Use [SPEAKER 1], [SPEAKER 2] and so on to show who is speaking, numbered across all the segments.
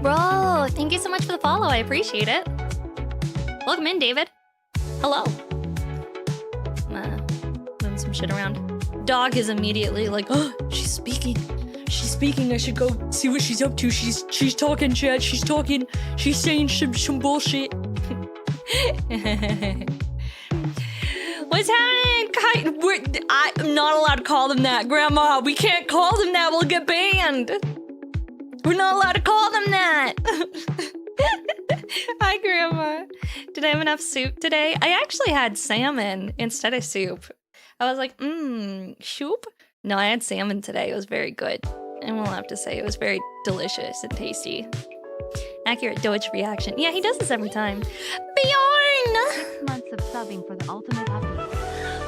[SPEAKER 1] Bro, thank you so much for the follow. I appreciate it. Welcome in, David. Hello. Moving some shit around. Dog is immediately like, oh, she's speaking. She's speaking. I should go see what she's up to. She's talking, Chad. She's talking. She's saying some bullshit. What's happening? I'm not allowed to call them that, Grandma. We can't call them that. We'll get banned. We're not allowed to call them that. Hi, Grandma. Did I have enough soup today? I actually had salmon instead of soup. I was like, soup? No, I had salmon today. It was very good. I won't have to say it was very delicious and tasty. Accurate Doge reaction. Yeah, he does this every time. Bjorn!
[SPEAKER 2] 6 months of subbing for the ultimate happiness.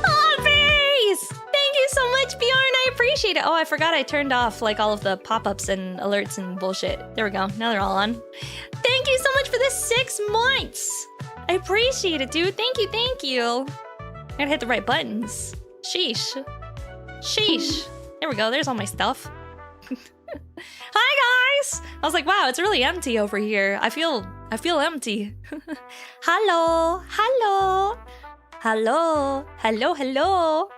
[SPEAKER 1] Oh, Face! Thank you so much, Bjorn. I appreciate it. Oh, I forgot I turned off like all of the pop-ups and alerts and bullshit. There we go. Now they're all on. Thank you so much for the 6 months. I appreciate it, dude. Thank you, thank you. I gotta hit the right buttons. Sheesh. Sheesh. There we go. There's all my stuff. Hi, guys. I was like, wow, it's really empty over here. I feel empty. Hello. Hello. Hello. Hello, hello.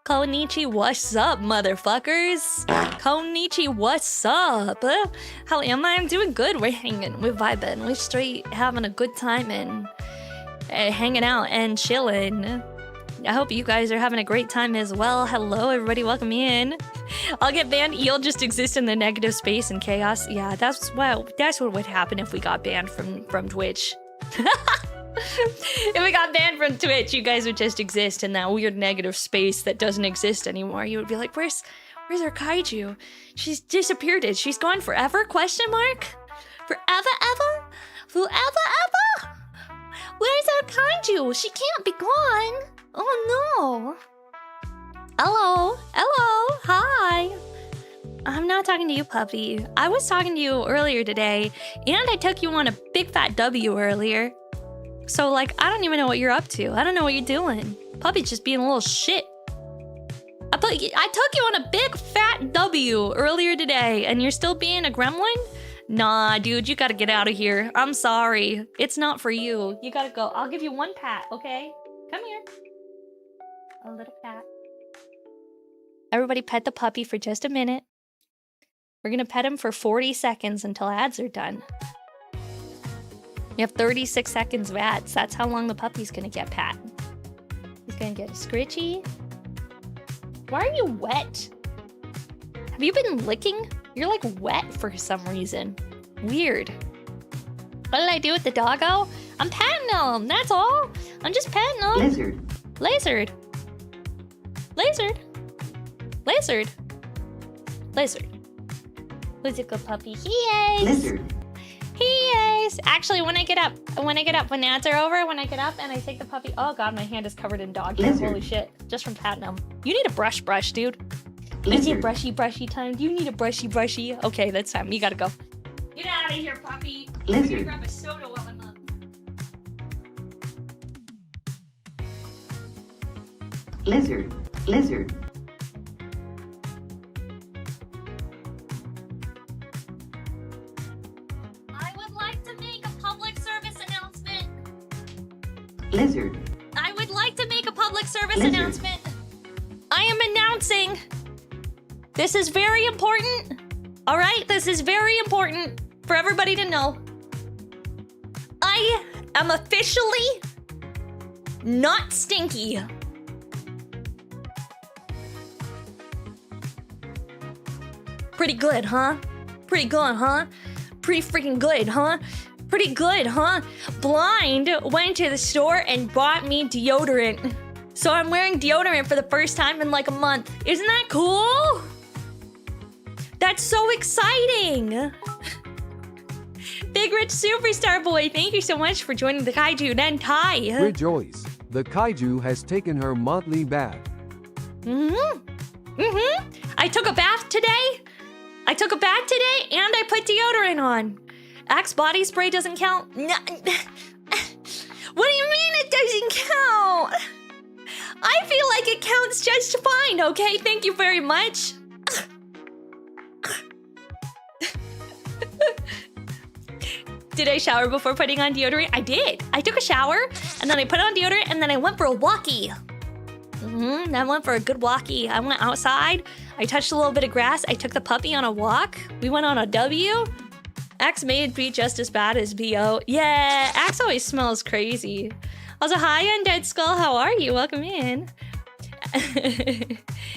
[SPEAKER 1] Konnichi, what's up, motherfuckers? Konnichi, what's up? How am I? I'm doing good. We're hanging, we're vibing, we're straight having a good time and hanging out and chilling. I hope you guys are having a great time as well. Hello, everybody, welcome in. I'll get banned. You'll just exist in the negative space and chaos. Yeah, that's what would happen if we got banned from Twitch. If we got banned from Twitch, you guys would just exist in that weird negative space that doesn't exist anymore. You would be like, where's our kaiju? She's disappeared. She's gone forever? Question mark? Forever ever? Forever ever? Where's our kaiju? She can't be gone. Oh no. Hello. Hello. Hi. I'm not talking to you, puppy. I was talking to you earlier today, and I took you on a big fat W earlier. So, like, I don't even know what you're up to. I don't know what you're doing. Puppy's just being a little shit. I took you on a big fat W earlier today, and you're still being a gremlin? Nah, dude, you gotta get out of here. I'm sorry. It's not for you. You gotta go. I'll give you one pat, okay? Come here. A little pat. Everybody pet the puppy for just a minute. We're gonna pet him for 40 seconds until ads are done. We have 36 seconds of ads. That's how long the puppy's gonna get pat. He's gonna get a scritchy. Why are you wet? Have you been licking? You're like wet for some reason. Weird. What did I do with the doggo? I'm petting him, that's all. I'm just petting him.
[SPEAKER 3] Lizard.
[SPEAKER 1] Lizard. Lizard. Lizard. Lizard. Who's a good puppy? He is.
[SPEAKER 3] Lizard.
[SPEAKER 1] He is. Actually, when I get up, when ads are over, when I get up and I take the puppy, oh god, my hand is covered in dog hair.
[SPEAKER 3] Lizard.
[SPEAKER 1] Holy shit. Just from patting him. You need a brush, dude.
[SPEAKER 3] Lizard.
[SPEAKER 1] I need a brushy time. You need a brushy. Okay, that's time. You gotta go. Get out of here, puppy. I'm gonna grab a soda while I'm up.
[SPEAKER 3] Lizard. Lizard.
[SPEAKER 1] I would like to make a public service announcement.
[SPEAKER 3] Lizard.
[SPEAKER 1] I would like to make a public service
[SPEAKER 3] Lizard.
[SPEAKER 1] announcement. I am announcing. This is very important. All right, this is very important for everybody to know. I am officially not stinky. Pretty good, huh? Pretty good, huh? Pretty freaking good, huh? Pretty good, huh? Blind went to the store and bought me deodorant. So I'm wearing deodorant for the first time in like a month. Isn't that cool? That's so exciting. Big Rich Superstar Boy, thank you so much for joining the Kaiju Dentai.
[SPEAKER 4] Rejoice, the kaiju has taken her monthly bath.
[SPEAKER 1] I took a bath today. And I put deodorant on. Axe body spray doesn't count? No. What do you mean it doesn't count? I feel like it counts just fine, okay? Thank you very much. Did I shower before putting on deodorant? I did. I took a shower, and then I put on deodorant, and then I went for a walkie. I went for a good walkie. I went outside. I touched a little bit of grass. I took the puppy on a walk. We went on a W. Axe may be just as bad as BO. Yeah, Axe always smells crazy. Also, hi, Undead Skull. How are you? Welcome in.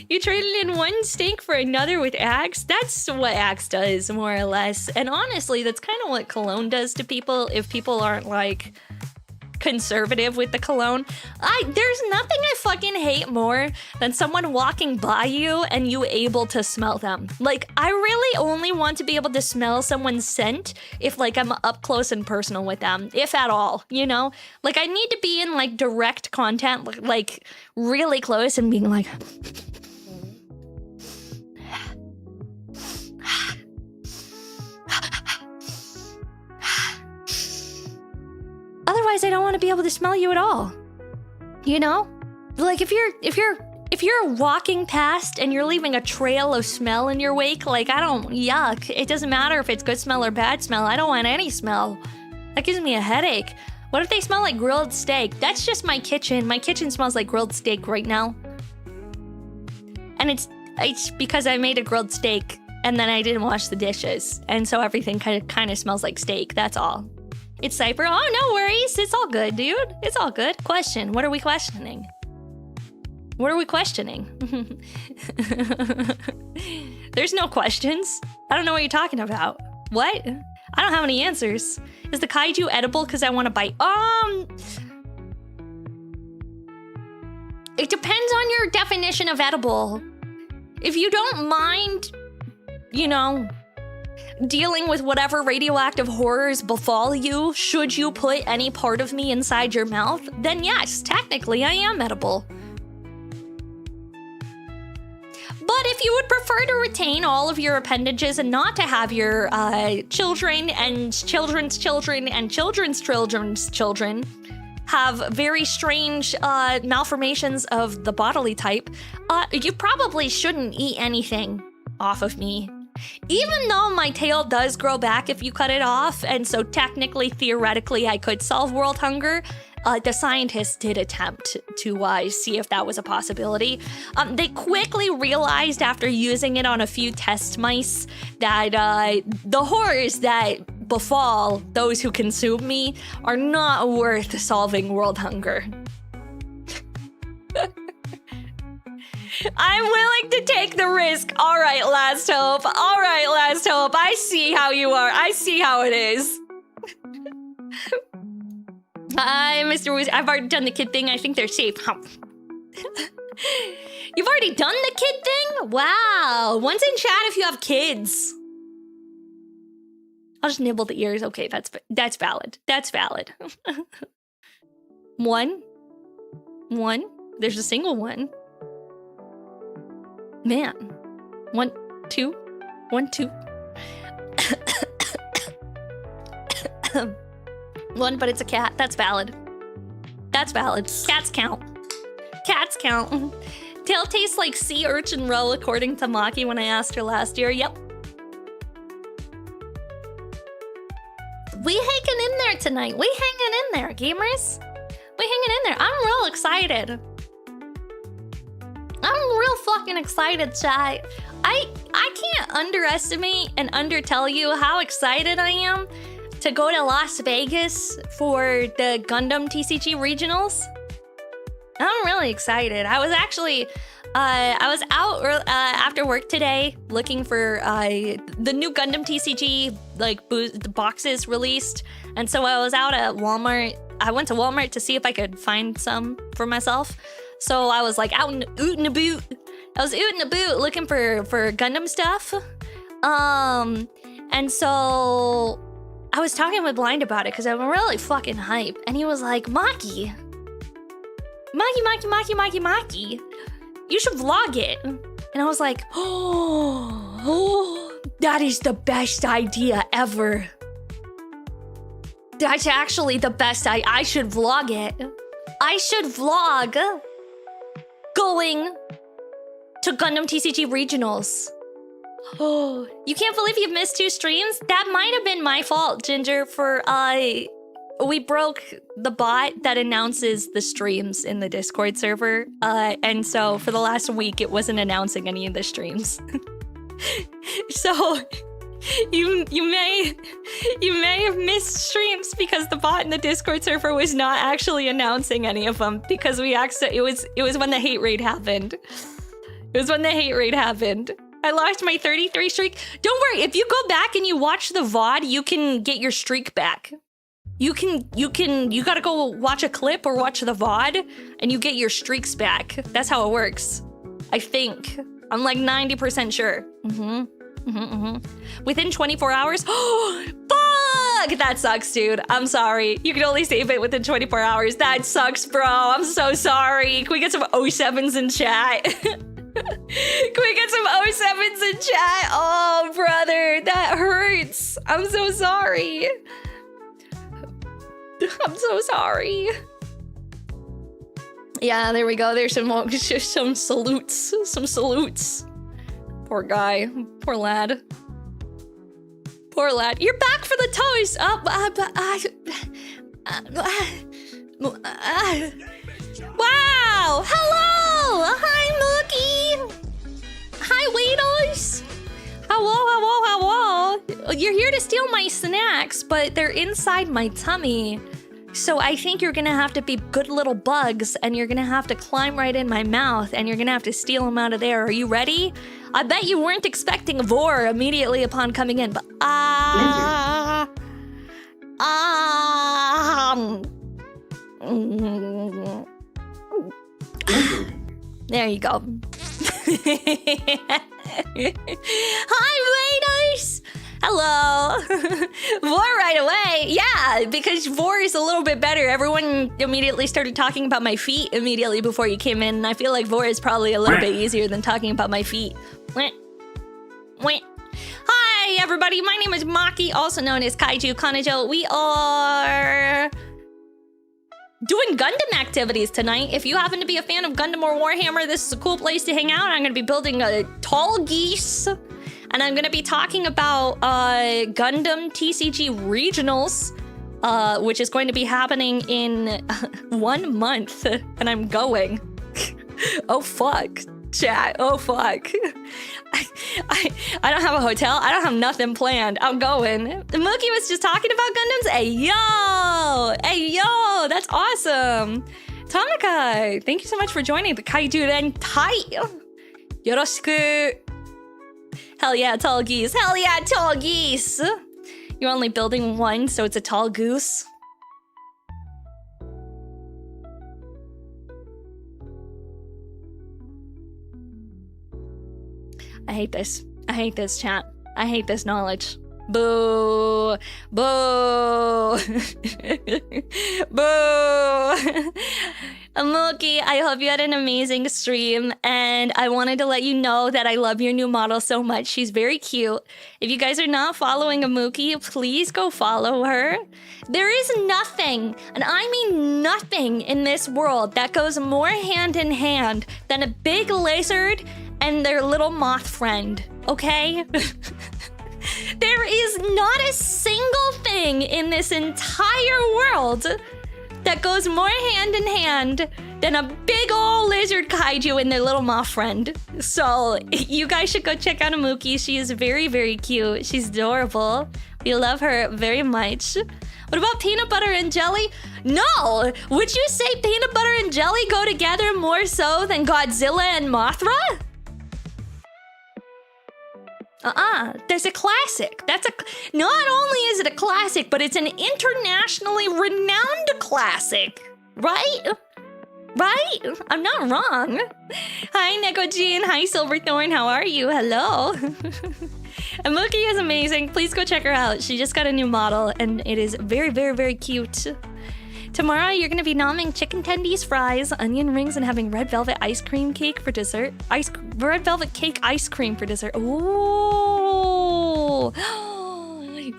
[SPEAKER 1] You traded in one stink for another with Axe? That's what Axe does, more or less. And honestly, that's kind of what cologne does to people if people aren't, like, conservative with the cologne. There's nothing I fucking hate more than someone walking by you and you able to smell them. Like, I really only want to be able to smell someone's scent if, like, I'm up close and personal with them, if at all, you know? Like, I need to be in, like, direct content, like, really close and being like... Otherwise, I don't want to be able to smell you at all. You know? Like, if you're walking past and you're leaving a trail of smell in your wake, like, I don't... Yuck. It doesn't matter if it's good smell or bad smell. I don't want any smell. That gives me a headache. What if they smell like grilled steak? That's just my kitchen. My kitchen smells like grilled steak right now. And it's because I made a grilled steak and then I didn't wash the dishes. And so everything kind of smells like steak. That's all. It's Cypher. Oh, no worries. It's all good, dude. It's all good. Question. What are we questioning? What are we questioning? There's no questions. I don't know what you're talking about. What? I don't have any answers. Is the kaiju edible because I want to bite? It depends on your definition of edible. If you don't mind, you know, dealing with whatever radioactive horrors befall you, should you put any part of me inside your mouth, then yes, technically I am edible. But if you would prefer to retain all of your appendages and not to have your children and children's children and children's children's children have very strange malformations of the bodily type, you probably shouldn't eat anything off of me. Even though my tail does grow back if you cut it off, and so technically, theoretically, I could solve world hunger, the scientists did attempt to see if that was a possibility. They quickly realized after using it on a few test mice that the horrors that befall those who consume me are not worth solving world hunger. I'm willing to take the risk. All right, Last Hope. All right, Last Hope. I see how you are. I see how it is. Hi, Mr. Wooz. I've already done the kid thing. I think they're safe. You've already done the kid thing? Wow. One's in chat if you have kids. I'll just nibble the ears. Okay, that's valid. That's valid. One. There's a single one. Man. 1, 2. 1, 2. One, but it's a cat. That's valid. That's valid. Cats count. Cats count. Tail tastes like sea urchin roll, according to Maki when I asked her last year. Yep. We hanging in there tonight. We hanging in there, gamers. We hanging in there. I'm real excited. I'm real fucking excited, chat. I can't underestimate and undertell you how excited I am to go to Las Vegas for the Gundam TCG regionals. I'm really excited. I was actually, I was out after work today looking for the new Gundam TCG like the boxes released, and so I was out at Walmart. I went to Walmart to see if I could find some for myself. So I was like out and oot and a boot. I was oot and a boot looking for Gundam stuff. And so I was talking with Blind about it because I'm really fucking hype. And he was like, Maki, you should vlog it. And I was like, oh, that is the best idea ever. That's actually the best. I should vlog it. I should vlog going to Gundam TCG regionals. Oh, you can't believe you've missed 2 streams? That might have been my fault, Ginger, for we broke the bot that announces the streams in the Discord server. And so for the last week it wasn't announcing any of the streams. So you may have missed streams because the bot in the Discord server was not actually announcing any of them because it was when the hate raid happened. It was when the hate raid happened. I lost my 33 streak. Don't worry, if you go back and you watch the VOD, you can get your streak back. You gotta go watch a clip or watch the VOD and you get your streaks back. That's how it works. I think. I'm like 90% sure. Within 24 hours? Oh, fuck! That sucks, dude. I'm sorry. You can only save it within 24 hours. That sucks, bro. I'm so sorry. Can we get some 07s in chat? Can we get some 07s in chat? Oh, brother, that hurts. I'm so sorry. I'm so sorry. Yeah, there we go. There's some salutes. Some salutes. Poor guy. Poor lad. Poor lad. You're back for the toast. Wow! Hello! Hi, Mookie! Hi, waiters! Hello. You're here to steal my snacks, but they're inside my tummy. So I think you're gonna have to be good little bugs, and you're gonna have to climb right in my mouth, and you're gonna have to steal them out of there. Are you ready? I bet you weren't expecting a vor immediately upon coming in, but there you go. Hi, waiters! Hello. Vor right away. Yeah, because Vor is a little bit better. Everyone immediately started talking about my feet immediately before you came in, and I feel like Vor is probably a little bit easier than talking about my feet. Hi, everybody. My name is Maki, also known as Kaiju Kanajo. We are doing Gundam activities tonight. If you happen to be a fan of Gundam or Warhammer, this is a cool place to hang out. I'm going to be building a Tallgeese, and I'm going to be talking about Gundam TCG Regionals, which is going to be happening in 1 month, and I'm going. Oh, fuck. Chat. Oh, fuck. I don't have a hotel. I don't have nothing planned. I'm going. Mookie was just talking about Gundams. Hey, yo! Hey, yo! That's awesome. Tonakai, thank you so much for joining the Kaiju Rentai. Yoroshiku. Hell yeah, Tallgeese. Hell yeah, Tallgeese. You're only building one, so it's a tall goose. I hate this. I hate this, chat. I hate this knowledge. Boo! Boo! Boo! Mookie, I hope you had an amazing stream, and I wanted to let you know that I love your new model so much. She's very cute. If you guys are not following Mookie, please go follow her. There is nothing, and I mean nothing, in this world that goes more hand in hand than a big lizard and their little moth friend, okay? There is not a single thing in this entire world that goes more hand in hand than a big ol' lizard kaiju and their little moth friend. So you guys should go check out Mookie. She is very, very cute. She's adorable. We love her very much. What about peanut butter and jelly? No! Would you say peanut butter and jelly go together more so than Godzilla and Mothra? There's a classic. Not only is it a classic, but it's an internationally renowned classic. Right? Right? I'm not wrong. Hi, Neko-Jean. Hi, Silverthorn. How are you? Hello. And Mookie is amazing. Please go check her out. She just got a new model, and it is very, very, very cute. Tomorrow, you're going to be nomming chicken tendies, fries, onion rings, and having red velvet ice cream cake for dessert. Red velvet cake ice cream for dessert. Ooh.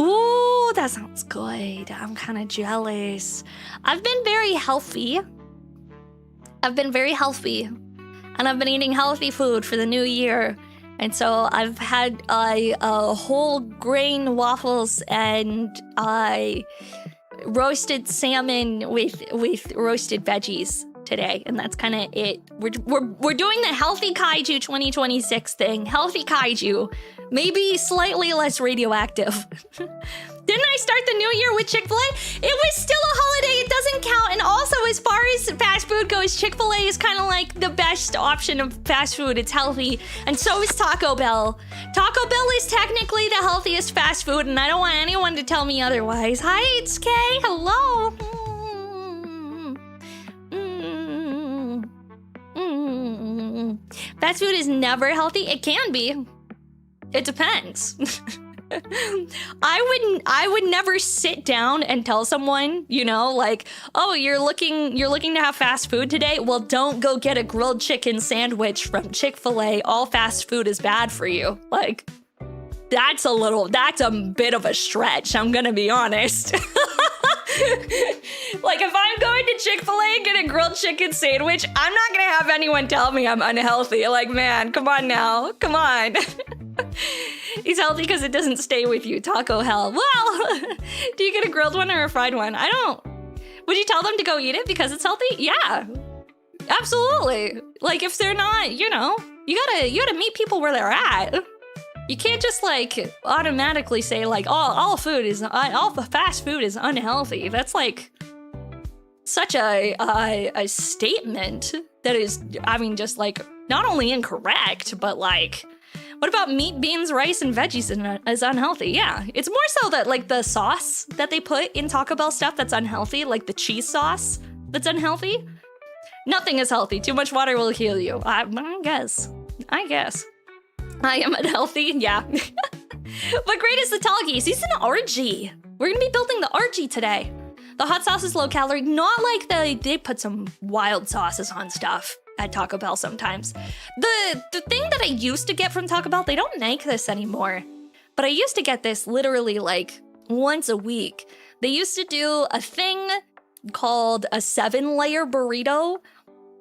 [SPEAKER 1] Ooh, that sounds good. I'm kind of jealous. I've been very healthy. And I've been eating healthy food for the new year. And so I've had whole grain waffles and roasted salmon with roasted veggies today, and that's kind of it. We're doing the healthy kaiju 2026 thing. Healthy kaiju, maybe slightly less radioactive. Didn't I start the new year with Chick-fil-A? It was still a holiday, it doesn't count. And also, as far as fast food goes, Chick-fil-A is kind of like the best option of fast food. It's healthy, and so is Taco Bell. Taco Bell is technically the healthiest fast food, and I don't want anyone to tell me otherwise. Hi, it's Kay, hello. Fast food is never healthy. It can be. It depends. I would never sit down and tell someone, you know, like, oh, you're looking to have fast food today? Well, don't go get a grilled chicken sandwich from Chick-fil-A. All fast food is bad for you. Like, that's a bit of a stretch, I'm gonna be honest. Like, if I'm going to Chick-fil-A and get a grilled chicken sandwich, I'm not gonna have anyone tell me I'm unhealthy. Like, man, come on now, come on. He's healthy because it doesn't stay with you, Taco Hell. Well, do you get a grilled one or a fried one? I don't. Would you tell them to go eat it because it's healthy? Yeah, absolutely. Like, if they're not, you know, you gotta meet people where they're at. You can't just like automatically say like, all fast food is unhealthy. That's like such a statement that is, I mean, just like not only incorrect, but like, what about meat, beans, rice, and veggies is unhealthy? Yeah, it's more so that like the sauce that they put in Taco Bell stuff that's unhealthy, like the cheese sauce that's unhealthy. Nothing is healthy. Too much water will kill you. I guess. I am unhealthy, yeah. But great is the Tallgeese. He's an RG. We're gonna be building the RG today. The hot sauce is low calorie, not like they put some wild sauces on stuff at Taco Bell sometimes. The thing that I used to get from Taco Bell, they don't make this anymore, but I used to get this literally like once a week. They used to do a thing called a 7-layer burrito,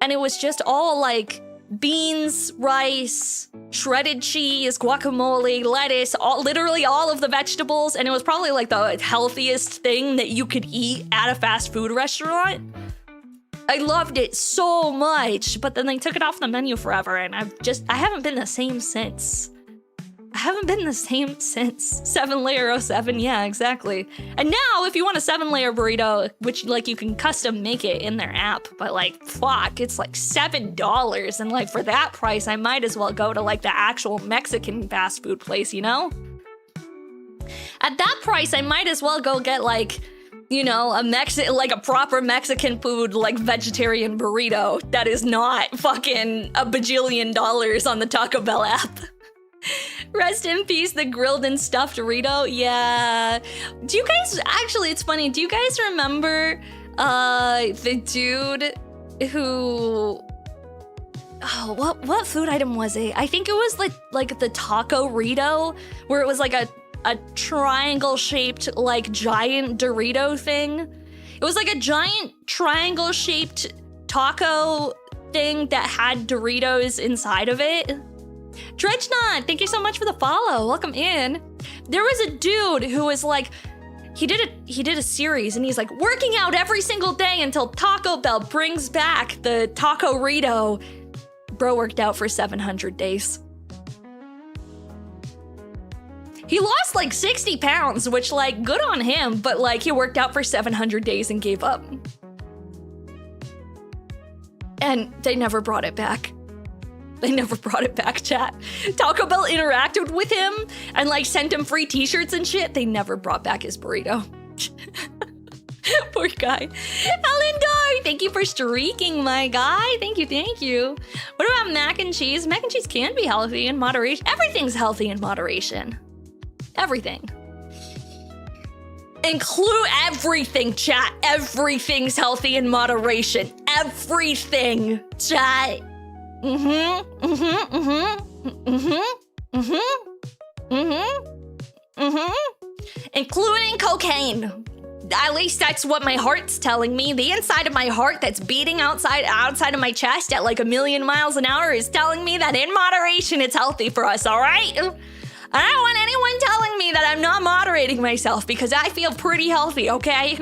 [SPEAKER 1] and it was just all like beans, rice, shredded cheese, guacamole, lettuce, literally all of the vegetables, and it was probably like the healthiest thing that you could eat at a fast food restaurant. I loved it so much, but then they took it off the menu forever, and I haven't been the same since. 7-layer 07, yeah, exactly. And now, if you want a 7-layer burrito, which, like, you can custom make it in their app, but, like, fuck, it's, like, $7, and, like, for that price, I might as well go to, like, the actual Mexican fast food place, you know? At that price, I might as well go get, like, you know, a proper Mexican food, like, vegetarian burrito that is not fucking a bajillion dollars on the Taco Bell app. Rest in peace, the grilled and stuffed Dorito. Yeah. Do you guys, actually, it's funny, do you guys remember the dude who, oh, what food item was it? I think it was like the Taco Rito, where it was like a triangle-shaped, like, giant Dorito thing. It was like a giant triangle-shaped taco thing that had Doritos inside of it. Dredgenot, thank you so much for the follow. Welcome in. There was a dude who was like, he did a series, and he's like working out every single day until Taco Bell brings back the Taco Rito. Bro worked out for 700 days. He lost like 60 pounds, which, like, good on him, but like he worked out for 700 days and gave up. And they never brought it back. They never brought it back, chat. Taco Bell interacted with him and, like, sent him free t-shirts and shit. They never brought back his burrito. Poor guy. Alindar, thank you for streaking, my guy. Thank you. What about mac and cheese? Mac and cheese can be healthy in moderation. Everything's healthy in moderation. Everything. Include everything, chat. Everything's healthy in moderation. Everything, chat. Including cocaine. At least that's what my heart's telling me. The inside of my heart that's beating outside of my chest at like 1,000,000 miles an hour is telling me that in moderation it's healthy for us, all right? I don't want anyone telling me that I'm not moderating myself because I feel pretty healthy, okay?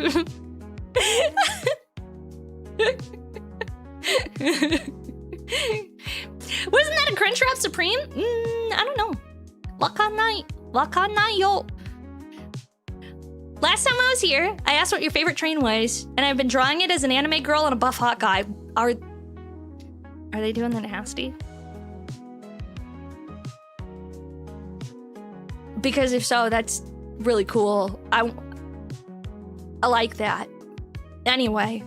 [SPEAKER 1] Wasn't that a Crunchwrap Supreme? I don't know. Wakanayo. Last time I was here, I asked what your favorite train was, and I've been drawing it as an anime girl and a buff hot guy. Are they doing the nasty? Because if so, that's really cool. I like that. Anyway.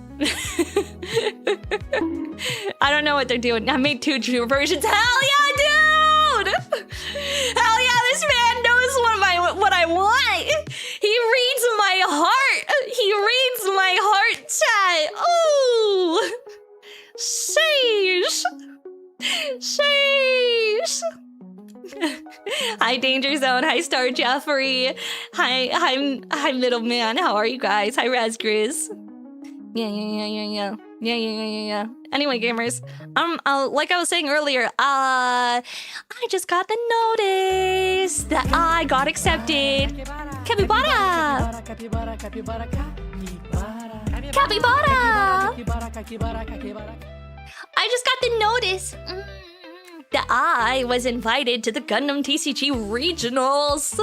[SPEAKER 1] I don't know what they're doing. I made 2 true versions. Hell yeah, dude! Hell yeah, this man knows what I want. He reads my heart. He reads my heart, chat. Ooh. Sheesh. Hi, Danger Zone. Hi, Star Jeffrey. Hi, Middleman. How are you guys? Hi, Razgriz. Yeah. Anyway, gamers, like I was saying earlier, I just got the notice that I got accepted. Capybara! I just got the notice that I was invited to the Gundam TCG Regionals.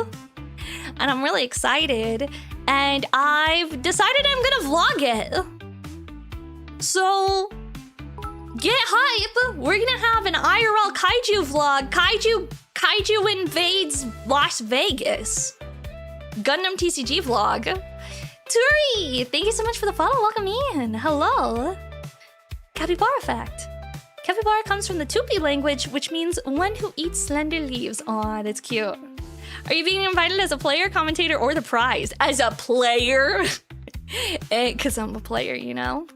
[SPEAKER 1] And I'm really excited. And I've decided I'm gonna vlog it. So, get hype! We're gonna have an IRL kaiju vlog. Kaiju invades Las Vegas. Gundam TCG vlog. Turi, thank you so much for the follow. Welcome in. Hello. Capybara fact. Capybara comes from the Tupi language, which means one who eats slender leaves. Aw, that's cute. Are you being invited as a player, commentator, or the prize? As a player? Because I'm a player, you know?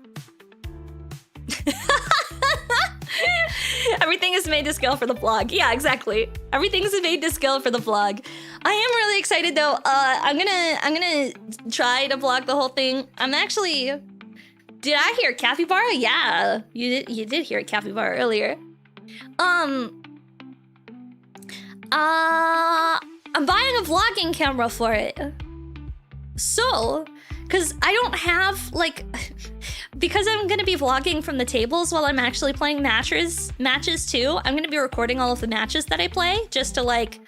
[SPEAKER 1] Everything is made to scale for the vlog. Yeah, exactly. Everything is made to scale for the vlog. I am really excited though. I'm gonna try to vlog the whole thing. I'm actually... Did I hear Capybara? Yeah, you did hear Capybara earlier. I'm buying a vlogging camera for it. So, because I don't have, like... Because I'm going to be vlogging from the tables while I'm actually playing matches too, I'm going to be recording all of the matches that I play, just to, like,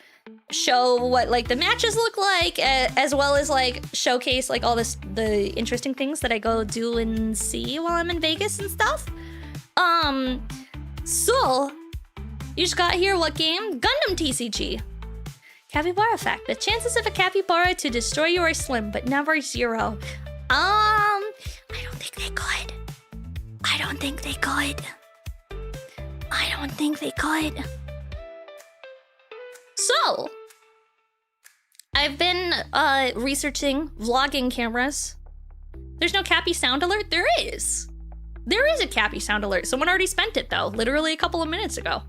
[SPEAKER 1] show what, like, the matches look like, as well as, like, showcase, like, all the interesting things that I go do and see while I'm in Vegas and stuff. So, you just got here, what game? Gundam TCG. Capybara fact. The chances of a capybara to destroy you are slim, but never zero. I don't think they could. I don't think they could. So, I've been researching vlogging cameras. There's no Cappy sound alert? There is. There is a Cappy sound alert. Someone already spent it though, literally a couple of minutes ago.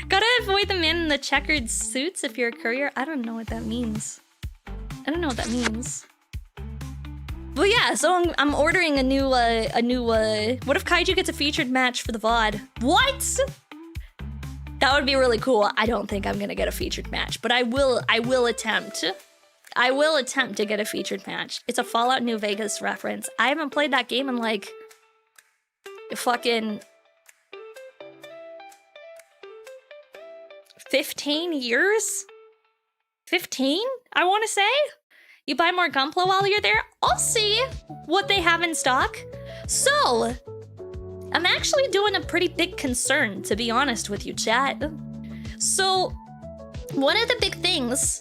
[SPEAKER 1] Gotta avoid the man in the checkered suits if you're a courier. I don't know what that means. But yeah, so I'm ordering a new, what if Kaiju gets a featured match for the VOD? What? That would be really cool. I don't think I'm gonna get a featured match, but I will attempt. I will attempt to get a featured match. It's a Fallout New Vegas reference. I haven't played that game in like, fucking 15 years? 15, I want to say? You buy more Gunpla while you're there? I'll see what they have in stock. So, I'm actually doing a pretty big concern, to be honest with you, chat. So, one of the big things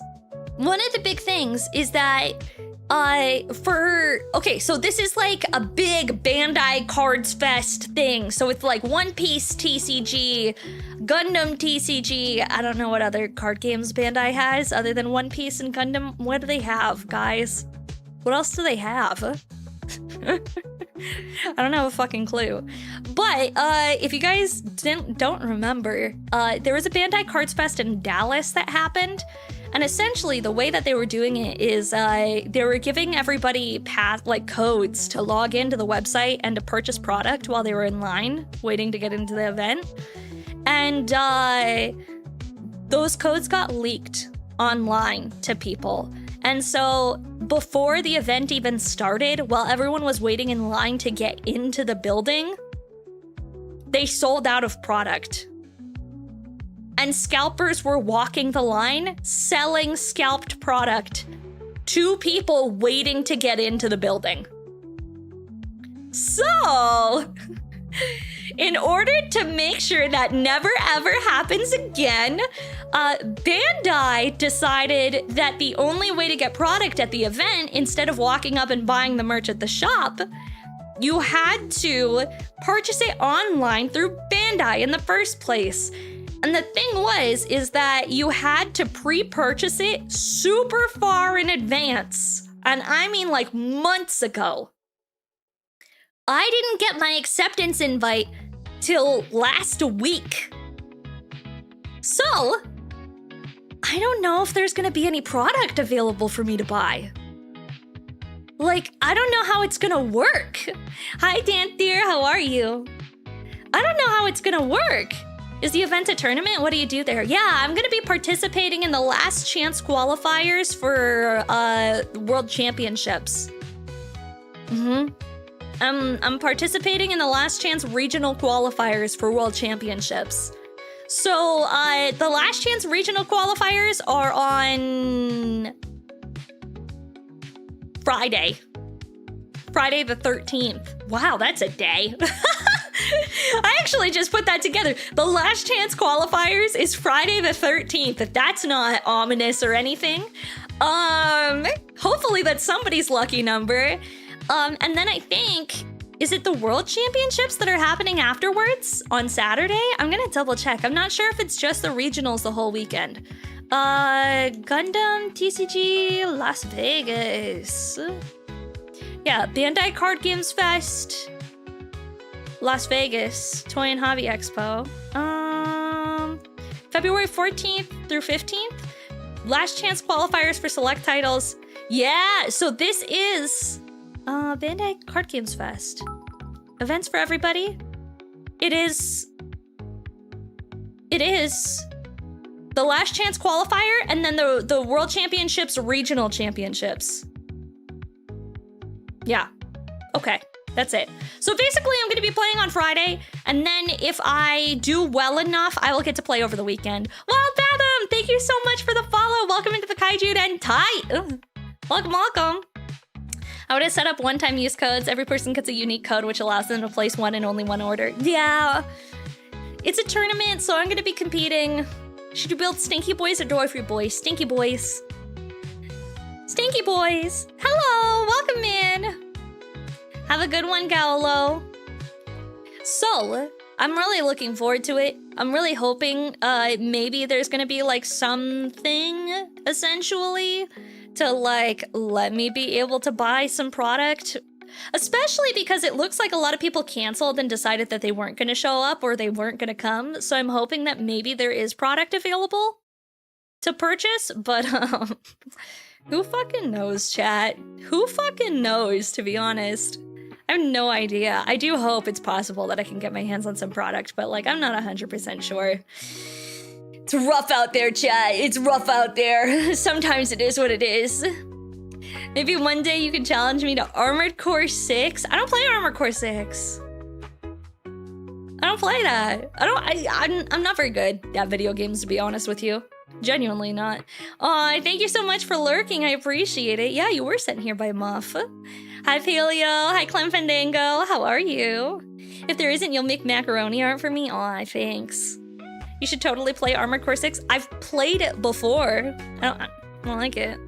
[SPEAKER 1] is that, okay, so this is like a big Bandai Cards Fest thing. So it's like One Piece TCG, Gundam TCG. I don't know what other card games Bandai has other than One Piece and Gundam. What do they have, guys? What else do they have? I don't have a fucking clue. But if you guys don't remember, there was a Bandai Cards Fest in Dallas that happened. And essentially, the way that they were doing it is they were giving everybody codes to log into the website and to purchase product while they were in line waiting to get into the event. And those codes got leaked online to people. And so before the event even started, while everyone was waiting in line to get into the building, they sold out of product. And scalpers were walking the line, selling scalped product to people waiting to get into the building. So, in order to make sure that never ever happens again, Bandai decided that the only way to get product at the event, instead of walking up and buying the merch at the shop, you had to purchase it online through Bandai in the first place. And the thing is that you had to pre-purchase it super far in advance. And I mean like months ago. I didn't get my acceptance invite till last week. So, I don't know if there's gonna be any product available for me to buy. Like, I don't know how it's gonna work. Hi, Danthier, how are you? I don't know how it's gonna work. Is the event a tournament? What do you do there? Yeah, I'm gonna be participating in the last chance qualifiers for World Championships. I'm participating in the last chance regional qualifiers for World Championships. So, the last chance regional qualifiers are on Friday the 13th. Wow, that's a day. I actually just put that together. The last chance qualifiers is Friday the 13th, if that's not ominous or anything. Hopefully that's somebody's lucky number. And then I think, is it the World Championships that are happening afterwards on Saturday? I'm gonna double check. I'm not sure if it's just the regionals the whole weekend. Gundam, TCG, Las Vegas. Yeah, Bandai Card Games Fest, Las Vegas, Toy and Hobby Expo. February 14th through 15th. Last chance qualifiers for select titles. Yeah, so this is Bandai Card Games Fest. Events for everybody. It is the last chance qualifier and then the World Championships regional championships. Yeah. Okay. That's it. So basically, I'm going to be playing on Friday, and then if I do well enough, I will get to play over the weekend. Wild Fathom, thank you so much for the follow. Welcome into the Kaiju Den tight. Welcome, welcome. I would have set up one-time use codes. Every person gets a unique code, which allows them to place one in only one order. Yeah. It's a tournament, so I'm going to be competing. Should you build Stinky Boys or Dory Boys? Stinky Boys. Stinky Boys. Hello, welcome in. Have a good one, Gaolo. So, I'm really looking forward to it. I'm really hoping maybe there's gonna be like something, essentially, to like let me be able to buy some product. Especially because it looks like a lot of people canceled and decided that they weren't gonna show up or they weren't gonna come. So I'm hoping that maybe there is product available to purchase, but who fucking knows, chat? Who fucking knows, to be honest? I have no idea. I do hope it's possible that I can get my hands on some product, but like, I'm not 100% sure. It's rough out there, chat. It's rough out there. Sometimes it is what it is. Maybe one day you can challenge me to Armored Core 6. I don't play Armored Core 6. I don't play that. I'm not very good at video games, to be honest with you. Genuinely not. Aw, thank you so much for lurking. I appreciate it. Yeah, you were sent here by Muff. Hi, Paleo. Hi, Clem Fandango. How are you? If there isn't, you'll make macaroni art for me? Aw, thanks. You should totally play Armored Core 6. I've played it before. I don't like it.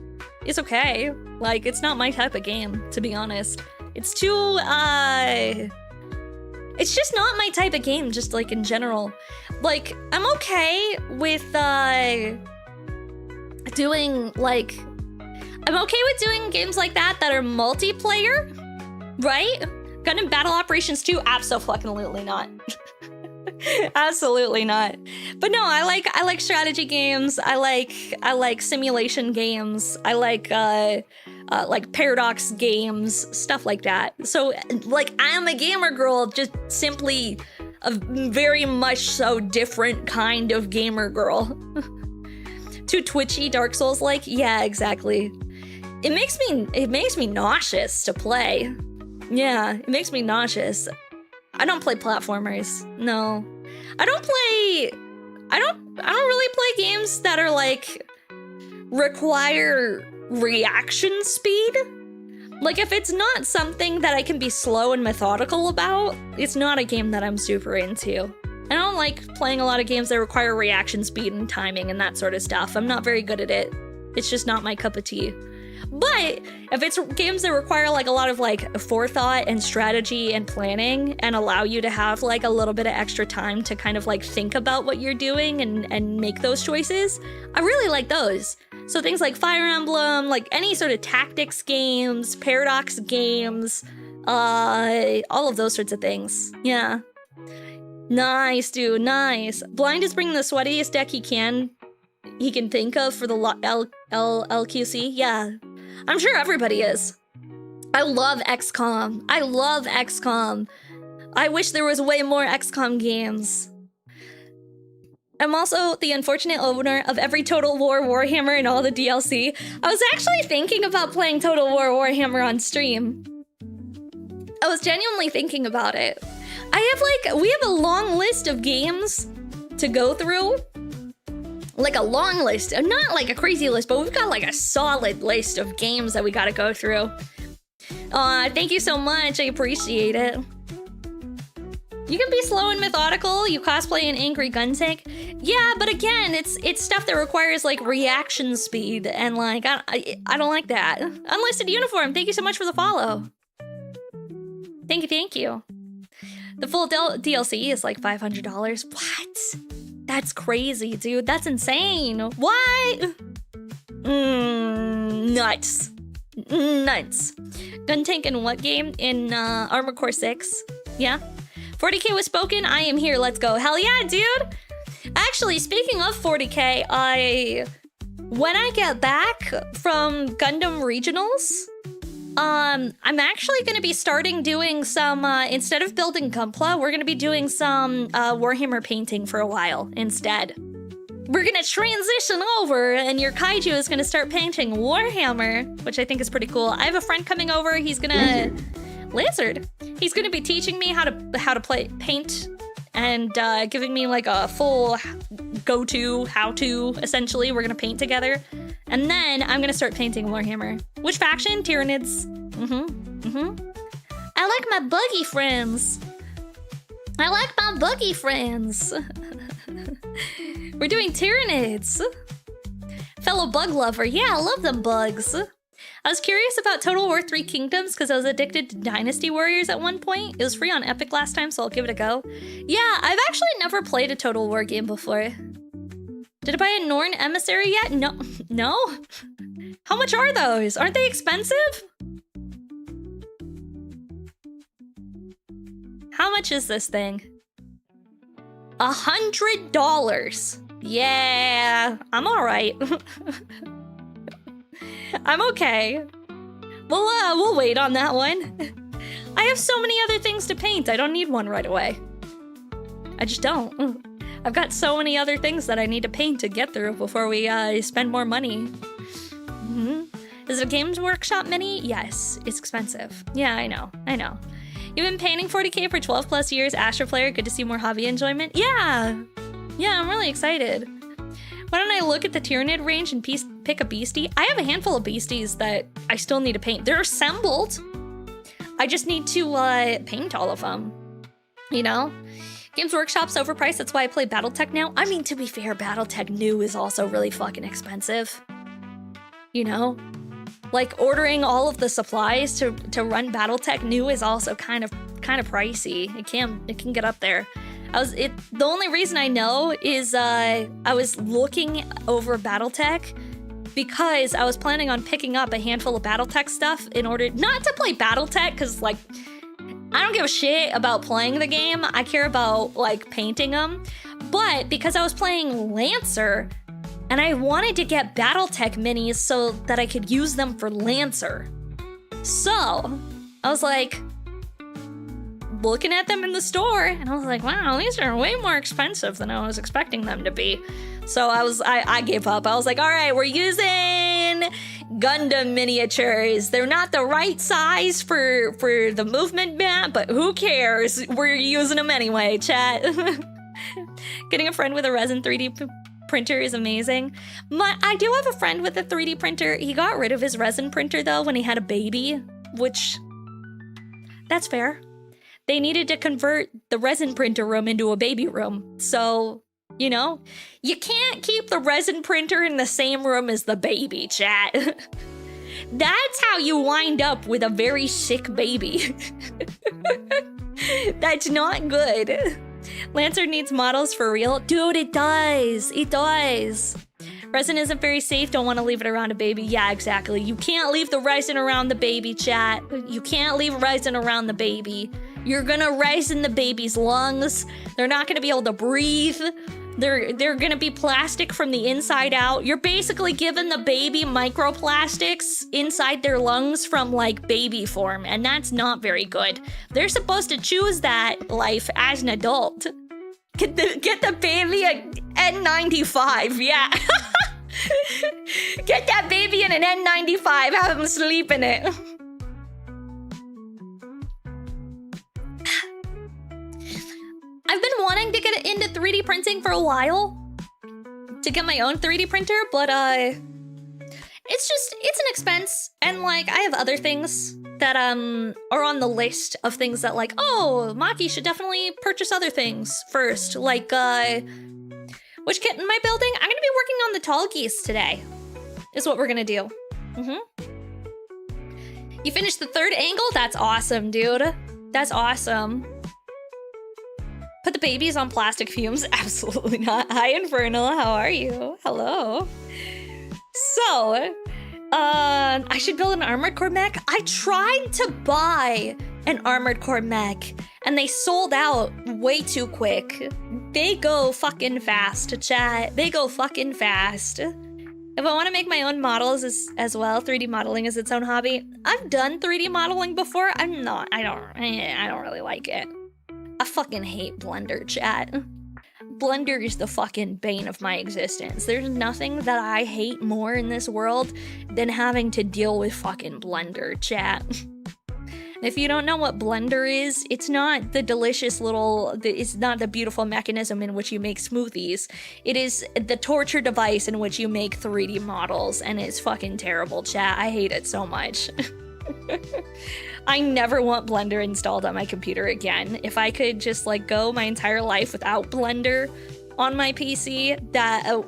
[SPEAKER 1] It's okay. Like, it's not my type of game, to be honest. It's too, it's just not my type of game, just like in general. Like, I'm okay with, doing, like, I'm okay with doing games like that are multiplayer, right? Gundam Battle Operations 2? Abso-fucking-lutely not. Absolutely not. But no, I like strategy games. I like simulation games. I like paradox games, stuff like that. So like I am a gamer girl, just simply a very much so different kind of gamer girl. Too twitchy, Dark Souls like? Yeah, exactly. It makes me nauseous to play. Yeah, it makes me nauseous. I don't play platformers. No. I don't really play games that are like require reaction speed. Like if it's not something that I can be slow and methodical about, it's not a game that I'm super into. I don't like playing a lot of games that require reaction speed and timing and that sort of stuff. I'm not very good at it. It's just not my cup of tea. But if it's games that require like a lot of like forethought and strategy and planning and allow you to have like a little bit of extra time to kind of like think about what you're doing and make those choices, I really like those. So things like Fire Emblem, like any sort of tactics games, paradox games, all of those sorts of things. Yeah. Nice, dude, nice. Blind is bringing the sweatiest deck he can think of for the LQC. Yeah, I'm sure everybody is. I love XCOM. I love XCOM. I wish there was way more XCOM games. I'm also the unfortunate owner of every Total War Warhammer and all the DLC. I was actually thinking about playing Total War Warhammer on stream. I was genuinely thinking about it. We have a long list of games to go through. Like a long list, not like a crazy list, but we've got like a solid list of games that we gotta go through. Thank you so much, I appreciate it. You can be slow and methodical, you cosplay an angry gun tank. Yeah, but again, it's stuff that requires like reaction speed, and like, I don't like that. Unlisted Uniform, thank you so much for the follow. Thank you. The full DLC is like $500. What? That's crazy, dude. That's insane. What? Nuts. Nuts. Gun tank in what game? In Armored Core 6. Yeah. 40k was spoken. I am here. Let's go. Hell yeah, dude. Actually, speaking of 40k, when I get back from Gundam Regionals, I'm actually going to be starting doing some, instead of building Gunpla, we're going to be doing some Warhammer painting for a while instead. We're going to transition over and your kaiju is going to start painting Warhammer, which I think is pretty cool. I have a friend coming over. He's going to... Lizard. He's going to be teaching me how to paint and giving me like a full go-to, how-to, essentially. We're going to paint together. And then I'm gonna start painting Warhammer. Which faction? Tyranids. I like my buggy friends. We're doing Tyranids. Fellow bug lover. Yeah, I love them bugs. I was curious about Total War 3 Kingdoms because I was addicted to Dynasty Warriors at one point. It was free on Epic last time, so I'll give it a go. Yeah, I've actually never played a Total War game before. Did I buy a Norn Emissary yet? No? How much are those? Aren't they expensive? How much is this thing? $100. Yeah, I'm all right. I'm okay. We'll wait on that one. I have so many other things to paint. I don't need one right away. I just don't. I've got so many other things that I need to paint to get through before we spend more money. Is it a Games Workshop mini? Yes, it's expensive. Yeah, I know. You've been painting 40k for 12 plus years, Astro Player. Good to see more hobby enjoyment. Yeah, I'm really excited. Why don't I look at the Tyranid range and pick a beastie? I have a handful of beasties that I still need to paint. They're assembled. I just need to paint all of them, you know? Games Workshop's overpriced, that's why I play Battletech now. I mean, to be fair, Battletech New is also really fucking expensive. You know? Like, ordering all of the supplies to run Battletech New is also kind of pricey. It can get up there. The only reason I know is I was looking over Battletech because I was planning on picking up a handful of Battletech stuff in order not to play Battletech, because like I don't give a shit about playing the game. I care about like painting them. But because I was playing Lancer and I wanted to get Battletech minis so that I could use them for Lancer. So I was like looking at them in the store and I was like, wow, these are way more expensive than I was expecting them to be. So I gave up. I was like, all right, we're using Gundam miniatures. They're not the right size for the movement map, but who cares? We're using them anyway, chat. Getting a friend with a resin 3D printer is amazing. I do have a friend with a 3D printer. He got rid of his resin printer though when he had a baby, which that's fair. They needed to convert the resin printer room into a baby room. So, you know, you can't keep the resin printer in the same room as the baby, chat. That's how you wind up with a very sick baby. That's not good. Lancer needs models for real. Dude, it does. It does. Resin isn't very safe. Don't want to leave it around a baby. Yeah, exactly. You can't leave the resin around the baby, chat. You can't leave resin around the baby. You're gonna resin the baby's lungs. They're not gonna be able to breathe. They're gonna be plastic from the inside out. You're basically giving the baby microplastics inside their lungs from like baby form, and that's not very good. They're supposed to choose that life as an adult. Get the baby a N95, yeah. Get that baby in an N95, have him sleep in it. I've been wanting to get into 3D printing for a while. To get my own 3D printer, but it's an expense. And like, I have other things that are on the list of things that like, oh, Maki should definitely purchase other things first. Like, which kit am I building? I'm gonna be working on the Tallgeese today, is what we're gonna do. You finished the third angle? That's awesome, dude. That's awesome. Put the babies on plastic fumes? Absolutely not. Hi, Infernal. How are you? Hello. So, I should build an armored core mech. I tried to buy an armored core mech, and they sold out way too quick. They go fucking fast, chat. They go fucking fast. If I want to make my own models as well, 3D modeling is its own hobby. I've done 3D modeling before. I don't really like it. I fucking hate Blender, chat. Blender is the fucking bane of my existence. There's nothing that I hate more in this world than having to deal with fucking Blender, chat. If you don't know what Blender is, it's not the delicious it's not the beautiful mechanism in which you make smoothies. It is the torture device in which you make 3D models, and it's fucking terrible, chat. I hate it so much. I never want Blender installed on my computer again. If I could just like go my entire life without Blender on my PC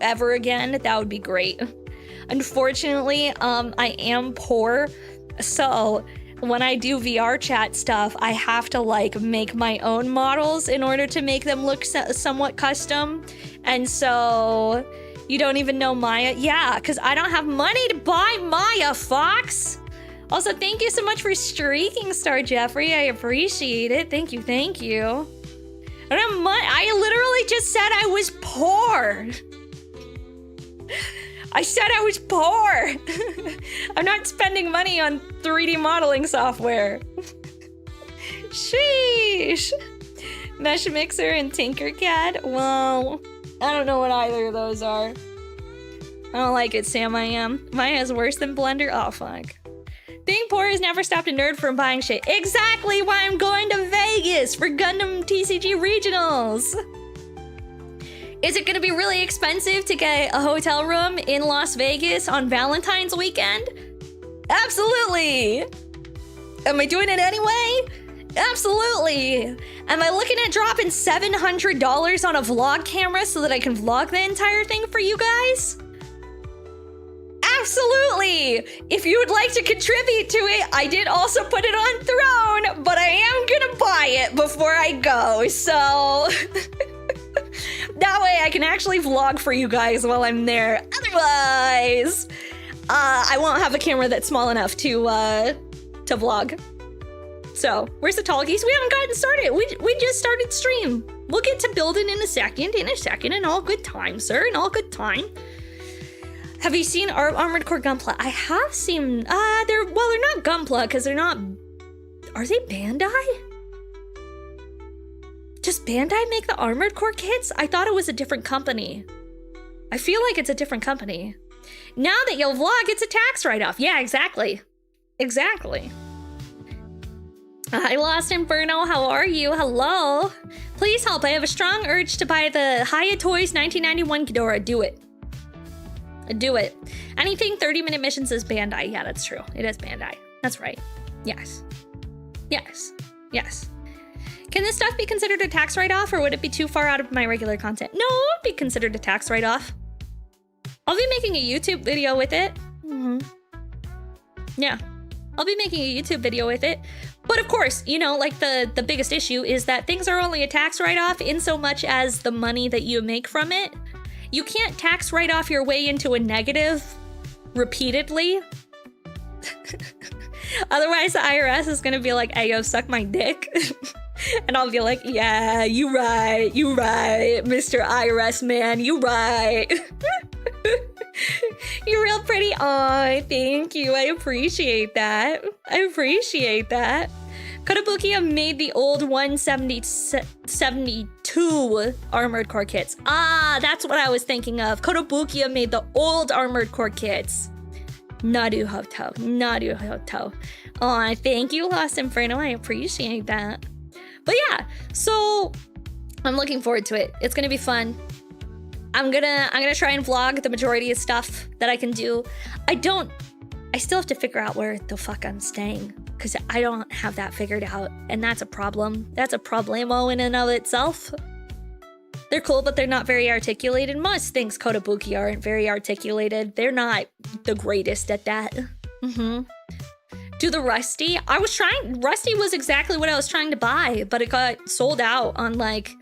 [SPEAKER 1] ever again, that would be great. Unfortunately, I am poor, so when I do VR chat stuff, I have to like make my own models in order to make them look somewhat custom. And so you don't even know Maya? Yeah, because I don't have money to buy Maya, Fox. Also, thank you so much for streaking, Star Jeffrey. I appreciate it. Thank you, thank you. I don't have money. I literally just said I was poor. I said I was poor. I'm not spending money on 3D modeling software. Sheesh. Mesh Mixer and Tinkercad? Well, I don't know what either of those are. I don't like it, Sam. I am. Maya's worse than Blender? Oh, fuck. Being poor has never stopped a nerd from buying shit. Exactly why I'm going to Vegas for Gundam TCG Regionals. Is it gonna be really expensive to get a hotel room in Las Vegas on Valentine's weekend? Absolutely. Am I doing it anyway? Absolutely. Am I looking at dropping $700 on a vlog camera so that I can vlog the entire thing for you guys? Absolutely! If you would like to contribute to it, I did also put it on Throne, but I am gonna buy it before I go, so... that way I can actually vlog for you guys while I'm there. Otherwise, I won't have a camera that's small enough to vlog. So, where's the Tallgeese? We haven't gotten started. We just started stream. We'll get to building in a second, in all good time, sir, in all good time. Have you seen Armored Core Gunpla? I have seen, they're not Gunpla, because they're not, are they Bandai? Does Bandai make the Armored Core kits? I thought it was a different company. I feel like it's a different company. Now that you'll vlog, it's a tax write-off. Yeah, exactly. Exactly. I Lost Inferno, how are you? Hello. Please help, I have a strong urge to buy the Hiya Toys 1991 Ghidorah. Do it. Do it. Anything 30-minute missions is Bandai. Yeah, that's true. It is Bandai. That's right. Yes. Yes. Yes. Can this stuff be considered a tax write-off, or would it be too far out of my regular content? No, it would be considered a tax write-off. I'll be making a YouTube video with it. Yeah. I'll be making a YouTube video with it. But of course, you know, like the biggest issue is that things are only a tax write-off in so much as the money that you make from it. You can't tax write-off your way into a negative repeatedly. Otherwise, the IRS is gonna be like, hey, yo, suck my dick. And I'll be like, yeah, you right, Mr. IRS man, you right. You're real pretty. Aw, thank you. I appreciate that. I appreciate that. Kotobukiya made the old 172 Armored Core kits. Ah, that's what I was thinking of. Kotobukiya made the old Armored Core kits. Naruhoto. Naruhoto. Aw, thank you, Lost Inferno. I appreciate that. But yeah, so I'm looking forward to it. It's gonna be fun. I'm gonna try and vlog the majority of stuff that I can do. I still have to figure out where the fuck I'm staying, because I don't have that figured out, and that's a problem. That's a problemo in and of itself. They're cool, but they're not very articulated. Most things Kotobukiya aren't very articulated. They're not the greatest at that. Do the Rusty? Rusty was exactly what I was trying to buy, but it got sold out on like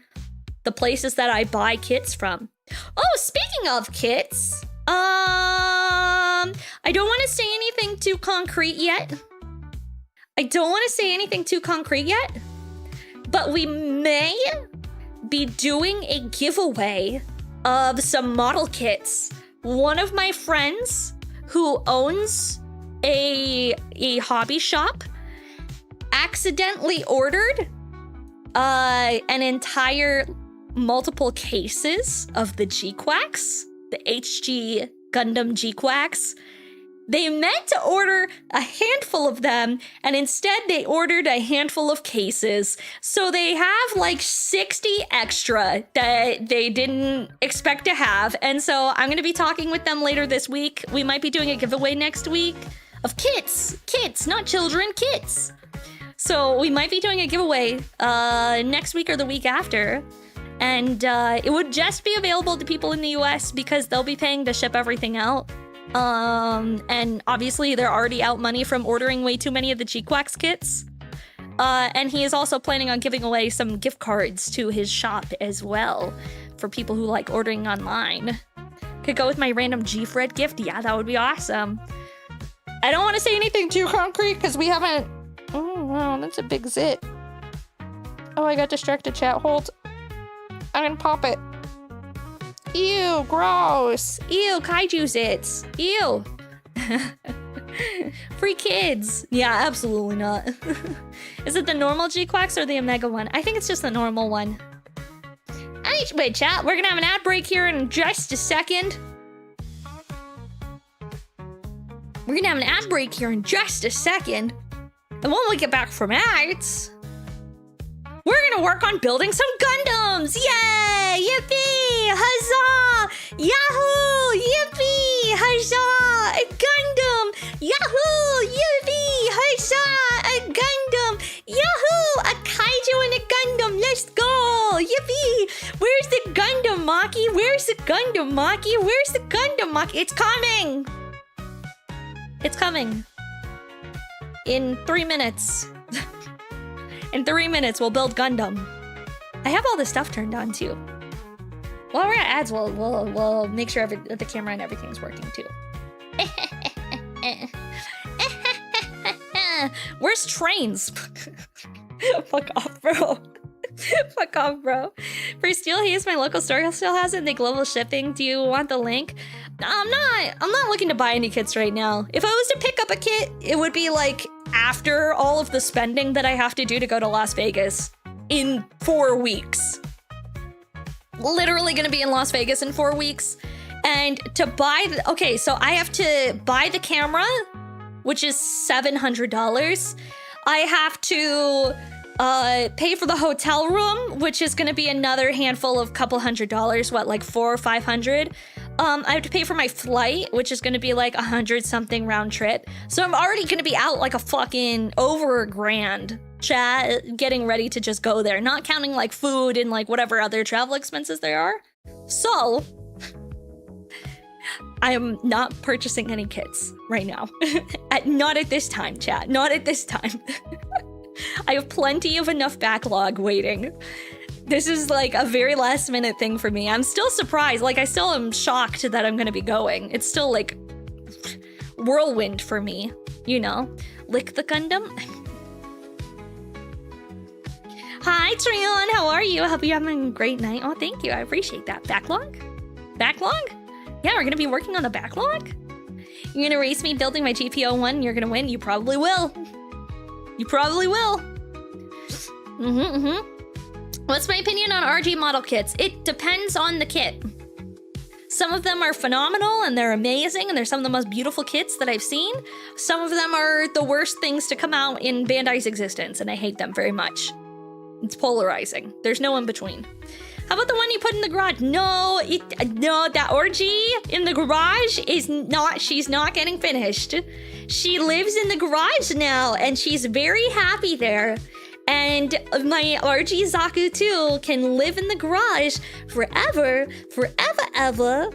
[SPEAKER 1] the places that I buy kits from. Oh, speaking of kits, I don't want to say anything too concrete yet. But we may be doing a giveaway of some model kits. One of my friends who owns a hobby shop accidentally ordered an entire multiple cases of the G-Quacks, the HG Gundam G-Quacks. They meant to order a handful of them, and instead they ordered a handful of cases. So they have like 60 extra that they didn't expect to have. And so I'm gonna be talking with them later this week. We might be doing a giveaway next week of kits, not children, kits. So we might be doing a giveaway next week or the week after. And it would just be available to people in the US because they'll be paying to ship everything out. And obviously they're already out money from ordering way too many of the G-Quacks kits. And he is also planning on giving away some gift cards to his shop as well for people who like ordering online. Could go with my random G-Fred gift. Yeah, that would be awesome. I don't want to say anything too concrete because we haven't... Oh, wow, that's a big zit. Oh, I got distracted, chat. Hold. I'm gonna pop it. Ew, gross. Ew, kaiju zits. Ew. Free kids. Yeah, absolutely not. Is it the normal G-Quacks or the Omega one? I think it's just the normal one. Wait, chat, we're gonna have an ad break here in just a second. We're gonna have an ad break here in just a second. And when we get back from ads, we're gonna work on building some Gundams! Yay! Yippee! Huzzah! Yahoo! Yippee! Huzzah! A Gundam! Yahoo! Yippee! Huzzah! A Gundam! Yahoo! A kaiju and a Gundam! Let's go! Yippee! Where's the Gundam, Maki? Where's the Gundam, Maki? Where's the Gundam, Maki? It's coming! It's coming. In 3 minutes. In 3 minutes, we'll build Gundam. I have all this stuff turned on, too. While we're at ads, we'll make sure the camera and everything's working, too. Where's trains? Fuck off, bro. Fuck off, bro. For Steel Haze, my local store still has it, and they global shipping. Do you want the link? I'm not looking to buy any kits right now. If I was to pick up a kit, it would be like after all of the spending that I have to do to go to Las Vegas in 4 weeks. Literally gonna be in Las Vegas in 4 weeks. And to buy okay, so I have to buy the camera, which is $700. I have to pay for the hotel room, which is gonna be another handful of couple $100s, what, like $400 or $500. I have to pay for my flight, which is gonna be like 100 something round trip. So I'm already gonna be out like a fucking over $1,000, chat, getting ready to just go there, not counting like food and like whatever other travel expenses there are. So I am not purchasing any kits right now. Not at this time, chat. Not at this time. I have plenty of enough backlog waiting. This is like a very last minute thing for me. I'm still surprised. Like, I still am shocked that I'm gonna be going. It's still like whirlwind for me, you know? Lick the Gundam. Hi, Trion. How are you? I hope you're having a great night. Oh, thank you. I appreciate that. Backlog? Backlog? Yeah, we're gonna be working on the backlog? You're gonna race me building my GPO-1 and you're gonna win? You probably will. You probably will. What's my opinion on RG model kits? It depends on the kit. Some of them are phenomenal and they're amazing and they're some of the most beautiful kits that I've seen. Some of them are the worst things to come out in Bandai's existence and I hate them very much. It's polarizing. There's no in between. How about the one you put in the garage? No, that orgy in the garage is not, she's not getting finished. She lives in the garage now and she's very happy there. And my RG Zaku too can live in the garage forever, forever,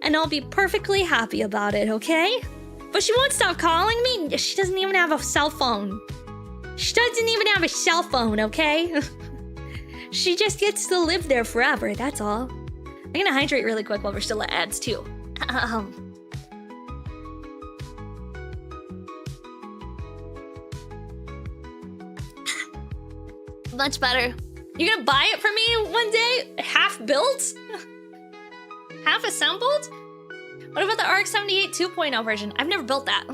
[SPEAKER 1] and I'll be perfectly happy about it, okay? But she won't stop calling me. She doesn't even have a cell phone. She doesn't even have a cell phone, okay? She just gets to live there forever, that's all. I'm gonna hydrate really quick while we're still at ads, too. Much better. You're gonna buy it for me one day? Half built? Half assembled? What about the RX-78 2.0 version? I've never built that.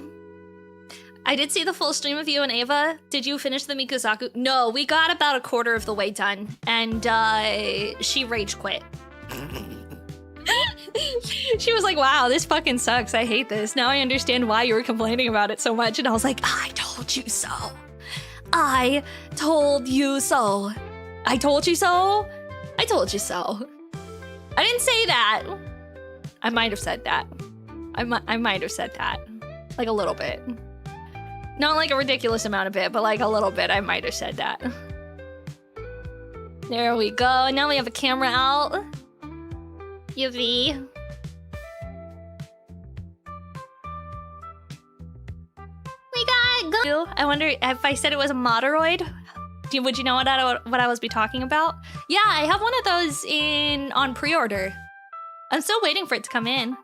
[SPEAKER 1] I did see the full stream of you and Ava. Did you finish the Mikusaku? No, we got about a quarter of the way done, and she rage quit. She was like, wow, this fucking sucks. I hate this. Now I understand why you were complaining about it so much. And I was like, I told you so. I told you so. I told you so. I told you so. I didn't say that. I might have said that. I might have said that. Like a little bit. Not like a ridiculous amount of it, but like a little bit. I might have said that. There we go. Now we have a camera out. UV. We got go. I wonder if I said it was a Moderoid. Would you know what I was be talking about? Yeah, I have one of those on pre-order. I'm still waiting for it to come in.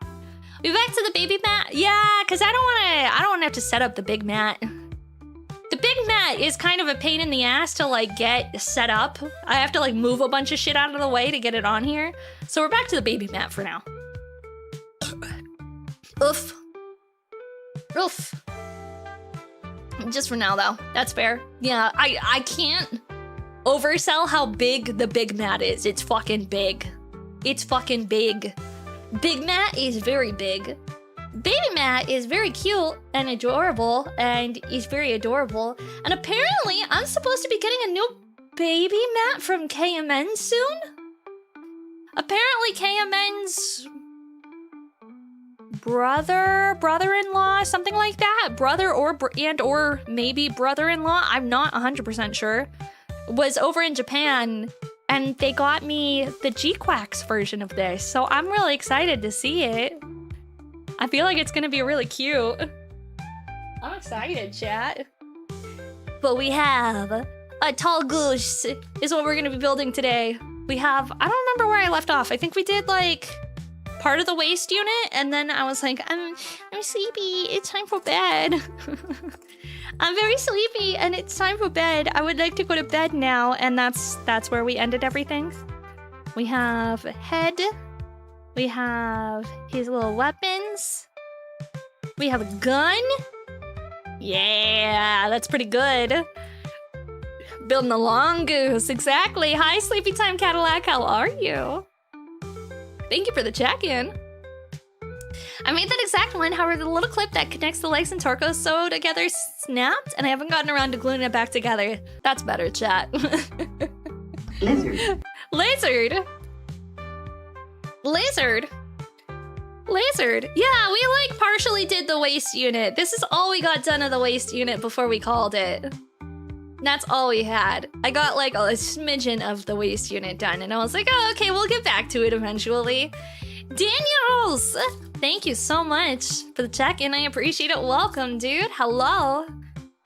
[SPEAKER 1] We back to the baby mat? Yeah, because I don't want to have to set up the big mat. The big mat is kind of a pain in the ass to like get set up. I have to like move a bunch of shit out of the way to get it on here. So we're back to the baby mat for now. Oof. Oof. Just for now though, that's fair. Yeah, I can't oversell how big the big mat is. It's fucking big. It's fucking big. Big mat is very big. Baby mat is very cute and adorable and is very adorable. And apparently I'm supposed to be getting a new baby mat from KMN soon? Apparently KMN's brother-in-law, something like that, brother or maybe brother-in-law, I'm not 100% sure, was over in Japan and they got me the G-Quax version of this, so I'm really excited to see it. I feel like it's gonna be really cute. I'm excited, chat. But we have a Tallgeese is what we're gonna be building today. We have, I don't remember where I left off. I think we did like part of the waist unit, and then I was like, I'm sleepy, it's time for bed. I'm very sleepy and it's time for bed. I would like to go to bed now, and that's where we ended everything. We have a head. We have his little weapons. We have a gun. Yeah, that's pretty good. Building a long goose, exactly. Hi, Sleepy Time Cadillac, how are you? Thank you for the check-in. I made that exact one, however, the little clip that connects the legs and torso together snapped, and I haven't gotten around to gluing it back together. That's better, chat.
[SPEAKER 3] Lizard.
[SPEAKER 1] Lizard. Lizard. Lizard. Yeah, we like partially did the waist unit. This is all we got done of the waist unit before we called it. That's all we had. I got like a smidgen of the waist unit done, and I was like, oh, okay, we'll get back to it eventually. Daniels! Thank you so much for the check-in. I appreciate it. Welcome, dude. Hello.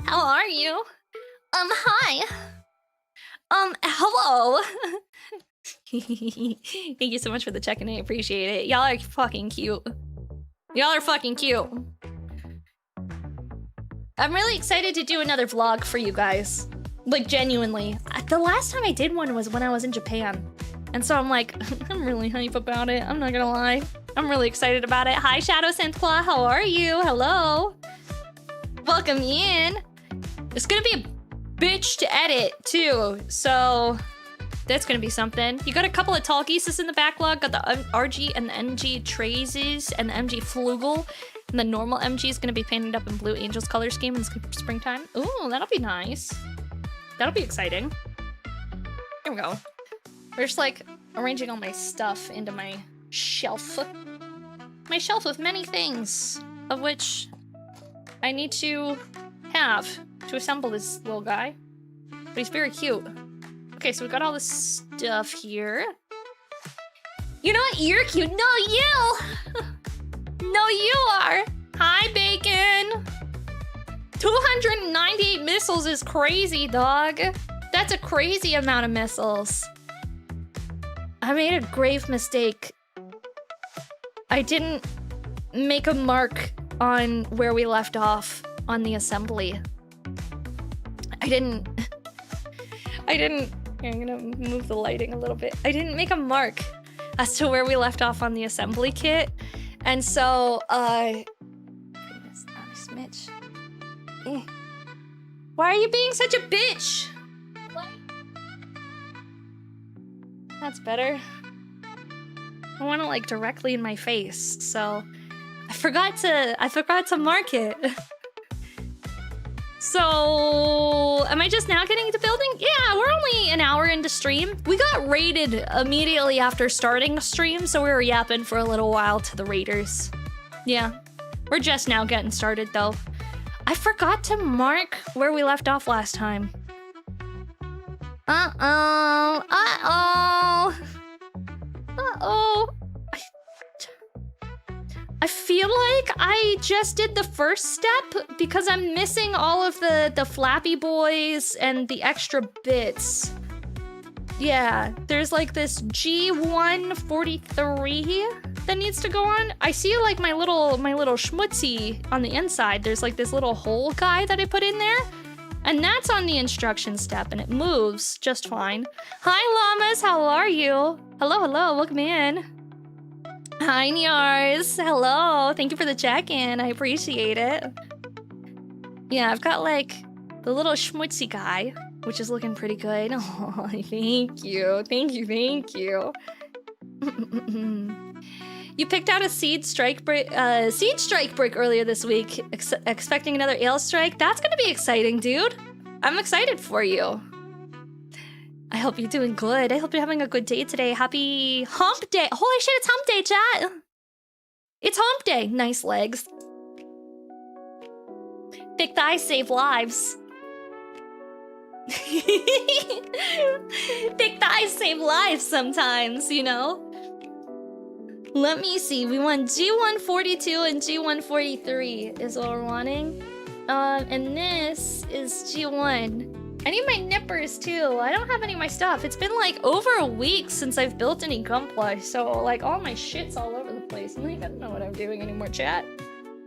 [SPEAKER 1] How are you? Hi. Hello. Thank you so much for the check-in. I appreciate it. Y'all are fucking cute. Y'all are fucking cute. I'm really excited to do another vlog for you guys. Like, genuinely. The last time I did one was when I was in Japan. And so I'm like, I'm really hype about it. I'm not gonna lie. I'm really excited about it. Hi, Shadow Santa Claus. How are you? Hello. Welcome in. It's gonna be a bitch to edit, too. So that's gonna be something. You got a couple of Tallgeese in the backlog. Got the RG and the MG Trazes and the MG Flugel. And the normal MG is gonna be painted up in Blue Angels color scheme in springtime. Ooh, that'll be nice. That'll be exciting. Here we go. We're just like arranging all my stuff into my shelf. My shelf with many things, of which I need to have to assemble this little guy. But he's very cute. Okay, so we got all this stuff here. You know what? You're cute. No, you! No, you are! Hi, Bacon! 298 missiles is crazy, dog. That's a crazy amount of missiles. I made a grave mistake. I didn't make a mark on where we left off on the assembly. I didn't... Here, I'm gonna move the lighting a little bit. I didn't make a mark as to where we left off on the assembly kit. And so, that's not a smidge. Why are you being such a bitch? What? That's better. I want it like directly in my face, so I forgot to mark it. So, am I just now getting into building? Yeah, we're only an hour into stream. We got raided immediately after starting the stream, so we were yapping for a little while to the raiders. Yeah, we're just now getting started though. I forgot to mark where we left off last time. Uh-oh. I feel like I just did the first step because I'm missing all of the Flappy Boys and the extra bits. Yeah, there's like this G143 that needs to go on. I see like my little schmutzy on the inside. There's like this little hole guy that I put in there. And that's on the instruction step and it moves just fine. Hi llamas, how are you? Hello, welcome in. Hi Niars, hello. Thank you for the check-in, I appreciate it. Yeah, I've got like the little schmutzy guy, which is looking pretty good. Oh, thank you. You picked out a seed strike brick earlier this week, expecting another ale strike. That's gonna be exciting, dude. I'm excited for you. I hope you're doing good. I hope you're having a good day today. Happy hump day. Holy shit, it's hump day, chat. It's hump day. Nice legs. Thick thighs save lives. Thick thighs save lives sometimes, you know? Let me see. We want G142 and G143 is what we're wanting. And this is G1. I need my nippers too. I don't have any of my stuff. It's been like over a week since I've built any gunplay, so like all my shit's all over the place. I don't know what I'm doing anymore, chat.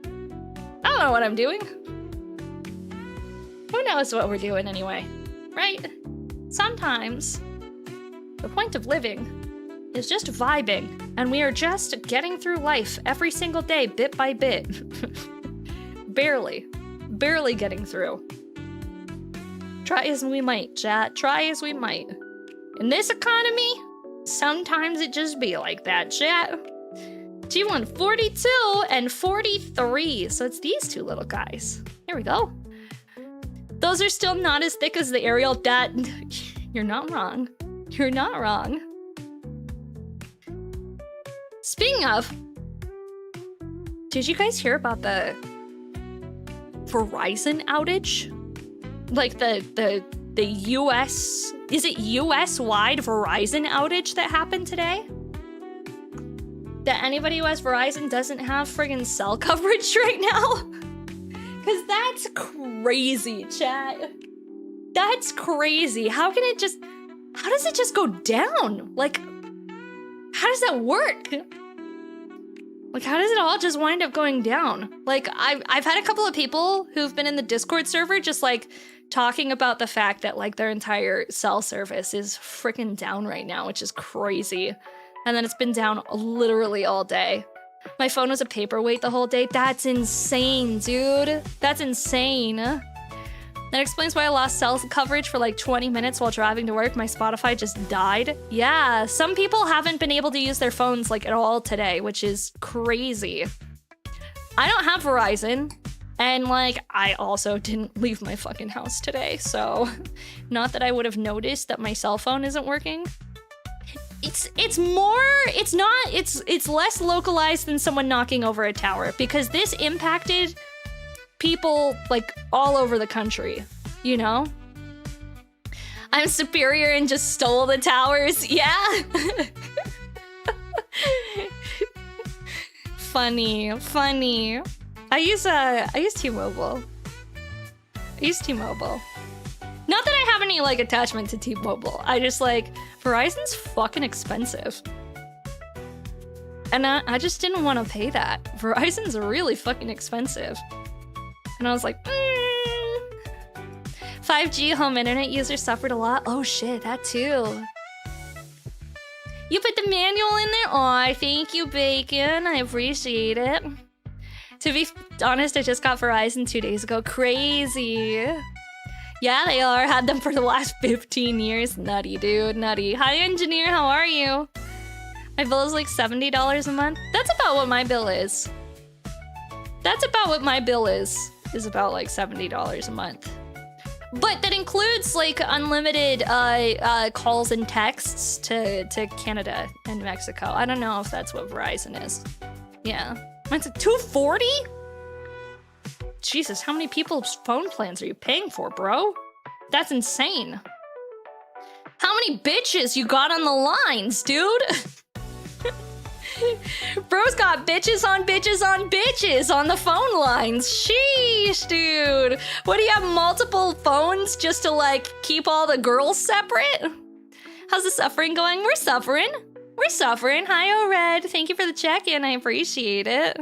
[SPEAKER 1] I don't know what I'm doing. Who knows what we're doing anyway, right? Sometimes the point of living is just vibing, and we are just getting through life every single day, bit by bit. Barely getting through. Try as we might, chat. Try as we might. In this economy, sometimes it just be like that, chat. G1 42 and 43. So it's these two little guys. Here we go. Those are still not as thick as the aerial. That you're not wrong. You're not wrong. Speaking of, did you guys hear about the Verizon outage? Like the US, is it US-wide Verizon outage that happened today? That anybody who has Verizon doesn't have friggin' cell coverage right now? Cause that's crazy, chat. That's crazy. How does it just go down? Like, how does that work? Like, how does it all just wind up going down? Like, I've had a couple of people who've been in the Discord server just like talking about the fact that like their entire cell service is freaking down right now, which is crazy. And then it's been down literally all day. My phone was a paperweight the whole day. That's insane, dude. That's insane. That explains why I lost cell coverage for like 20 minutes while driving to work. My Spotify just died. Yeah, some people haven't been able to use their phones like at all today, which is crazy. I don't have Verizon, and like I also didn't leave my fucking house today, so not that I would have noticed that my cell phone isn't working. It's less localized than someone knocking over a tower, because this impacted people like all over the country, you know? I'm superior and just stole the towers. Yeah. Funny. I use T-Mobile. Not that I have any like attachment to T-Mobile. I just like Verizon's fucking expensive. And I just didn't want to pay that. Verizon's really fucking expensive. And I was like, 5G home internet users suffered a lot. Oh shit, that too. You put the manual in there? Aw, thank you, Bacon. I appreciate it. To be honest, I just got Verizon 2 days ago. Crazy. Yeah, they are. Had them for the last 15 years. Nutty, dude. Nutty. Hi, engineer. How are you? My bill is like $70 a month. That's about what my bill is. Is about like $70 a month. But that includes like unlimited calls and texts to Canada and Mexico. I don't know if that's what Verizon is. Yeah. Mine's at $240? Jesus, how many people's phone plans are you paying for, bro? That's insane. How many bitches you got on the lines, dude? Bro's got bitches on bitches on bitches on the phone lines. Sheesh, dude. What, do you have multiple phones just to like keep all the girls separate? How's the suffering going? We're suffering. Hi, Red. Thank you for the check-in. I appreciate it.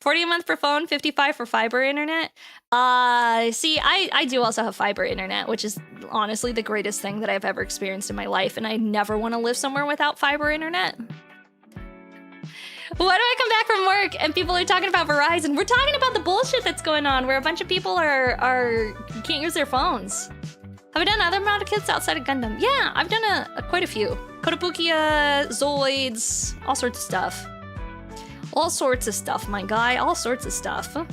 [SPEAKER 1] 40 a month per phone, 55 for fiber internet. See, I do also have fiber internet, which is honestly the greatest thing that I've ever experienced in my life, and I never want to live somewhere without fiber internet. Why do I come back from work and people are talking about Verizon? We're talking about the bullshit that's going on where a bunch of people can't use their phones. Have I done other mod kits outside of Gundam? Yeah, I've done quite a few. Kotobukiya, Zoids, all sorts of stuff. All sorts of stuff, my guy. All sorts of stuff. How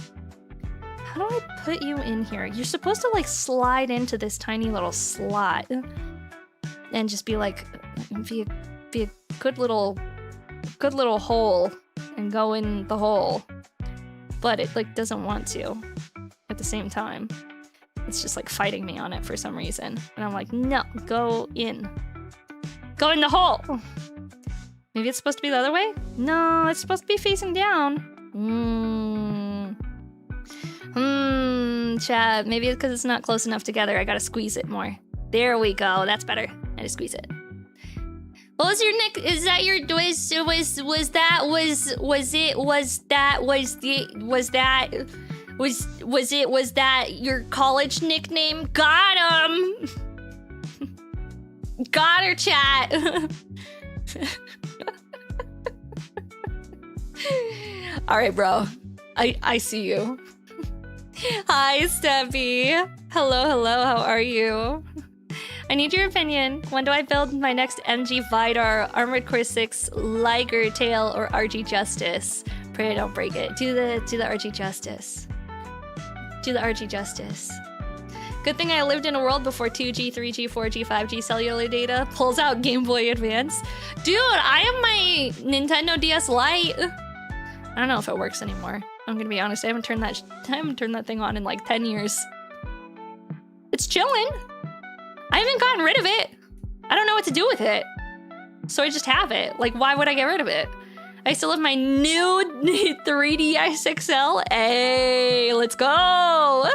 [SPEAKER 1] do I put you in here? You're supposed to like slide into this tiny little slot and just be like, be a good little hole and go in the hole. But it like doesn't want to at the same time. It's just like fighting me on it for some reason. And I'm like, no, go in. Go in the hole. Maybe it's supposed to be the other way? No, it's supposed to be facing down. Chat. Maybe it's because it's not close enough together. I gotta squeeze it more. There we go. That's better. I just squeeze it. What was your nick? Is that your Was that your college nickname? Got him. Got her, chat. All right, bro. I see you. Hi, Steffi. Hello, how are you? I need your opinion. When do I build my next MG Vidar, Armored Core 6, Liger Tail, or RG Justice? Pray I don't break it. Do the RG Justice. Do the RG Justice. Good thing I lived in a world before 2G, 3G, 4G, 5G cellular data pulls out Game Boy Advance. Dude, I have my Nintendo DS Lite. I don't know if it works anymore. I'm gonna be honest. I haven't turned that thing on in like 10 years. It's chilling. I haven't gotten rid of it. I don't know what to do with it. So I just have it. Like, why would I get rid of it? I still have my new 3DS XL. Hey, let's go.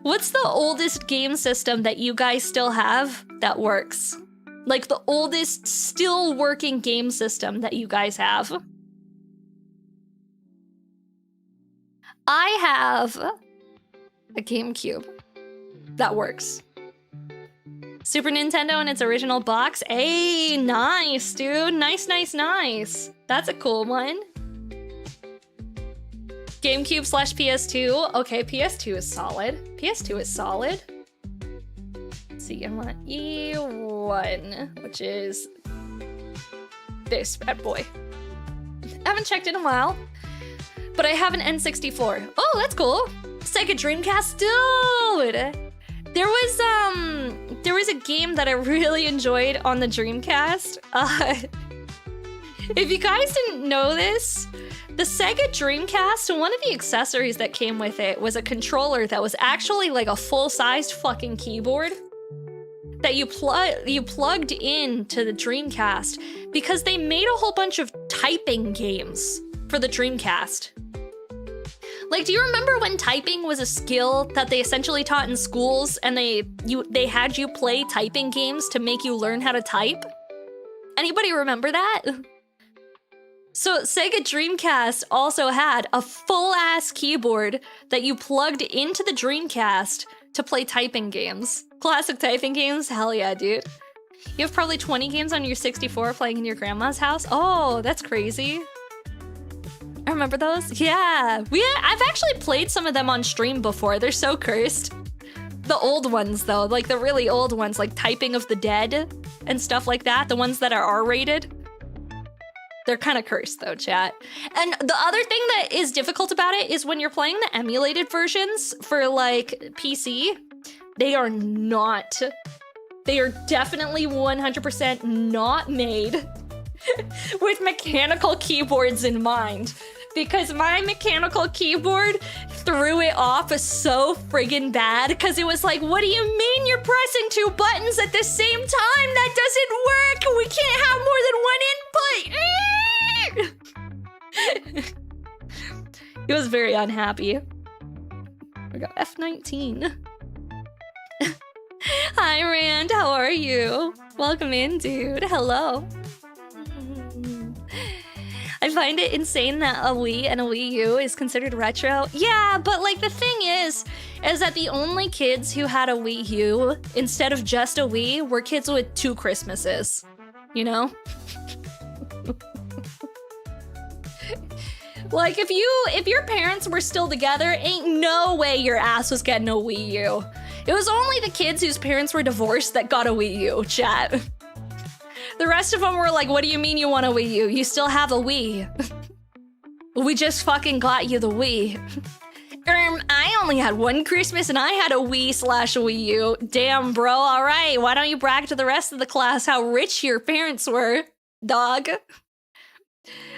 [SPEAKER 1] What's the oldest game system that you guys still have that works? Like the oldest still working game system that you guys have? I have a GameCube that works. Super Nintendo in its original box. Hey, nice, dude. Nice. That's a cool one. GameCube / PS2. Okay, PS2 is solid. Let's see, I want E1, which is this bad boy. I haven't checked in a while, but I have an N64. Oh, that's cool. Sega Dreamcast, dude. There was a game that I really enjoyed on the Dreamcast. If you guys didn't know this, the Sega Dreamcast, one of the accessories that came with it was a controller that was actually like a full-sized fucking keyboard that you plugged into the Dreamcast because they made a whole bunch of typing games for the Dreamcast. Like, do you remember when typing was a skill that they essentially taught in schools and they had you play typing games to make you learn how to type? Anybody remember that? So Sega Dreamcast also had a full-ass keyboard that you plugged into the Dreamcast to play typing games. Classic typing games? Hell yeah, dude. You have probably 20 games on your 64 playing in your grandma's house? Oh, that's crazy. I remember those. Yeah. I've actually played some of them on stream before. They're so cursed. The old ones, though, like the really old ones, like Typing of the Dead and stuff like that, the ones that are R-rated. They're kind of cursed, though, chat. And the other thing that is difficult about it is when you're playing the emulated versions for, like, PC, they are definitely 100% not made with mechanical keyboards in mind. Because my mechanical keyboard threw it off so friggin' bad because it was like, what do you mean you're pressing two buttons at the same time? That doesn't work! We can't have more than one input! He was very unhappy. We got F19. Hi, Rand. How are you? Welcome in, dude. Hello. I find it insane that a Wii and a Wii U is considered retro. Yeah, but like the thing is that the only kids who had a Wii U instead of just a Wii were kids with 2 Christmases. You know? Like if your parents were still together, ain't no way your ass was getting a Wii U. It was only the kids whose parents were divorced that got a Wii U, chat. The rest of them were like, what do you mean you want a Wii U? You still have a Wii. We just fucking got you the Wii. I only had one Christmas and I had a Wii/Wii U. Damn, bro, all right. Why don't you brag to the rest of the class how rich your parents were, dog?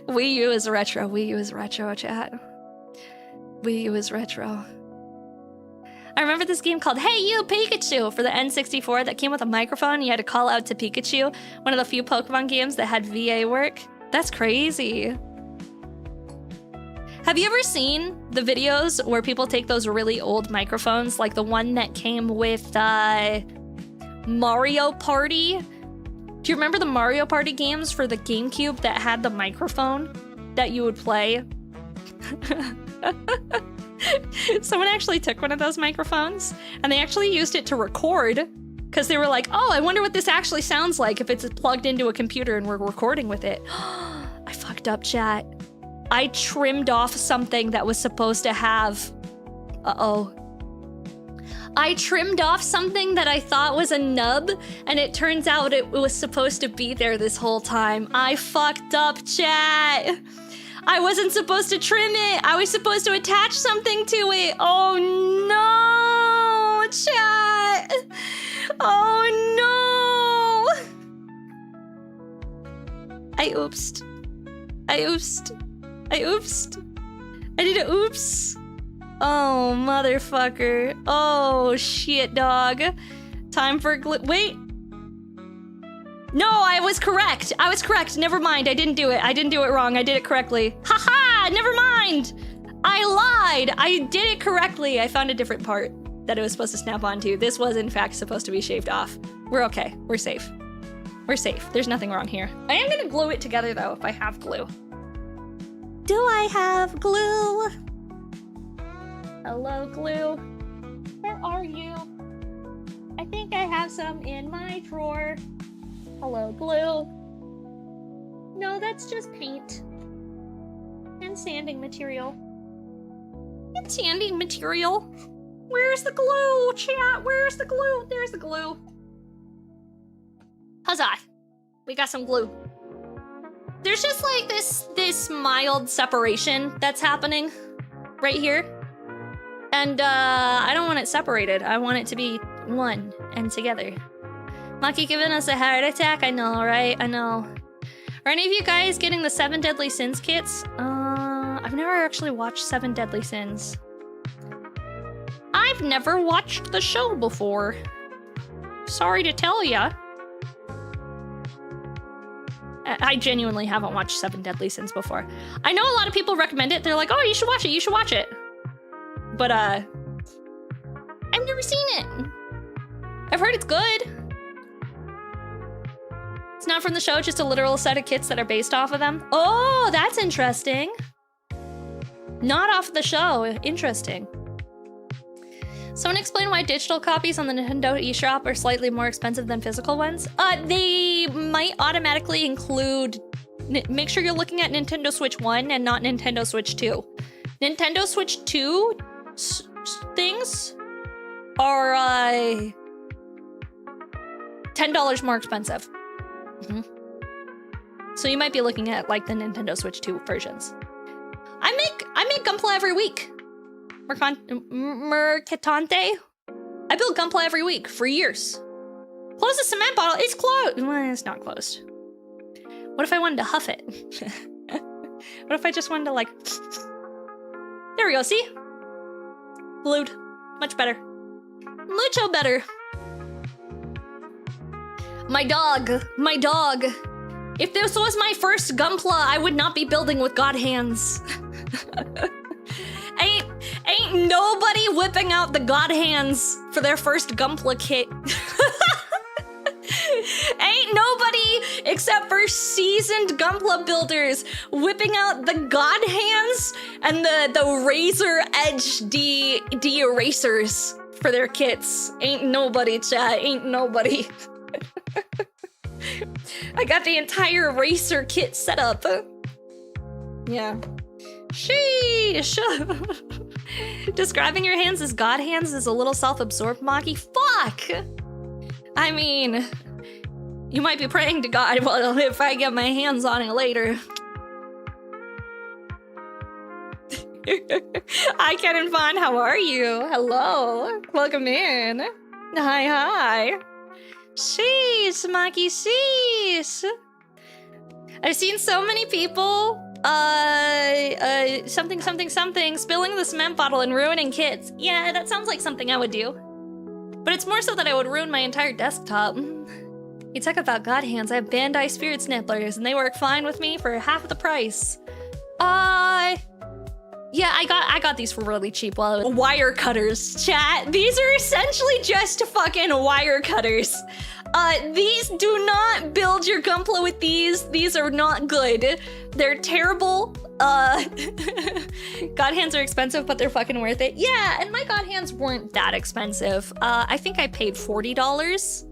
[SPEAKER 1] Wii U is retro. Wii U is retro, chat. Wii U is retro. I remember this game called Hey You Pikachu for the N64 that came with a microphone. You had to call out to Pikachu. One of the few Pokemon games that had VA work. That's crazy. Have you ever seen the videos where people take those really old microphones? Like the one that came with Mario Party? Do you remember the Mario Party games for the GameCube that had the microphone that you would play? Someone actually took one of those microphones and they actually used it to record because they were like, oh, I wonder what this actually sounds like if it's plugged into a computer and we're recording with it. I fucked up, chat. I trimmed off something that was supposed to have... Uh-oh. I trimmed off something that I thought was a nub, and it turns out it was supposed to be there this whole time. I fucked up, chat. I wasn't supposed to trim it. I was supposed to attach something to it. Oh no, chat. Oh no. I oopsed. I did a oops. Oh, motherfucker. Oh, shit, dog. Time for wait. No, I was correct. Never mind. I didn't do it. I didn't do it wrong. I did it correctly. Haha, never mind. I lied. I did it correctly. I found a different part that it was supposed to snap onto. This was, in fact, supposed to be shaved off. We're okay. We're safe. We're safe. There's nothing wrong here. I am gonna glue it together, though, if I have glue. Do I have glue? Hello, glue. Where are you? I think I have some in my drawer. Hello, glue. No, that's just paint. And sanding material. Where's the glue, chat? Where's the glue? There's the glue. Huzzah. We got some glue. There's just like this mild separation that's happening right here. And I don't want it separated. I want it to be one and together. Maki giving us a heart attack. I know, right? I know. Are any of you guys getting the 7 Deadly Sins kits? I've never actually watched 7 Deadly Sins. I've never watched the show before. Sorry to tell ya. I genuinely haven't watched 7 Deadly Sins before. I know a lot of people recommend it. They're like, oh, you should watch it. You should watch it. But, I've never seen it. I've heard it's good. It's not from the show, just a literal set of kits that are based off of them. Oh, that's interesting. Not off the show. Interesting. Someone explain why digital copies on the Nintendo eShop are slightly more expensive than physical ones. They might automatically include... Make sure you're looking at Nintendo Switch 1 and not Nintendo Switch 2. Nintendo Switch 2 things are $10 more expensive. Mm-hmm. So you might be looking at like the Nintendo Switch 2 versions. I make Gunpla every week. Mercatante. I build Gunpla every week for years. Close the cement bottle. It's closed. Well, it's not closed. What if I wanted to huff it? What if I just wanted to like... There we go, see? Glued. Much better. Mucho better. My dog. If this was my first Gunpla, I would not be building with God hands. Ain't nobody whipping out the God hands for their first Gunpla kit. Ain't nobody except for seasoned Gunpla builders whipping out the God hands and the razor edge de-erasers for their kits. Ain't nobody, chat. Ain't nobody. I got the entire eraser kit set up. Yeah. Sheesh. Describing your hands as God hands is a little self-absorbed, Maki. Fuck! I mean, you might be praying to God, well, if I get my hands on it later. Hi, Ken and Fawn, how are you? Hello. Welcome in. Hi. Sheesh, Maki, sheesh. I've seen so many people, something, spilling the cement bottle and ruining kits. Yeah, that sounds like something I would do. But it's more so that I would ruin my entire desktop. You talk about God hands, I have Bandai Spirit Snipplers, and they work fine with me for half the price. Yeah, I got these for really cheap. Well, wire cutters, chat. These are essentially just fucking wire cutters. These do not build your Gunpla with these. These are not good. They're terrible. God hands are expensive, but they're fucking worth it. Yeah, and my God hands weren't that expensive. I think I paid $40.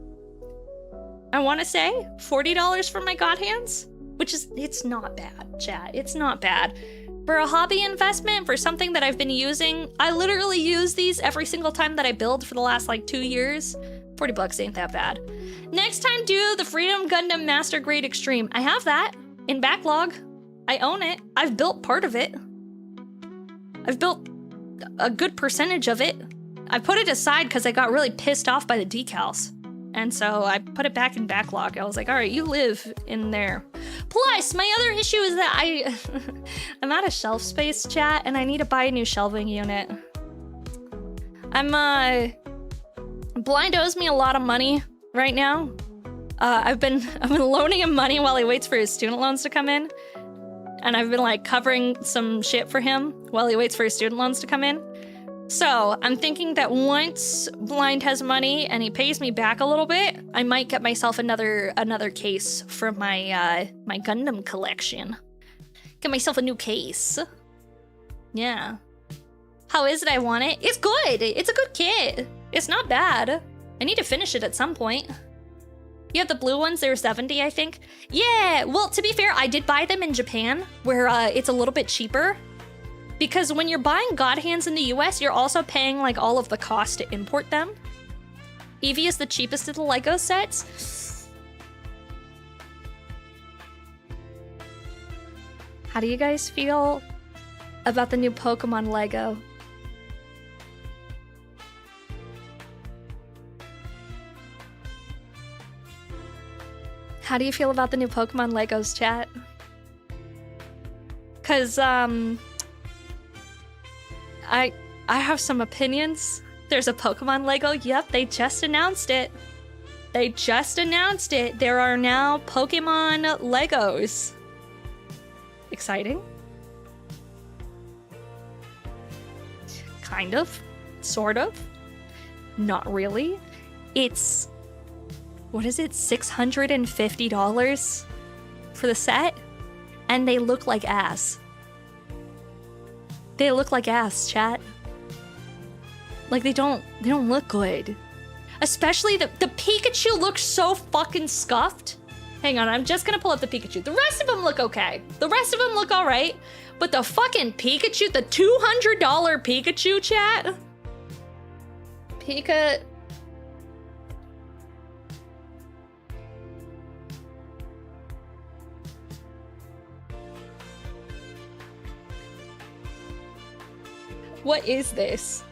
[SPEAKER 1] I want to say $40 for my God hands, which is, it's not bad, chat. It's not bad. For a hobby investment, for something that I've been using, I literally use these every single time that I build for the last like 2 years. 40 bucks ain't that bad. Next time, do the Freedom Gundam Master Grade Extreme. I have that in backlog. I own it. I've built part of it. I've built a good percentage of it. I put it aside because I got really pissed off by the decals. And so I put it back in backlog. I was like, all right, you live in there. Plus, my other issue is that I'm out of shelf space, chat, and I need to buy a new shelving unit. Blind owes me a lot of money right now. I've been loaning him money while he waits for his student loans to come in. And I've been like covering some shit for him while he waits for his student loans to come in. So I'm thinking that once Blind has money and he pays me back a little bit, I might get myself another case for my my Gundam collection. Get myself a new case. Yeah. How is it? I want it. It's good. It's a good kit. It's not bad. I need to finish it at some point. You have the blue ones, they're 70, I think. Yeah, well, to be fair, I did buy them in Japan, where it's a little bit cheaper. Because when you're buying God hands in the US, you're also paying like all of the cost to import them. Eevee is the cheapest of the Lego sets. How do you guys feel about the new Pokemon Lego? How do you feel about the new Pokemon Legos, chat? Cause I have some opinions. There's a Pokemon Lego. Yep, they just announced it. They just announced it. There are now Pokemon Legos. Exciting? Kind of. Sort of. Not really. It's... what is it? $650 for the set? And they look like ass. They look like ass, chat. Like they don't look good. Especially the Pikachu looks so fucking scuffed. Hang on, I'm just gonna pull up the Pikachu. The rest of them look okay. The rest of them look all right. But the fucking Pikachu, the $200 Pikachu, chat. Pika... What is this?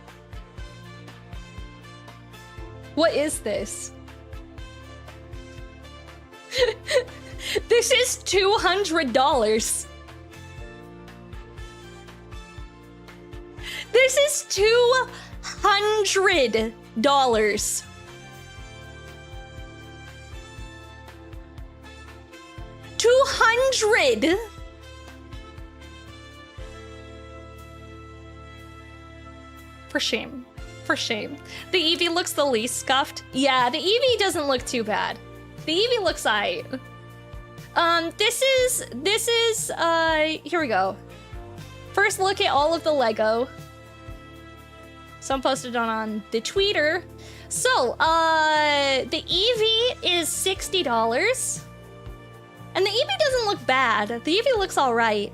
[SPEAKER 1] What is this? This is $200. This is $200. $200. For shame. For shame. The Eevee looks the least scuffed. Yeah, the Eevee doesn't look too bad. The Eevee looks aight. This is, here we go. First look at all of the Lego. Some posted on the Twitter. So, the Eevee is $60. And the Eevee doesn't look bad. The Eevee looks all right.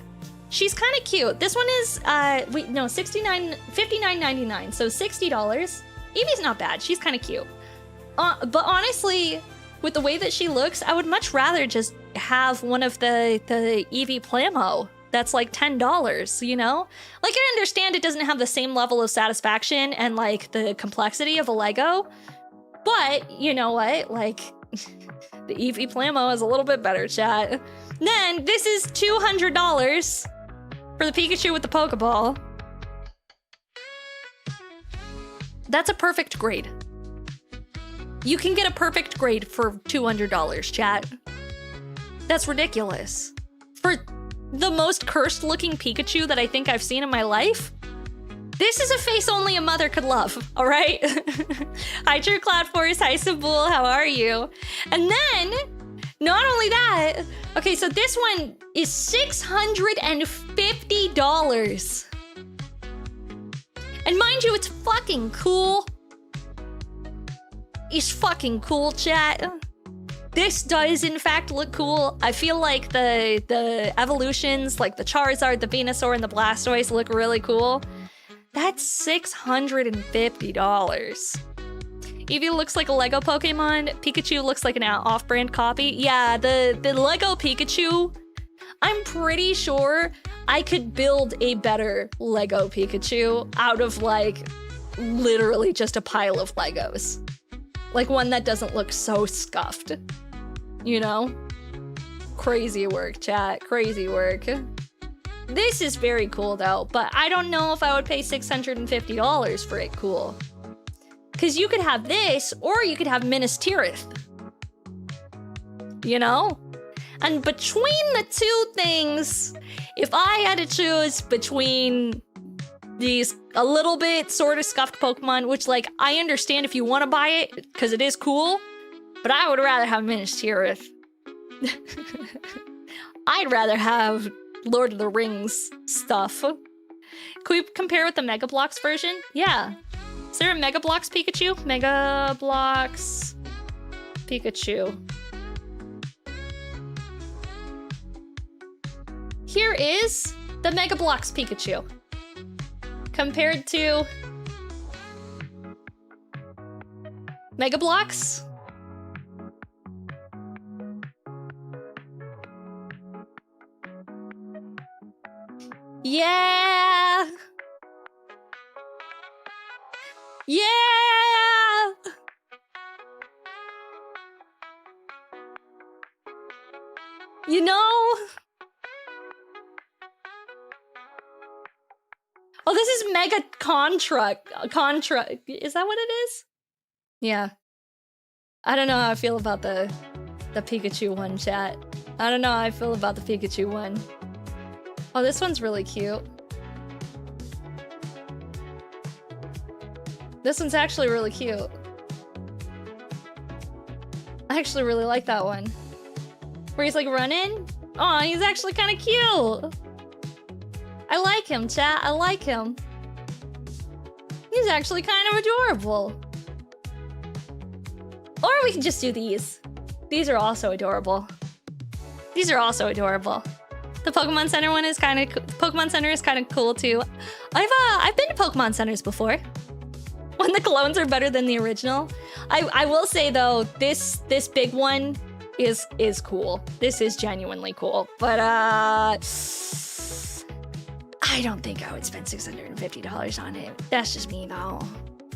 [SPEAKER 1] She's kind of cute. This one is, $59.99, so $60. Eevee's not bad. She's kind of cute. But honestly, with the way that she looks, I would much rather just have one of the Eevee Plamo that's like $10, you know? Like, I understand it doesn't have the same level of satisfaction and like the complexity of a Lego, but you know what? Like, the Eevee Plamo is a little bit better, chat. Then this is $200 for the Pikachu with the Pokeball. That's a perfect grade. You can get a perfect grade for $200, chat. That's ridiculous. For the most cursed looking Pikachu that I think I've seen in my life, this is a face only a mother could love, all right? Hi, True Cloud Force. Hi, Sabul. How are you? And then Not only that, okay, so this one is $650. And mind you, it's fucking cool. It's fucking cool, chat. This does, in fact, look cool. I feel like the evolutions, like the Charizard, the Venusaur, and the Blastoise look really cool. That's $650. Eevee looks like a Lego Pokemon. Pikachu looks like an off-brand copy. Yeah, the Lego Pikachu, I'm pretty sure I could build a better Lego Pikachu out of, like, literally just a pile of Legos. Like one that doesn't look so scuffed. You know? Crazy work, chat. Crazy work. This is very cool, though, but I don't know if I would pay $650 for it cool. Because you could have this, or you could have Minas Tirith. You know? And between the two things, if I had to choose between these a little bit sort of scuffed Pokemon, which, like, I understand if you want to buy it, because it is cool, but I would rather have Minas Tirith. I'd rather have Lord of the Rings stuff. Can we compare with the Mega Bloks version? Yeah. Is there a Mega Bloks Pikachu? Mega Bloks Pikachu. Here is the Mega Bloks Pikachu. Compared to Mega Bloks. Yeah! Yeah! You know? Oh, this is Mega Contra. Is that what it is? Yeah. I don't know how I feel about the Pikachu one, chat. I don't know how I feel about the Pikachu one. Oh, this one's really cute. This one's actually really cute. I actually really like that one. Where he's like running. Oh, he's actually kind of cute. I like him, chat. I like him. He's actually kind of adorable. Or we can just do these. These are also adorable. These are also adorable. The Pokemon Center one is kind of Pokemon Center is kind of cool too. I've been to Pokemon Centers before. When the clones are better than the original. I will say though, this big one is cool. This is genuinely cool. But I don't think I would spend $650 on it. That's just me though.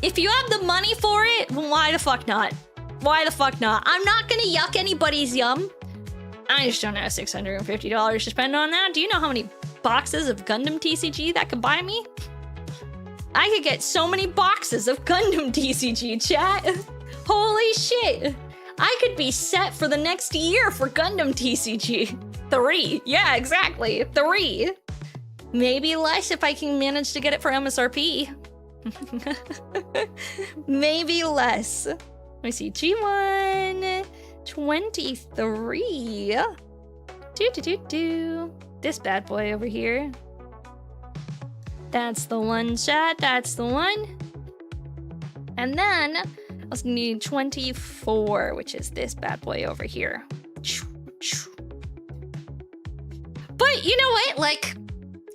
[SPEAKER 1] If you have the money for it, why the fuck not? Why the fuck not? I'm not gonna yuck anybody's yum. I just don't have $650 to spend on that. Do you know how many boxes of Gundam TCG that could buy me? I could get so many boxes of Gundam TCG, chat. Holy shit. I could be set for the next year for Gundam TCG. 3. Yeah, exactly. 3. Maybe less if I can manage to get it for MSRP. Maybe less. Let me see. G1 23. This bad boy over here. That's the one, chat. That's the one. And then I also need 24, which is this bad boy over here. But you know what? Like,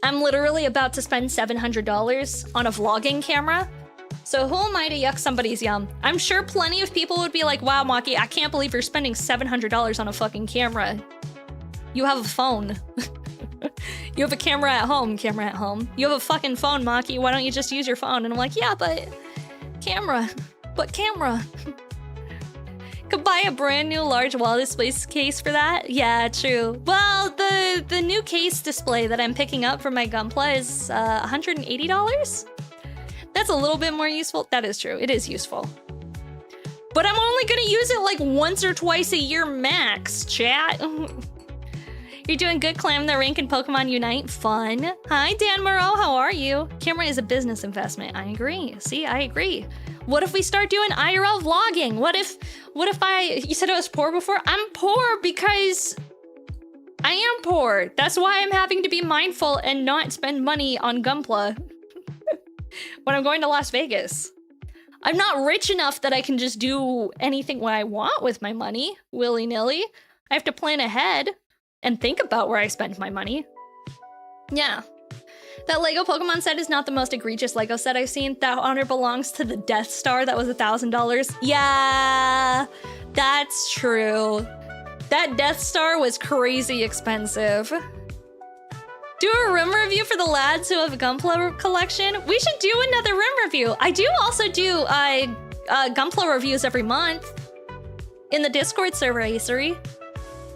[SPEAKER 1] I'm literally about to spend $700 on a vlogging camera. So who am I to yuck somebody's yum? I'm sure plenty of people would be like, wow, Maki, I can't believe you're spending $700 on a fucking camera. You have a phone. You have a camera at home, You have a fucking phone, Maki. Why don't you just use your phone? And I'm like, yeah, but camera. Could buy a brand new large wall display case for that? Yeah, true. Well, the new case display that I'm picking up for my Gunpla is $180? That's a little bit more useful. That is true. It is useful. But I'm only gonna use it like once or twice a year max, chat. You're doing good, Clam. The rank in Pokemon Unite. Fun. Hi, Dan Moreau. How are you? Camera is a business investment. I agree. See, I agree. What if we start doing IRL vlogging? What if you said I was poor before? I'm poor because I am poor. That's why I'm having to be mindful and not spend money on Gunpla when I'm going to Las Vegas. I'm not rich enough that I can just do anything what I want with my money, willy-nilly. I have to plan ahead and think about where I spend my money. Yeah. That Lego Pokemon set is not the most egregious Lego set I've seen. That honor belongs to the Death Star that was $1,000. Yeah, that's true. That Death Star was crazy expensive. Do a room review for the lads who have a Gunpla collection. We should do another room review. I do also do Gunpla reviews every month in the Discord server, Acery.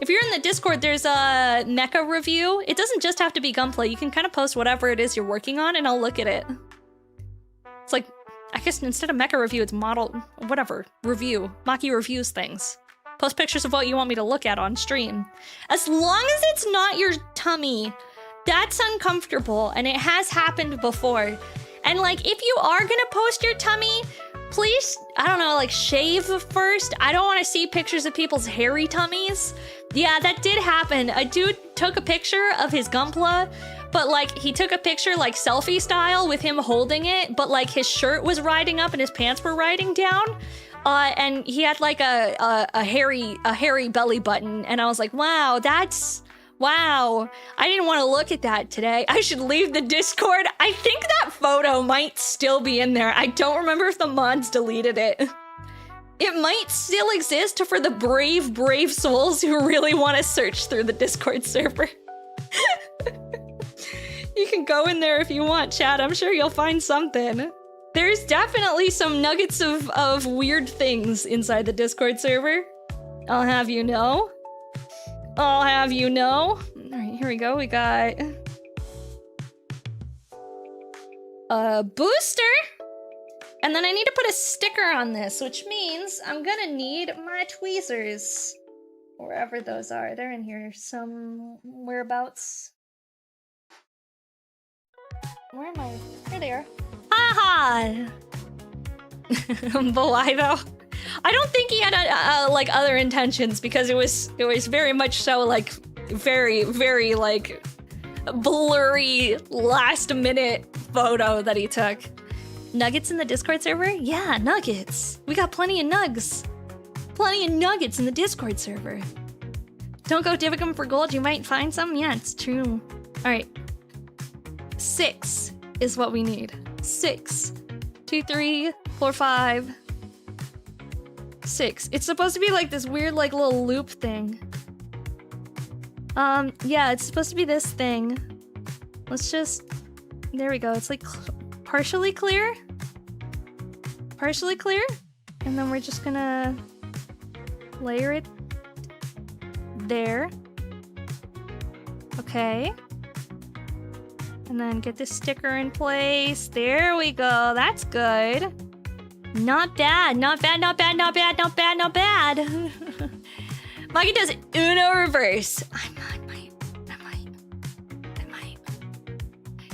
[SPEAKER 1] If you're in the Discord, there's a mecha review. It doesn't just have to be Gunpla. You can kind of post whatever it is you're working on, and I'll look at it. It's like, I guess instead of mecha review, it's model, whatever, review. Maki reviews things. Post pictures of what you want me to look at on stream. As long as it's not your tummy, that's uncomfortable, and it has happened before. And like, if you are gonna post your tummy, please, I don't know, like shave first. I don't want to see pictures of people's hairy tummies. Yeah, that did happen. A dude took a picture of his Gunpla, but like he took a picture like selfie style with him holding it, but like his shirt was riding up and his pants were riding down. And he had like a hairy belly button, and I was like, wow, wow. I didn't want to look at that today. I should leave the Discord. I think that photo might still be in there. I don't remember if the mods deleted it. It might still exist for the brave souls who really want to search through the Discord server. You can go in there if you want, chat. I'm sure you'll find something. There's definitely some nuggets of weird things inside the Discord server. I'll have you know. I'll have you know. All right, here we go. We got a booster. And then I need to put a sticker on this, which means I'm gonna need my tweezers. Wherever those are. They're in here some whereabouts. Where am I? Here they are. Haha! But why though? I don't think he had like other intentions, because it was very much so like very like blurry last minute photo that he took. Nuggets in the Discord server? Yeah, nuggets. We got plenty of nugs. Plenty of nuggets in the Discord server. Don't go divicum for gold, you might find some. Yeah, it's true. All right. 6 is what we need. 6. 2, 3, 4, 5. 6. It's supposed to be like this weird like little loop thing. Yeah, it's supposed to be this thing. Let's just, there we go. It's like partially clear. Partially clear. And then we're just gonna layer it there. Okay. And then get this sticker in place. There we go. That's good. Not bad, not bad, not bad, not bad, not bad, not bad. Maki does Uno reverse. I might.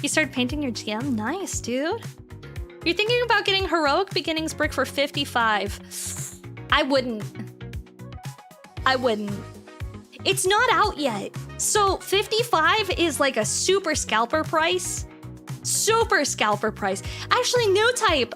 [SPEAKER 1] You started painting your GM? Nice, dude. You're thinking about getting Heroic Beginnings brick for 55. I wouldn't. It's not out yet. So 55 is like a super scalper price. Super scalper price. Actually, new type.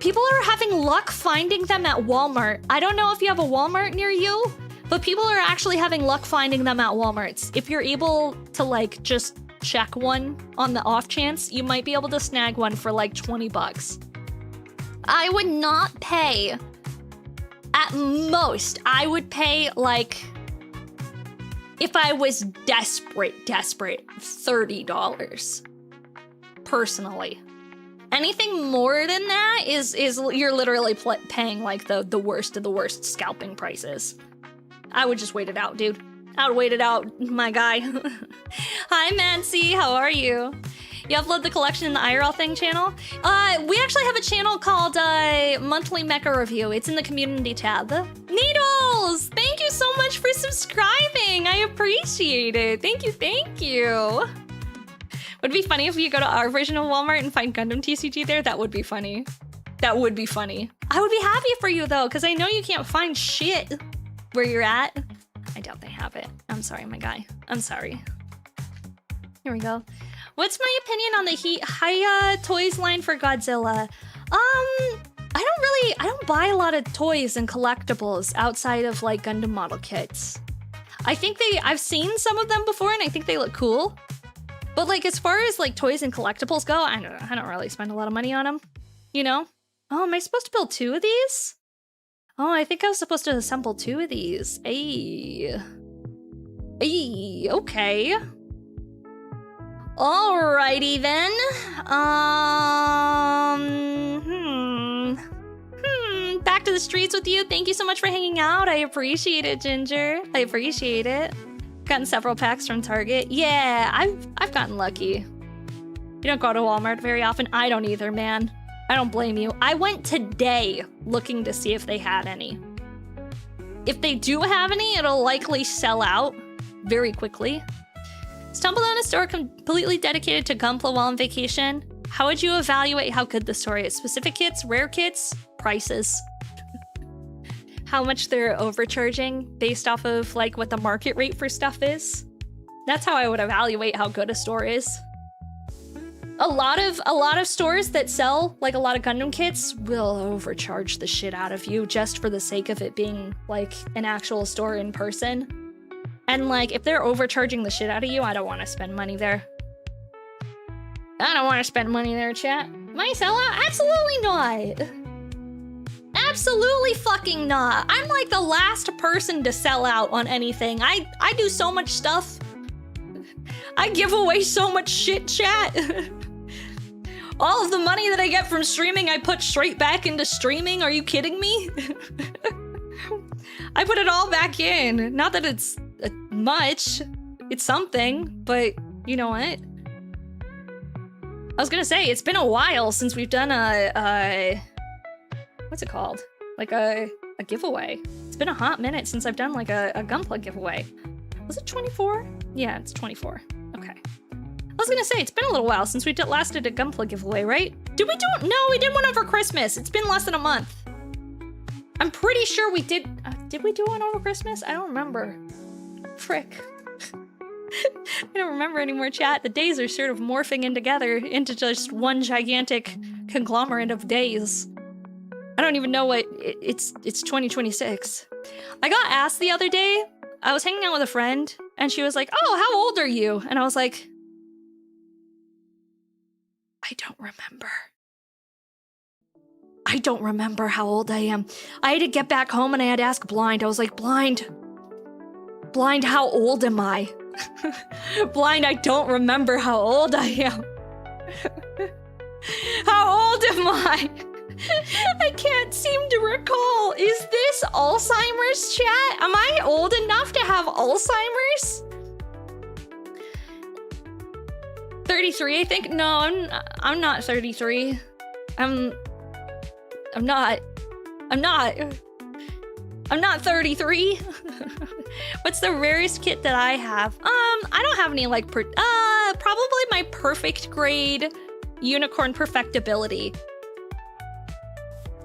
[SPEAKER 1] People are having luck finding them at Walmart. I don't know if you have a Walmart near you, but people are actually having luck finding them at Walmarts. If you're able to like just check one on the off chance, you might be able to snag one for like 20 bucks. I would not pay, at most, I would pay like, if I was desperate, $30. Personally. Anything more than that is you're literally paying like the worst of the worst scalping prices. I would just wait it out, dude. I would wait it out, my guy. Hi, Mancy. How are you? You upload the collection in the IRL Thing channel? We actually have a channel called Monthly Mecha Review. It's in the community tab. Needles! Thank you so much for subscribing. I appreciate it. Thank you. Would it be funny if you go to our version of Walmart and find Gundam TCG there? That would be funny. That would be funny. I would be happy for you though, because I know you can't find shit where you're at. I doubt they have it. I'm sorry, my guy. I'm sorry. Here we go. What's my opinion on the Hiya Toys line for Godzilla? I don't buy a lot of toys and collectibles outside of like Gundam model kits. I've seen some of them before and I think they look cool. But like as far as like toys and collectibles go, I don't really spend a lot of money on them. You know? Oh, am I supposed to build 2 of these? Oh, I think I was supposed to assemble 2 of these. Ayy. Ayy, okay. Alrighty then. Back to the streets with you. Thank you so much for hanging out. I appreciate it, Ginger. I appreciate it. Gotten several packs from Target. Yeah, I've gotten lucky. You don't go to Walmart very often. I don't either, man. I don't blame you. I went today looking to see if they had any. If they do have any, it'll likely sell out very quickly. Stumbled on a store completely dedicated to Gunpla while on vacation. How would you evaluate how good the store is? Specific kits, rare kits, prices. How much they're overcharging based off of like what the market rate for stuff is. That's how I would evaluate how good a store is. A lot of stores that sell like a lot of Gundam kits will overcharge the shit out of you just for the sake of it being like an actual store in person. And like if they're overcharging the shit out of you, I don't want to spend money there. I don't want to spend money there, chat. Am I sell out? Absolutely not. Absolutely fucking not. I'm like the last person to sell out on anything. I do so much stuff. I give away so much shit, chat. All of the money that I get from streaming, I put straight back into streaming. Are you kidding me? I put it all back in. Not that it's much. It's something, but you know what? I was gonna say, it's been a while since we've done a what's it called? Like a giveaway. It's been a hot minute since I've done like a Gunpla giveaway. Was it 24? Yeah, it's 24. Okay. I was gonna say, it's been a little while since we last did a Gunpla giveaway, right? Did we do it? No, we did one over Christmas. It's been less than a month. I'm pretty sure we did. Did we do one over Christmas? I don't remember. Frick. I don't remember anymore, chat. The days are sort of morphing in together into just one gigantic conglomerate of days. I don't even know what it's 2026. I got asked the other day. I was hanging out with a friend and she was like, "Oh, how old are you?" And I was like, I don't remember. I don't remember how old I am. I had to get back home and I had to ask Blind. I was like, Blind, how old am I? Blind, I don't remember how old I am. How old am I? I can't seem to recall. Is this Alzheimer's, chat? Am I old enough to have Alzheimer's? 33, I think. No, I'm not 33. I'm not 33. What's the rarest kit that I have? I don't have any like probably my perfect grade unicorn perfectibility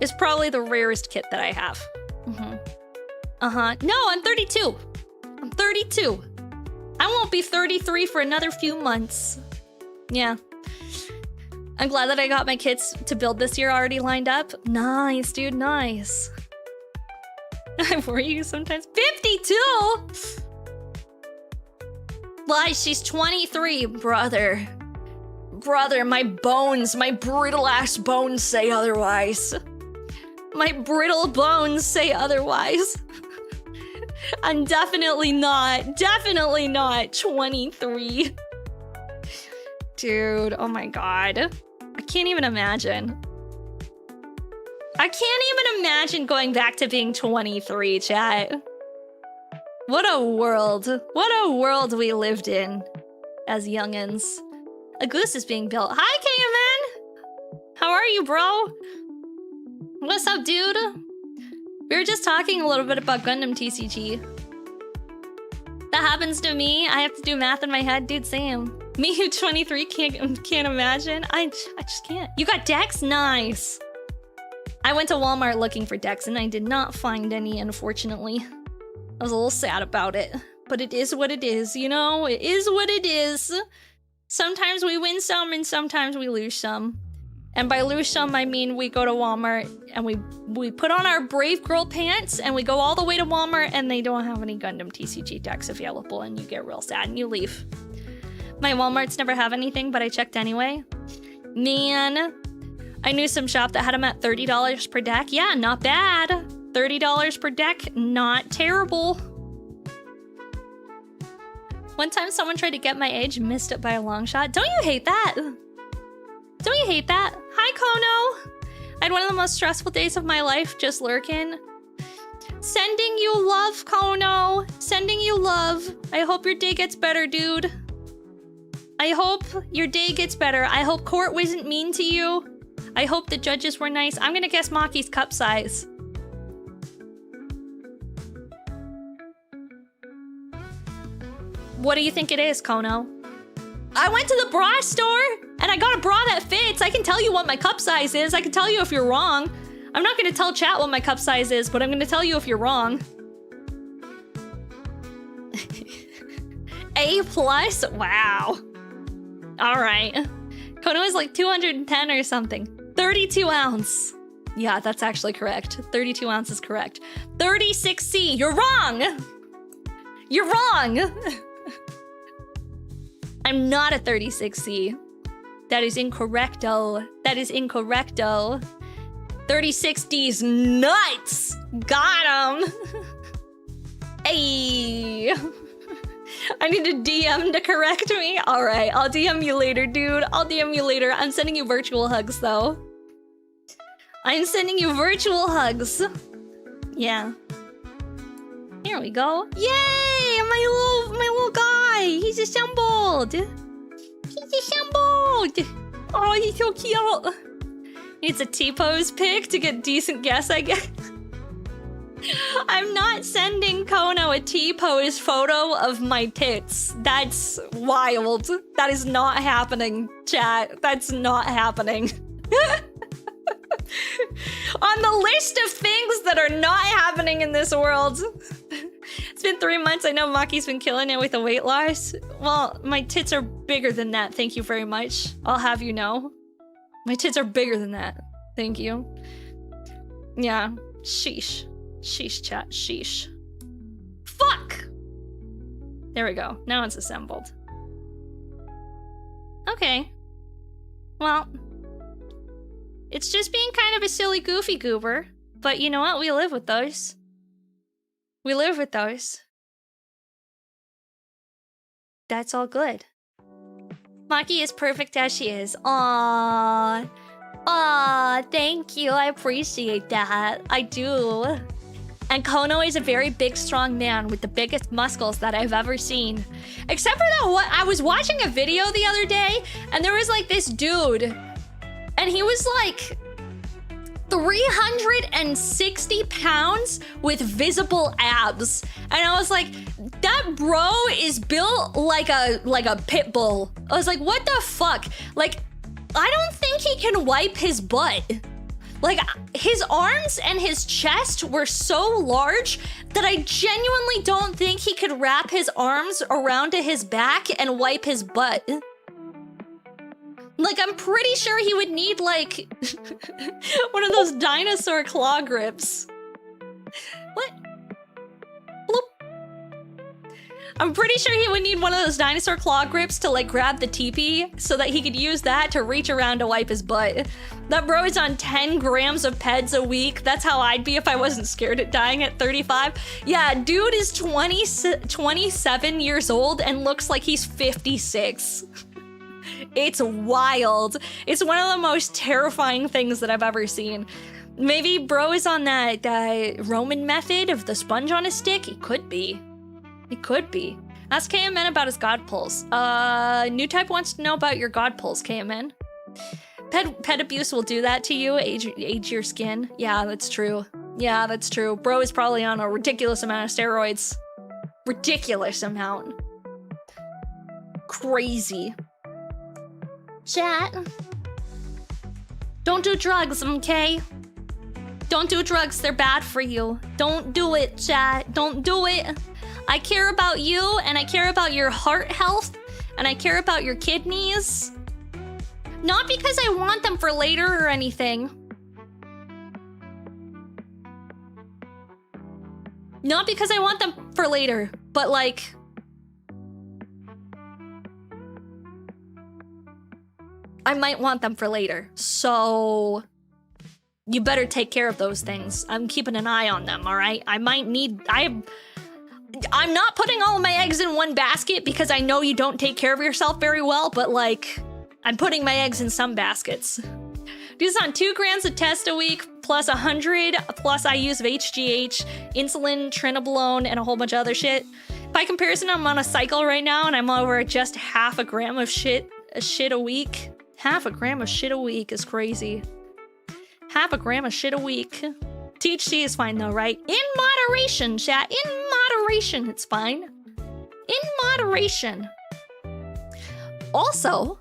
[SPEAKER 1] is probably the rarest kit that I have. No, I'm 32. I'm 32. I won't be 33 for another few months. Yeah. I'm glad that I got my kits to build this year already lined up. Nice, dude, nice. Were you sometimes 52? Lie, she's 23, brother. Brother, my bones, my brittle ass bones say otherwise. My brittle bones say otherwise. I'm definitely not 23. Dude, oh my god. I can't even imagine. I can't even imagine going back to being 23, chat. What a world. What a world we lived in as youngins. A goose is being built. Hi, K-Man! How are you, bro? What's up, dude? We were just talking a little bit about Gundam TCG. That happens to me. I have to do math in my head. Dude, same. Me who 23 can't imagine. I just can't. You got Dex? Nice. I went to Walmart looking for decks and I did not find any, unfortunately. I was a little sad about it. But it is what it is, you know? It is what it is. Sometimes we win some and sometimes we lose some. And by lose some, I mean we go to Walmart and we put on our brave girl pants and we go all the way to Walmart and they don't have any Gundam TCG decks available and you get real sad and you leave. My Walmarts never have anything, but I checked anyway. Man, I knew some shop that had them at $30 per deck. Yeah, not bad. $30 per deck, not terrible. One time someone tried to get my age, missed it by a long shot. Don't you hate that? Don't you hate that? Hi, Kono. I had one of the most stressful days of my life just lurking. Sending you love, Kono. Sending you love. I hope your day gets better, dude. I hope your day gets better. I hope court wasn't mean to you. I hope the judges were nice. I'm gonna guess Maki's cup size. What do you think it is, Kono? I went to the bra store and I got a bra that fits. I can tell you what my cup size is. I can tell you if you're wrong. I'm not gonna tell chat what my cup size is, but I'm gonna tell you if you're wrong. A+? Wow. All right. Kono is like 210 or something. 32 ounce. Yeah, that's actually correct. 32 ounce is correct. 36C. You're wrong. You're wrong. I'm not a 36C. That is incorrecto. That is incorrecto. 36D's nuts. Got him. Hey. I need a DM to correct me. All right, I'll DM you later, dude. I'll DM you later. I'm sending you virtual hugs, though. I'm sending you virtual hugs. Yeah. Here we go. Yay! My little guy. He's assembled. He's assembled. Oh, he's so cute. Needs a T-pose pic to get decent guess, I guess. I'm not sending Kono a T-pose photo of my tits. That's wild. That is not happening, chat. That's not happening. On the list of things that are not happening in this world. It's been 3 months. I know Maki's been killing it with the weight loss. Well, my tits are bigger than that. Thank you very much. I'll have you know. My tits are bigger than that. Thank you. Yeah. Sheesh. Sheesh, chat. Sheesh. Fuck! There we go. Now it's assembled. Okay. Well. It's just being kind of a silly, goofy goober. But you know what? We live with those. We live with those. That's all good. Maki is perfect as she is. Aww. Aww, thank you. I appreciate that. I do. And Kono is a very big, strong man with the biggest muscles that I've ever seen. Except for that, I was watching a video the other day, and there was like this dude, and he was like 360 pounds with visible abs. And I was like, that bro is built like a pit bull. I was like, what the fuck? Like, I don't think he can wipe his butt. Like, his arms and his chest were so large that I genuinely don't think he could wrap his arms around to his back and wipe his butt. Like, I'm pretty sure he would need, like, one of those dinosaur claw grips. What? I'm pretty sure he would need one of those dinosaur claw grips to like grab the teepee so that he could use that to reach around to wipe his butt. That bro is on 10 grams of peds a week. That's how I'd be if I wasn't scared at dying at 35. Yeah, dude is 27 years old and looks like he's 56. It's wild. It's one of the most terrifying things that I've ever seen. Maybe bro is on that Roman method of the sponge on a stick. It could be. It could be. Ask KMN about his god pulse. New type wants to know about your god pulse, KMN. Pet abuse will do that to you. Age your skin. Yeah, that's true. Yeah, that's true. Bro is probably on a ridiculous amount of steroids. Ridiculous amount. Crazy. Chat. Don't do drugs, okay? Don't do drugs. They're bad for you. Don't do it, chat. Don't do it. I care about you, and I care about your heart health, and I care about your kidneys. Not because I want them for later or anything. Not because I want them for later, but like... I might want them for later, so... You better take care of those things. I'm keeping an eye on them, alright? I might need... I'm not putting all of my eggs in one basket because I know you don't take care of yourself very well, but like... I'm putting my eggs in some baskets. Do this on 2 grams of test a week, plus 100, plus I use of HGH, insulin, trinolone, and a whole bunch of other shit. By comparison, I'm on a cycle right now, and I'm over just half a gram of shit a week. Half a gram of shit a week is crazy. Half a gram of shit a week. THC is fine though, right? In moderation, chat. In moderation, it's fine. In moderation. Also...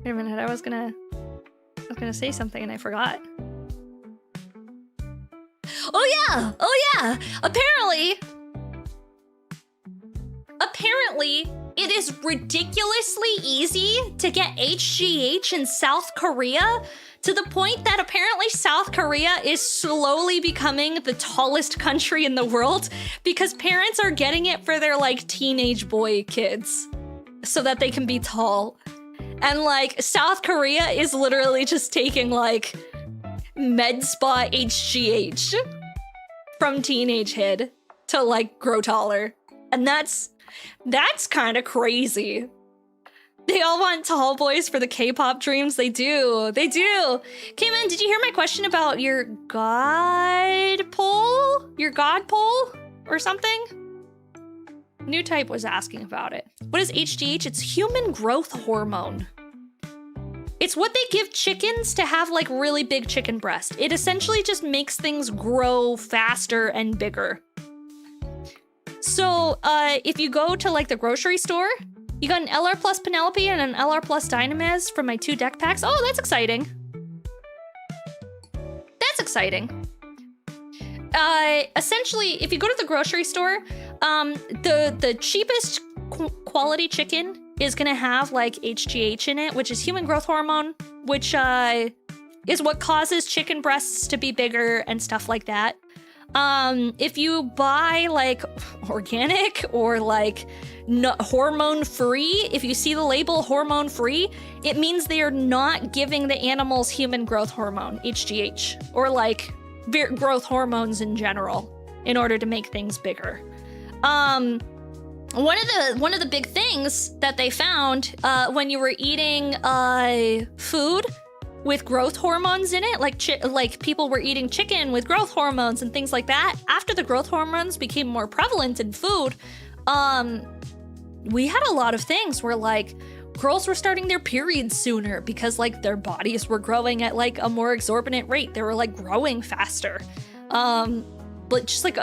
[SPEAKER 1] Wait a minute, I was gonna say something and I forgot. Oh yeah! Apparently, it is ridiculously easy to get HGH in South Korea, to the point that apparently South Korea is slowly becoming the tallest country in the world because parents are getting it for their like teenage boy kids so that they can be tall. And like South Korea is literally just taking like med spa HGH from teenage head to like grow taller. And that's kind of crazy. They all want tall boys for the K-pop dreams. They do. Cayman, did you hear my question about your god pole? Your god pole or something? New Type was asking about it. What is HGH? It's human growth hormone. It's what they give chickens to have like really big chicken breast. It essentially just makes things grow faster and bigger. So if you go to like the grocery store, you got an LR Plus Penelope and an LR Plus Dynamez from my 2 deck packs. Oh, that's exciting. That's exciting. Essentially, if you go to the grocery store, the cheapest quality chicken is gonna have like HGH in it, which is human growth hormone, which is what causes chicken breasts to be bigger and stuff like that. If you buy like organic or like hormone free, if you see the label hormone free, it means they are not giving the animals human growth hormone, HGH, or like growth hormones in general in order to make things bigger. One of the big things that they found when you were eating food with growth hormones in it, like people were eating chicken with growth hormones and things like that. After the growth hormones became more prevalent in food, we had a lot of things where like girls were starting their periods sooner because like their bodies were growing at like a more exorbitant rate. They were like growing faster. But just like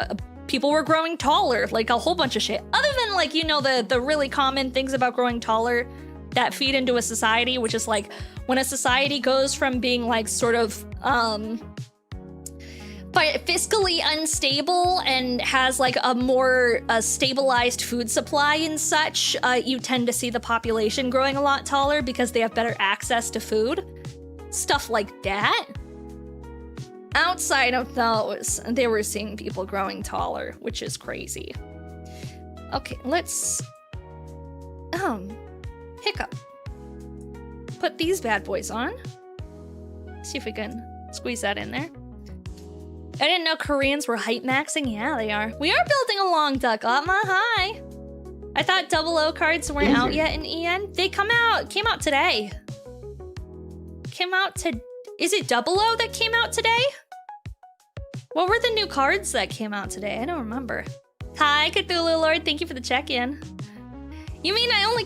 [SPEAKER 1] people were growing taller, like a whole bunch of shit. Other than like, you know, the really common things about growing taller that feed into a society, which is like when a society goes from being like sort of fiscally unstable and has like a more stabilized food supply and such, you tend to see the population growing a lot taller because they have better access to food. Stuff like that. Outside of those, they were seeing people growing taller, which is crazy. Okay, let's hiccup. Put these bad boys on. See if we can squeeze that in there. I didn't know Koreans were hype maxing. Yeah, they are. We are building a long duck. Atma, hi. I thought 00 cards weren't out yet in EN. They came out today. Is it 00 that came out today? What were the new cards that came out today? I don't remember. Hi, Cthulhu Lord. Thank you for the check-in. You mean I only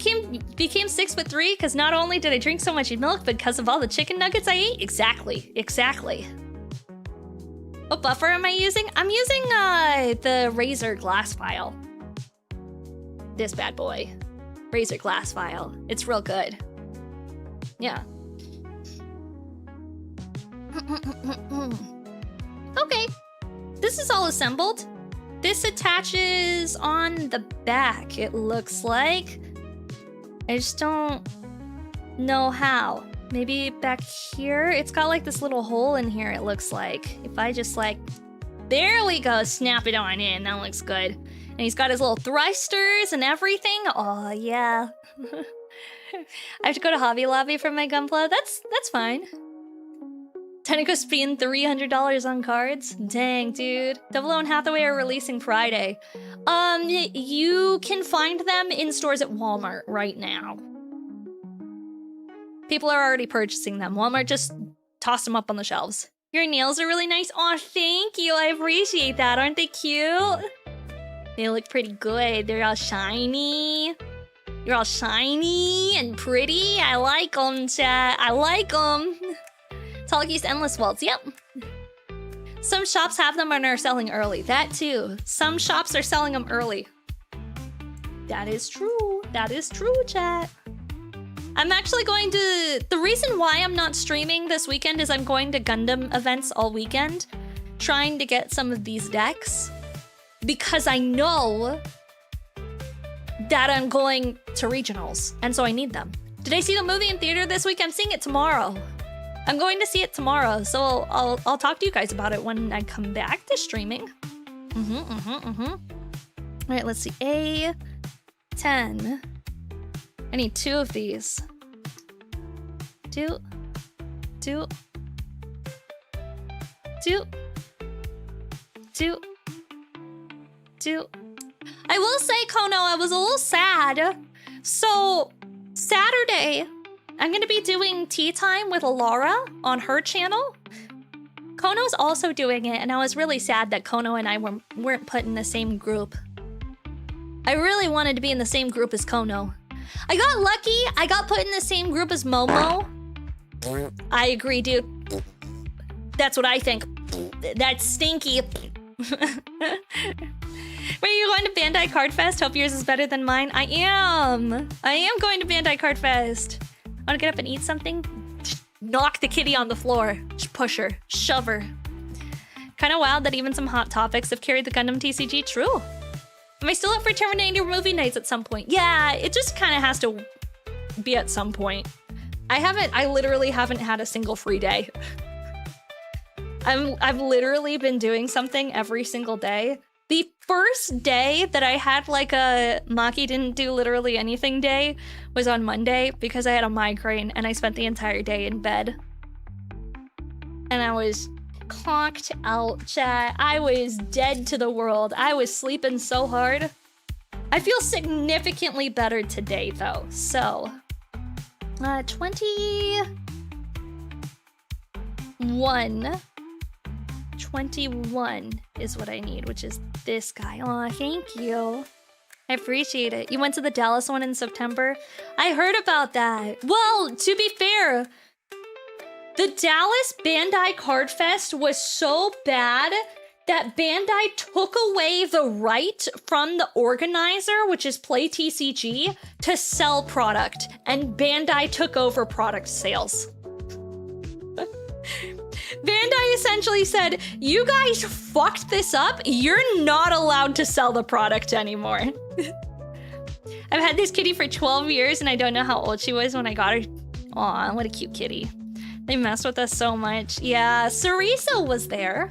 [SPEAKER 1] became 6'3" because not only did I drink so much milk, but because of all the chicken nuggets I ate? Exactly. What buffer am I using? I'm using the Razer glass file. This bad boy. Razer glass file. It's real good. Yeah. Okay. This is all assembled. This attaches on the back, it looks like. I just don't know how. Maybe back here? It's got like this little hole in here, it looks like. If I just like... There we go, snap it on in, that looks good. And he's got his little thrusters and everything. Oh, yeah. I have to go to Hobby Lobby for my Gunpla. That's fine. Time to go spend $300 on cards? Dang, dude. Double O and Hathaway are releasing Friday. You can find them in stores at Walmart right now. People are already purchasing them. Walmart just tossed them up on the shelves. Your nails are really nice. Aw, thank you. I appreciate that. Aren't they cute? They look pretty good. They're all shiny. You're all shiny and pretty. I like them, chat. I like them. Tallgeese Endless Waltz, yep. Some shops have them and are selling early. That too. Some shops are selling them early. That is true. That is true, chat. I'm actually going to... The reason why I'm not streaming this weekend is I'm going to Gundam events all weekend, trying to get some of these decks, because I know that I'm going to regionals, and so I need them. Did I see the movie in theater this week? I'm seeing it tomorrow. I'm going to see it tomorrow, so I'll talk to you guys about it when I come back to streaming. All right, let's see. A10. I need 2 of these. Two. I will say, Kono, I was a little sad. So, Saturday, I'm gonna be doing tea time with Laura on her channel. Kono's also doing it, and I was really sad that Kono and I weren't put in the same group. I really wanted to be in the same group as Kono. I got lucky. I got put in the same group as Momo. I agree, dude. That's what I think. That's stinky. Were you going to Bandai Card Fest? Hope yours is better than mine. I am going to Bandai Card Fest. Want to get up and eat something? Knock the kitty on the floor. Just push her. Shove her. Kind of wild that even some hot topics have carried the Gundam TCG. True. Am I still up for Terminator movie nights at some point? Yeah, it just kind of has to be at some point. I literally haven't had a single free day. I've literally been doing something every single day. The first day that I had like a Maki didn't do literally anything day was on Monday because I had a migraine and I spent the entire day in bed. And I was conked out, chat. I was dead to the world. I was sleeping so hard. I feel significantly better today though. So, 21 is what I need, which is this guy. Aw, thank you. I appreciate it. You went to the Dallas one in September? I heard about that. Well, to be fair, the Dallas Bandai Card Fest was so bad that Bandai took away the right from the organizer, which is Play TCG, to sell product, and Bandai took over product sales. Bandai essentially said, you guys fucked this up, you're not allowed to sell the product anymore. I've had this kitty for 12 years and I don't know how old she was when I got her. Aw, what a cute kitty. They messed with us so much. Yeah, Sarisa was there.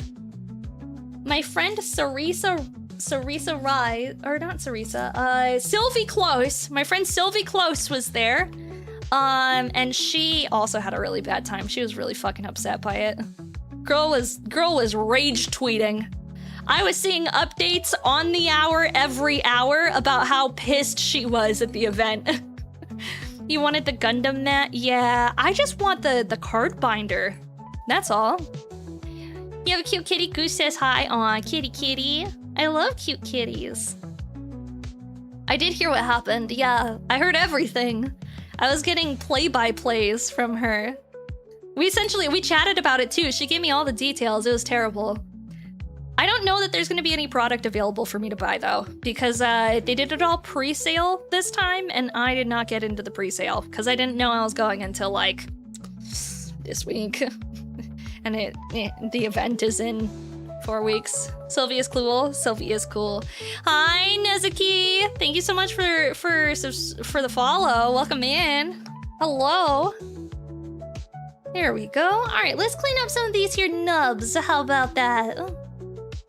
[SPEAKER 1] My friend Sarisa Rai, or not Sarisa, Sylvie Close. My friend Sylvie Close was there. And she also had a really bad time. She was really fucking upset by it. Girl was rage tweeting. I was seeing updates on the hour every hour about how pissed she was at the event. You wanted the Gundam mat? Yeah, I just want the card binder. That's all. You have a cute kitty. Goose says hi. Aw, kitty kitty. I love cute kitties. I did hear what happened. Yeah, I heard everything. I was getting play-by-plays from her. We chatted about it too. She gave me all the details. It was terrible. I don't know that there's going to be any product available for me to buy though, because they did it all pre-sale this time, and I did not get into the pre-sale because I didn't know I was going until like this week. And the event is in 4 weeks. Sylvia's cool. Sylvia's cool. Hi, Nezuki. Thank you so much for the follow. Welcome in. Hello. There we go. All right, let's clean up some of these here nubs. How about that?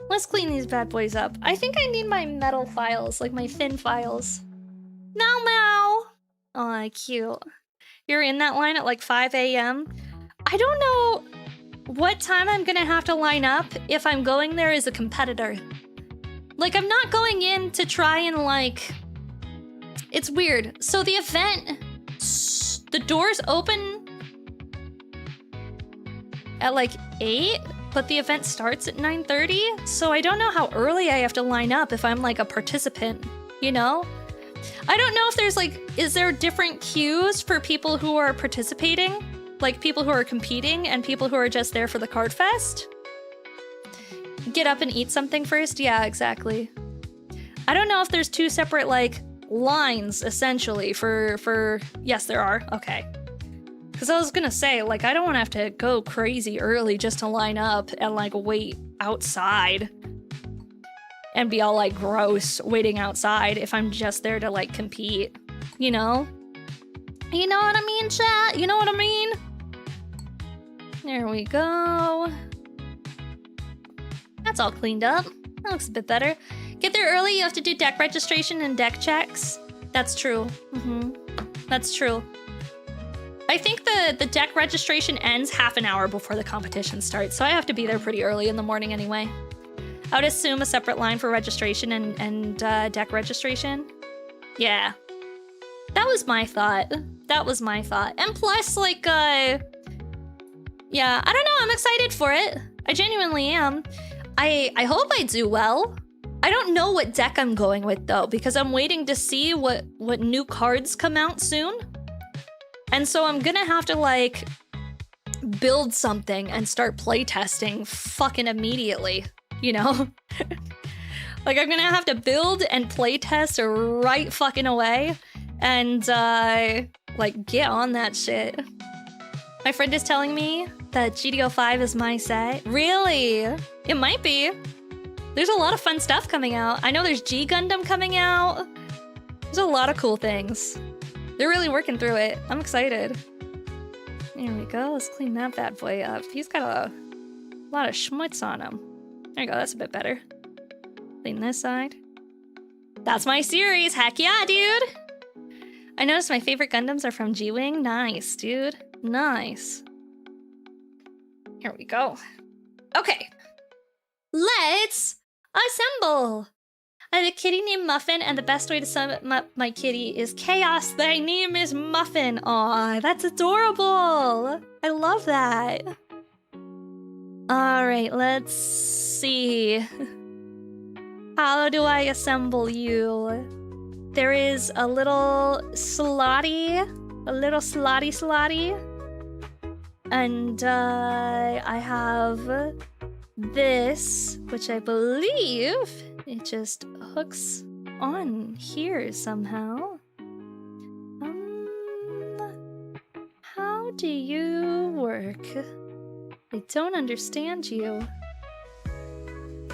[SPEAKER 1] Let's clean these bad boys up. I think I need my metal files, like my thin files. Meow meow. Aw, cute. You're in that line at like 5 a.m. I don't know what time I'm gonna have to line up if I'm going there as a competitor. Like, I'm not going in to try and like... It's weird. So the event... The doors open at like 8, but the event starts at 9:30. So I don't know how early I have to line up if I'm like a participant, you know? I don't know if there's like... Is there different queues for people who are participating? Like people who are competing and people who are just there for the card fest? Get up and eat something first? Yeah, exactly. I don't know if there's 2 separate like lines essentially for yes, there are. Okay. Because I was gonna say, like, I don't want to have to go crazy early just to line up and like wait outside and be all like gross waiting outside if I'm just there to like compete, you know? You know what I mean, chat? You know what I mean? There we go. That's all cleaned up. That looks a bit better. Get there early, you have to do deck registration and deck checks. That's true. That's true. I think the deck registration ends half an hour before the competition starts, so I have to be there pretty early in the morning anyway. I would assume a separate line for registration and deck registration. Yeah. That was my thought. That was my thought. And plus, like, yeah, I don't know. I'm excited for it. I genuinely am. I hope I do well. I don't know what deck I'm going with, though, because I'm waiting to see what new cards come out soon. And so I'm gonna have to, like, build something and start playtesting fucking immediately, you know? Like, I'm gonna have to build and playtest right fucking away. And, like, get on that shit. My friend is telling me that GDO 5 is my set. Really? It might be. There's a lot of fun stuff coming out. I know there's G Gundam coming out. There's a lot of cool things. They're really working through it. I'm excited. There we go. Let's clean that bad boy up. He's got a lot of schmutz on him. There you go. That's a bit better. Clean this side. That's my series. Heck yeah, dude. I noticed my favorite Gundams are from G-Wing. Nice, dude. Nice. Here we go. Okay. Let's assemble. I have a kitty named Muffin, and the best way to sum up my kitty is chaos. Thy name is Muffin. Aw, that's adorable. I love that. All right, let's see. How do I assemble you? There is a little slotty. And I have this, which I believe it just hooks on here somehow. How do you work? I don't understand you.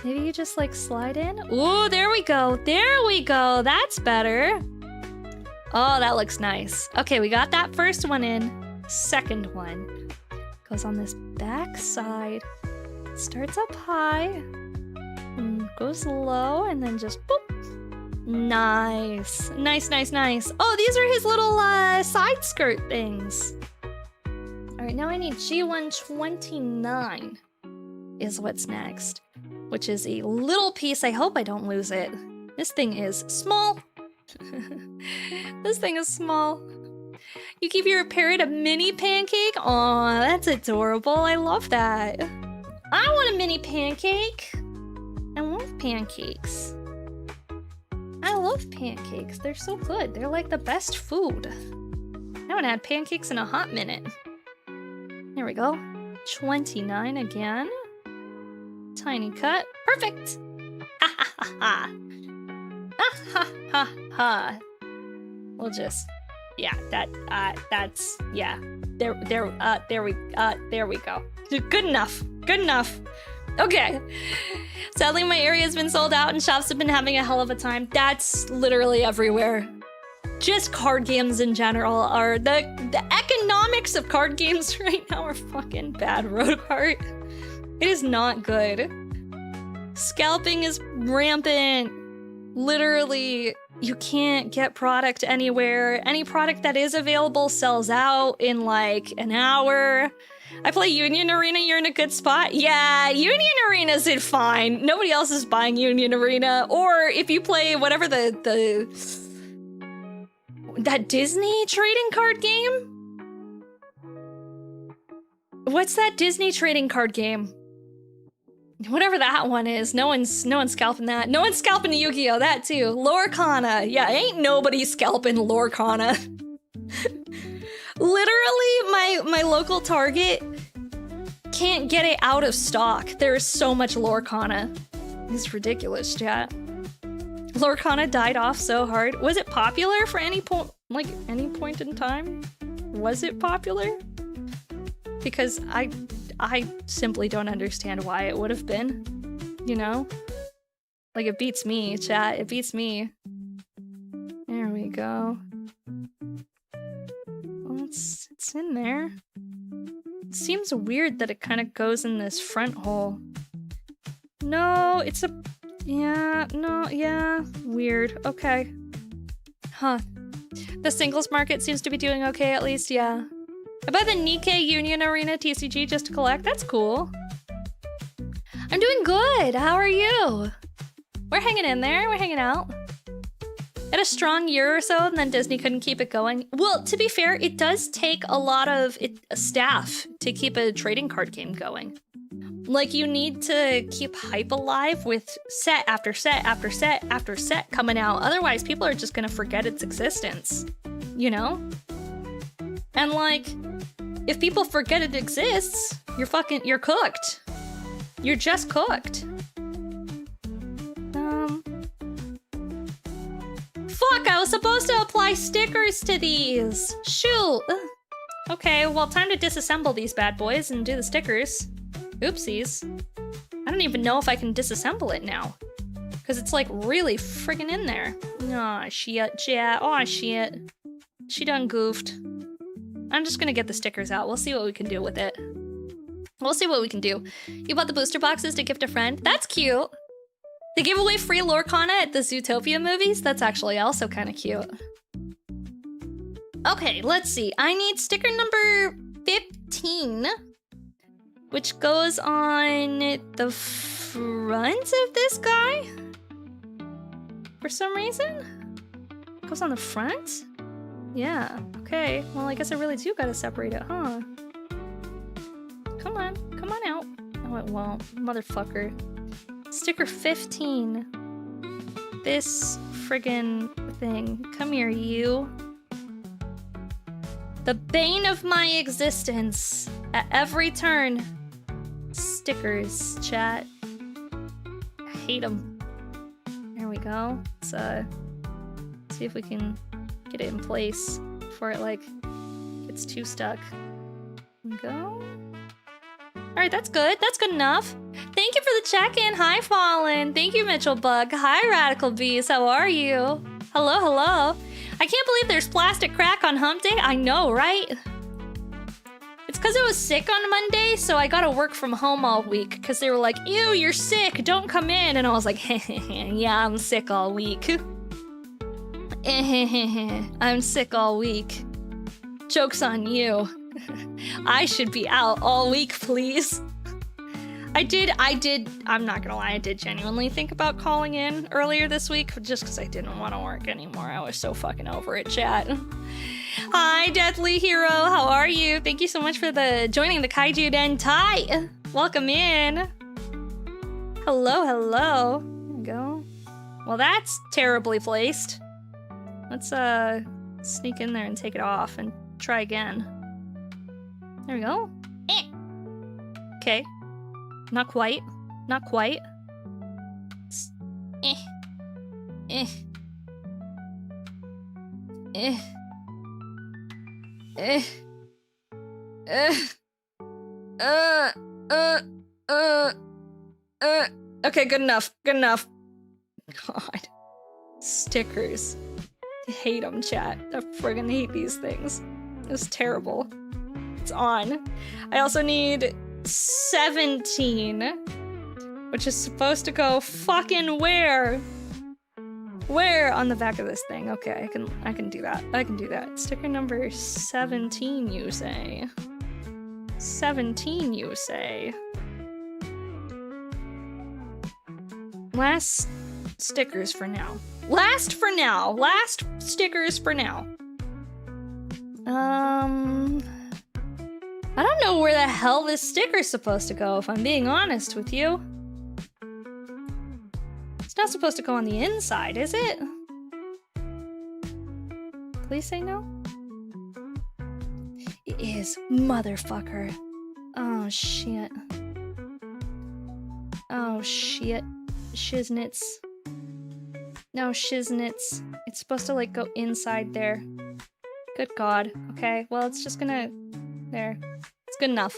[SPEAKER 1] Maybe you just like slide in? Ooh, there we go. There we go. That's better. Oh, that looks nice. Okay, we got that first one in. Second one goes on this back side. Starts up high and goes low and then just boop. Nice. Nice. Oh, these are his little side skirt things. All right, now I need G129 is what's next, which is a little piece. I hope I don't lose it. This thing is small. This thing is small. You give your parrot a mini pancake? Aw, that's adorable. I love that. I want a mini pancake. I love pancakes. I love pancakes. They're so good. They're like the best food. I haven't had pancakes in a hot minute. There we go. 29 again. Tiny cut. Perfect. Ha ha ha ha. Ha ha ha ha. We'll just Yeah, that's yeah. There we go. Good enough. Good enough. Okay. Sadly, my area has been sold out and shops have been having a hell of a time. That's literally everywhere. Just card games in general are the economics of card games right now are fucking bad, Roadheart. It is not good. Scalping is rampant. Literally, you can't get product anywhere. Any product that is available sells out in like an hour. I play Union Arena, you're in a good spot. Yeah, Union Arena's in fine. Nobody else is buying Union Arena. Or if you play whatever that Disney trading card game? What's that Disney trading card game? Whatever that one is, no one's scalping that. No one's scalping Yu-Gi-Oh! That too. Lorcana. Yeah, ain't nobody scalping Lorcana. Literally, my local Target can't get it out of stock. There is so much Lorcana. It's ridiculous, chat. Lorcana died off so hard. Was it popular for any point, like any point in time? Was it popular? Because I simply don't understand why it would have been, you know? Like, it beats me, chat. It beats me. There we go. Well, it's in there. It seems weird that it kind of goes in this front hole. No, it's a... Yeah, no, yeah. Weird. Okay. Huh. The singles market seems to be doing okay, at least, yeah. I buy the Nikkei Union Arena TCG just to collect. That's cool. I'm doing good. How are you? We're hanging in there. We're hanging out. Had a strong year or so, and then Disney couldn't keep it going. Well, to be fair, it does take a lot of staff to keep a trading card game going. Like, you need to keep hype alive with set after set after set after set coming out. Otherwise, people are just gonna forget its existence. You know? And like, if people forget it exists, you're cooked. You're just cooked. Fuck, I was supposed to apply stickers to these. Shoot. Okay, well, time to disassemble these bad boys and do the stickers. Oopsies. I don't even know if I can disassemble it now. Because it's like really friggin' in there. Aw, shit, chat. Aw, shit. She done goofed. I'm just gonna get the stickers out. We'll see what we can do with it. We'll see what we can do. You bought the booster boxes to gift a friend? That's cute. They gave away free Lorcana at the Zootopia movies? That's actually also kind of cute. Okay, let's see. I need sticker number 15, which goes on the front of this guy? For some reason? It goes on the front? Yeah, okay. Well, I guess I really do gotta separate it, huh? Come on out. No, it won't. Motherfucker. Sticker 15. This friggin' thing. Come here, you. The bane of my existence. At every turn. Stickers, chat. I hate them. There we go. Let's see if we can get it in place before it like gets too stuck. There we go. Alright, that's good. That's good enough. Thank you for the check-in. Hi, Fallen. Thank you, Mitchell Bug. Hi, Radical Beast. How are you? Hello, hello. I can't believe there's plastic crack on hump day. I know, right? It's because I was sick on Monday, so I got to work from home all week because they were like, ew, you're sick. Don't come in. And I was like, yeah, I'm sick all week. I'm sick all week. Joke's on you. I should be out all week, please. I did, I'm not gonna lie, I did genuinely think about calling in earlier this week just because I didn't want to work anymore. I was so fucking over it, chat. Hi, Deathly Hero, how are you? Thank you so much for joining the Kaiju Dentai. Welcome in. Hello, hello. There we go. Well, that's terribly placed. Let's sneak in there and take it off and try again. There we go. Okay. Not quite. Not quite. Eh. Uh. Okay, good enough. Good enough. God. Stickers. I hate them, chat. I friggin' hate these things. It's terrible. It's on. I also need 17, which is supposed to go fucking where? Where on the back of this thing? Okay, I can do that. I can do that. Sticker number 17, you say? 17, you say? Last stickers for now. Last for now. Last stickers for now. I don't know where the hell this sticker's supposed to go, if I'm being honest with you. It's not supposed to go on the inside, is it? Please say no? It is, motherfucker. Oh, shit. Oh, shit. Shiznits. No, shiznits. It's supposed to, like, go inside there. Good God. Okay, well, it's just gonna... There. It's good enough.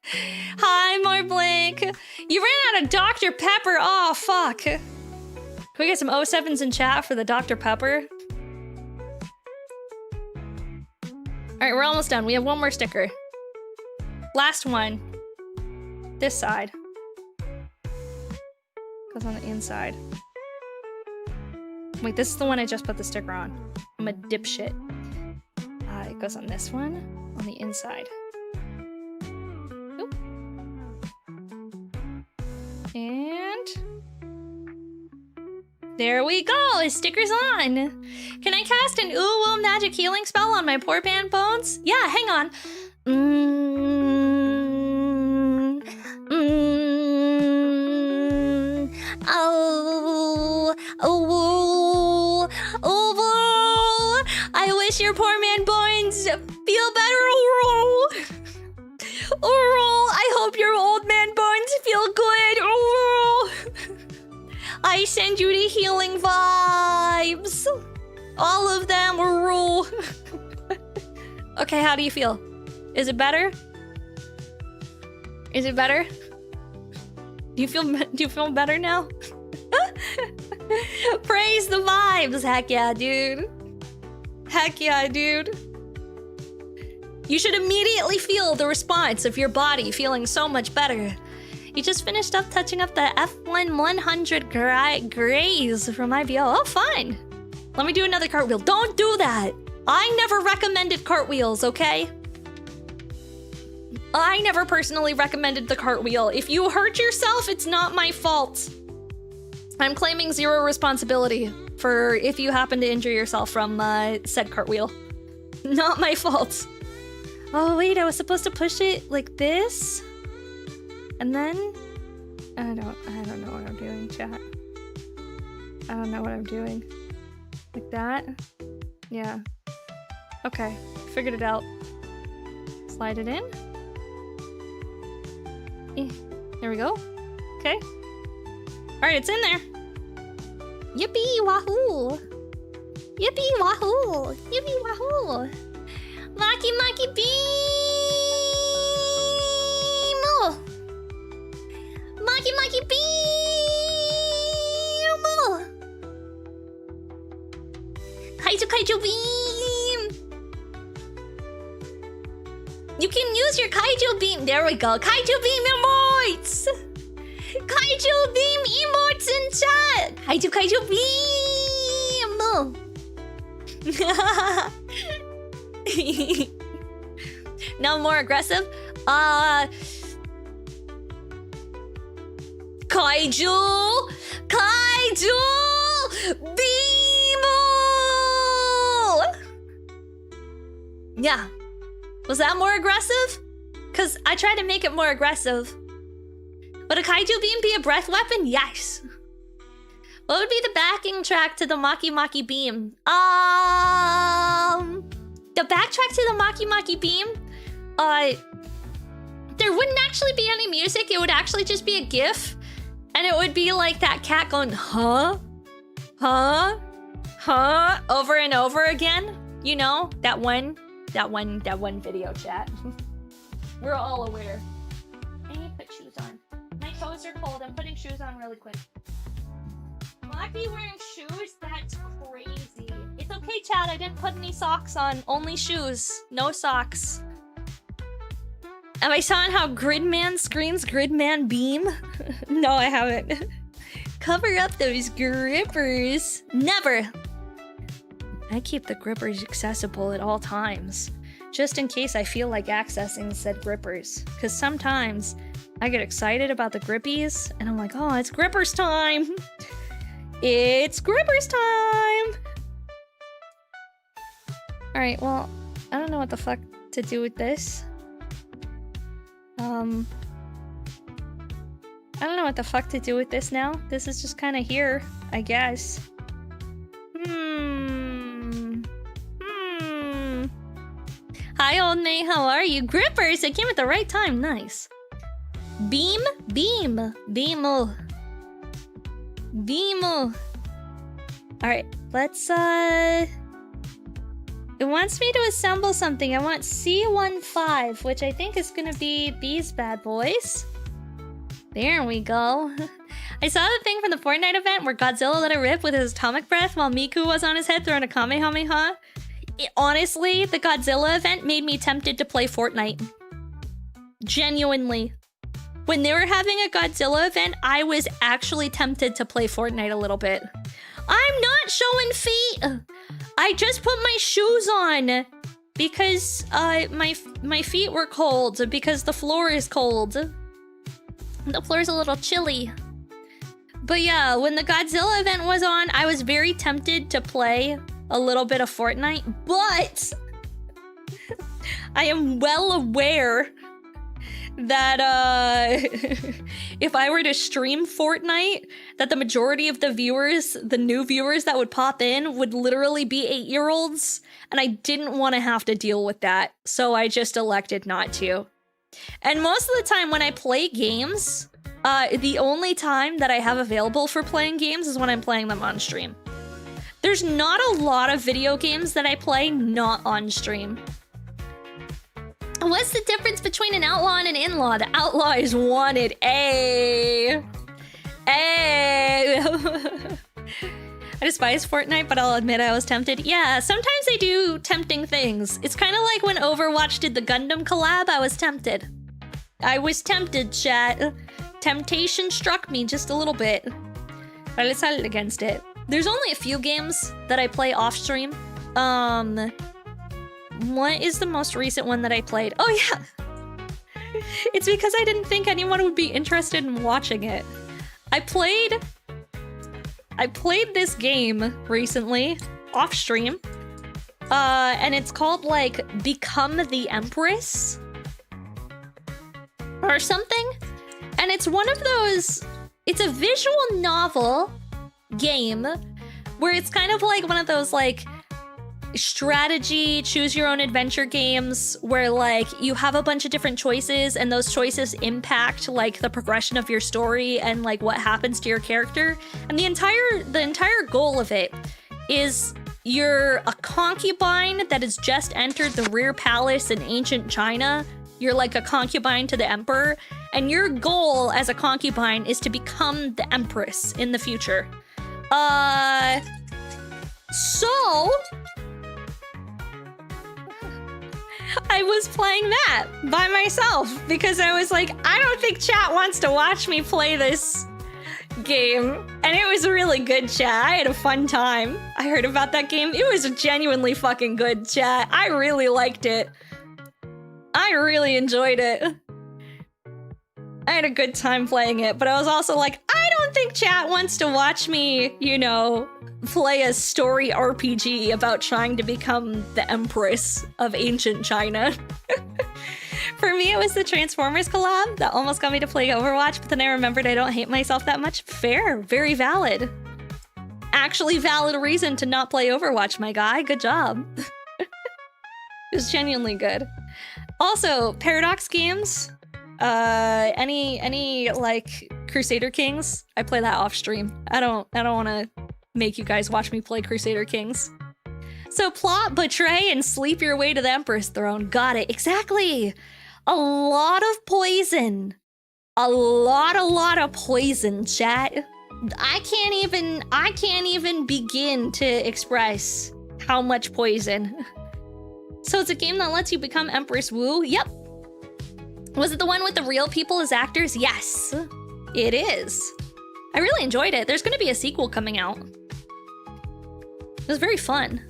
[SPEAKER 1] Hi, Morblank! You ran out of Dr. Pepper! Oh, fuck! Can we get some 07s in chat for the Dr. Pepper? Alright, we're almost done. We have one more sticker. Last one. This side. Goes on the inside. Wait, this is the one I just put the sticker on. I'm a dipshit. It goes on this one, on the inside. Oop. And... there we go! His sticker's on! Can I cast an ooh magic healing spell on my poor man bones? Yeah, hang on. Oh, I wish your poor man bones feel better. Oh, I hope your old man bones feel good. Oh, I send you the healing vibes. All of them. Okay, how do you feel? Is it better? Is it better? Do you feel better now? Praise the vibes! Heck yeah, dude. Heck yeah, dude. You should immediately feel the response of your body feeling so much better. You just finished up touching up the F100 grays from IBO. Oh, fine. Let me do another cartwheel. Don't do that. I never recommended cartwheels, okay? I never personally recommended the cartwheel. If you hurt yourself, it's not my fault. I'm claiming zero responsibility for if you happen to injure yourself from said cartwheel. Not my fault. Oh wait, I was supposed to push it like this? And then... I don't know what I'm doing, chat. I don't know what I'm doing. Like that? Yeah. Okay, figured it out. Slide it in. There we go. Okay. Alright, it's in there. Yippee wahoo! Yippee wahoo! Yippee wahoo! Maki maki beam! Oh. Maki maki beam! Oh. Kaiju kaiju beam! You can use your kaiju beam. There we go. Kaiju beam emotes! Kaiju beam emotes in chat! Kaiju beam! Now more aggressive? Kaiju! Kaiju! Beamo! Yeah. Was that more aggressive? Cause I tried to make it more aggressive. Would a kaiju beam be a breath weapon? Yes. What would be the backing track to the Maki Maki beam? The backtrack to the Maki Maki beam? There wouldn't actually be any music. It would actually just be a GIF. And it would be like that cat going, huh? Huh? Huh? Over and over again. You know, that one That one video, chat. We're all aware. I need to put shoes on. My toes are cold. I'm putting shoes on really quick. Lucky wearing shoes? That's crazy. It's okay, Chad. I didn't put any socks on. Only shoes. No socks. Have I saw how Gridman screams Gridman beam? No, I haven't. Cover up those grippers. Never. I keep the grippers accessible at all times, just in case I feel like accessing said grippers. Because sometimes I get excited about the grippies, and I'm like, oh, it's grippers time. It's grippers time. All right, well, I don't know what the fuck to do with this. I don't know what the fuck to do with this now. This is just kind of here, I guess. Hi, old mate. How are you? Grippers! I came at the right time. Nice. Beam? Beam. Beamo. Beamo. Alright, let's, It wants me to assemble something. I want C15, which I think is gonna be these bad boys. There we go. I saw the thing from the Fortnite event where Godzilla let it rip with his atomic breath while Miku was on his head throwing a Kamehameha. Honestly, the Godzilla event made me tempted to play Fortnite. Genuinely. When they were having a Godzilla event, I was actually tempted to play Fortnite a little bit. I'm not showing feet! I just put my shoes on because my feet were cold because the floor is cold. The floor's a little chilly. But yeah, when the Godzilla event was on, I was very tempted to play a little bit of Fortnite, but I am well aware that if I were to stream Fortnite, that the majority of the viewers, the new viewers that would pop in, would literally be 8-year-olds, and I didn't want to have to deal with that, so I just elected not to. And most of the time when I play games, the only time that I have available for playing games is when I'm playing them on stream. There's not a lot of video games that I play not on stream. What's the difference between an outlaw and an in-law? The outlaw is wanted. Ay. Ay. I despise Fortnite, but I'll admit I was tempted. Yeah, sometimes they do tempting things. It's kind of like when Overwatch did the Gundam collab, I was tempted. I was tempted, chat. Temptation struck me just a little bit. But I decided against it. There's only a few games that I play off stream. What is the most recent one that I played? Oh yeah! It's because I didn't think anyone would be interested in watching it. I played this game recently, off stream. And it's called like Become the Empress or something. And it's one of those, it's a visual novel game where it's kind of like one of those like strategy, choose your own adventure games where like you have a bunch of different choices and those choices impact like the progression of your story and like what happens to your character. And the entire goal of it is you're a concubine that has just entered the rear palace in ancient China. You're like a concubine to the emperor, and your goal as a concubine is to become the empress in the future. So I was playing that by myself because I was like, I don't think chat wants to watch me play this game. And it was a really good, chat. I had a fun time. I heard about that game. It was genuinely fucking good, chat. I really liked it. I really enjoyed it. I had a good time playing it, but I was also like, I don't think chat wants to watch me, you know, play a story RPG about trying to become the Empress of ancient China. For me, it was the Transformers collab that almost got me to play Overwatch, but then I remembered I don't hate myself that much. Fair, very valid. Actually valid reason to not play Overwatch, my guy. Good job. It was genuinely good. Also, Paradox games, any like Crusader Kings, I play that off stream. I don't want to make you guys watch me play Crusader Kings. So plot, betray, and sleep your way to the Emperor's throne. Got it. Exactly. A lot of poison. A lot of poison, chat. I can't even begin to express how much poison. So it's a game that lets you become Empress Wu? Yep. Was it the one with the real people as actors? Yes, it is. I really enjoyed it. There's gonna be a sequel coming out. It was very fun.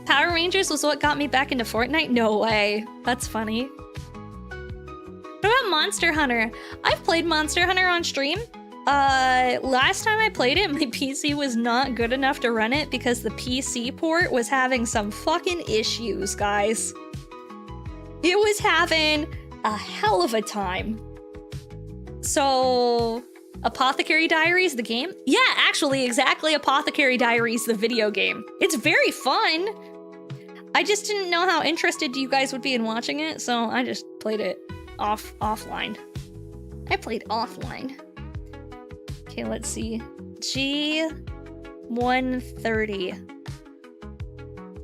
[SPEAKER 1] Power Rangers was what got me back into Fortnite? No way. That's funny. What about Monster Hunter? I've played Monster Hunter on stream. Last time I played it, my PC was not good enough to run it because the PC port was having some fucking issues, guys. It was having a hell of a time. So, Apothecary Diaries, the game? Yeah, actually, exactly Apothecary Diaries, the video game. It's very fun. I just didn't know how interested you guys would be in watching it, so I just played it offline. I played offline. Okay, let's see. G130.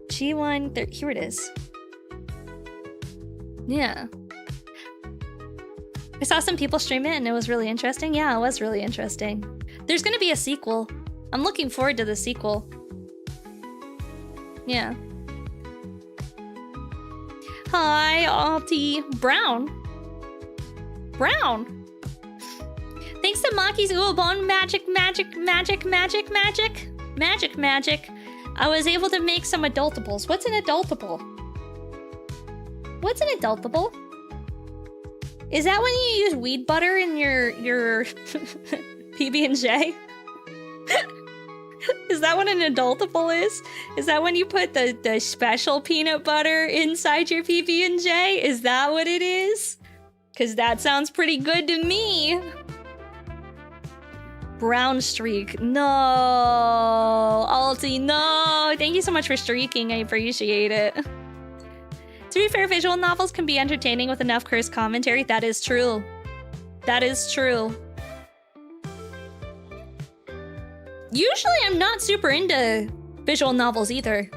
[SPEAKER 1] G130. Here it is. Yeah. I saw some people stream it and it was really interesting. Yeah, it was really interesting. There's gonna be a sequel. I'm looking forward to the sequel. Yeah. Hi, Alti. Brown. Thanks to Maki's Uobon magic. I was able to make some adultables. What's an adultable? What's an adultable? Is that when you use weed butter in your PB&J? Is that what an adultable is? Is that when you put the special peanut butter inside your PB&J? Is that what it is? Because that sounds pretty good to me. Brown streak. No. Alti, no. Thank you so much for streaking. I appreciate it. To be fair, visual novels can be entertaining with enough cursed commentary. That is true. That is true. Usually, I'm not super into visual novels either.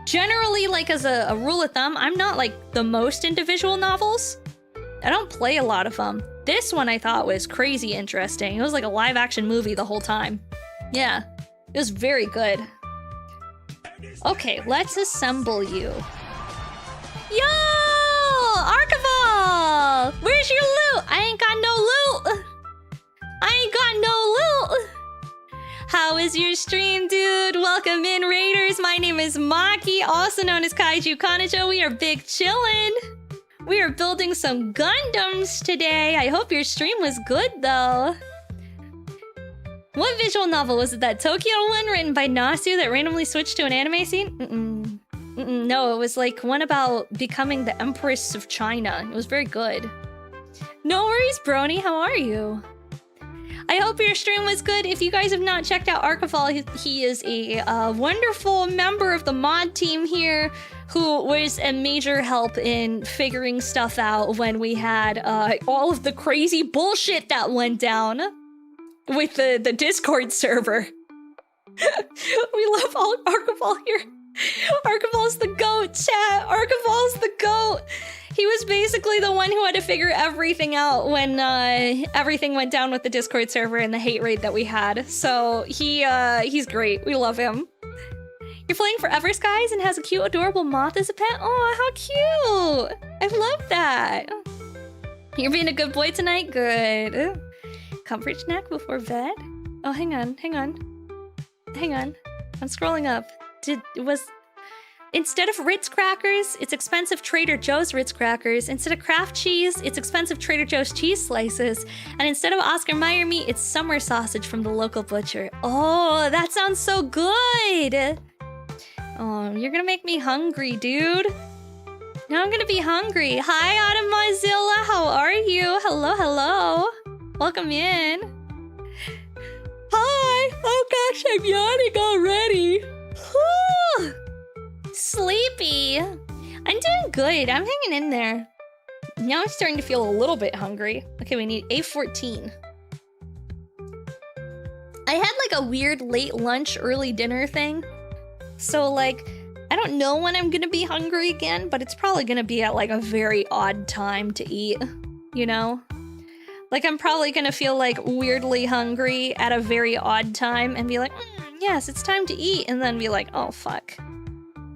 [SPEAKER 1] Generally, like as a rule of thumb, I'm not like the most into visual novels. I don't play a lot of them. This one I thought was crazy interesting. It was like a live action movie the whole time. Yeah, it was very good. Okay, let's assemble you. Yo! Archival! Where's your loot? I ain't got no loot! I ain't got no loot! How is your stream, dude? Welcome in, Raiders. My name is Maki, also known as Kaiju Kanajo. We are big chillin'. We are building some Gundams today. I hope your stream was good, though. What visual novel was it? That Tokyo one written by Nasu that randomly switched to an anime scene? No, it was like one about becoming the Empress of China. It was very good. No worries, Brony. How are you? I hope your stream was good. If you guys have not checked out Archival, he is a wonderful member of the mod team here who was a major help in figuring stuff out when we had all of the crazy bullshit that went down with the Discord server. We love Archival here. Archival's the GOAT, chat. Archival's the GOAT. He was basically the one who had to figure everything out when everything went down with the Discord server and the hate raid that we had. So he's great. We love him. You're playing Forever Skies and has a cute, adorable moth as a pet? Oh, how cute! I love that. You're being a good boy tonight? Good. Comfort snack before bed? Oh, hang on. I'm scrolling up. Instead of Ritz crackers, it's expensive Trader Joe's Ritz crackers. Instead of Kraft cheese, it's expensive Trader Joe's cheese slices. And instead of Oscar Mayer meat, it's summer sausage from the local butcher. Oh, that sounds so good. Oh, you're gonna make me hungry, dude. Now I'm gonna be hungry. Hi, Autumn Mozilla. How are you? Hello. Welcome in. Hi. Oh gosh, I'm yawning already. Whew. Sleepy. I'm doing good. I'm hanging in there. Now I'm starting to feel a little bit hungry. Okay, we need A14. I had like a weird late lunch, early dinner thing. So, like, I don't know when I'm gonna be hungry again, but it's probably gonna be at, like, a very odd time to eat, you know? Like, I'm probably gonna feel, like, weirdly hungry at a very odd time and be like, yes, it's time to eat, and then be like, oh, fuck.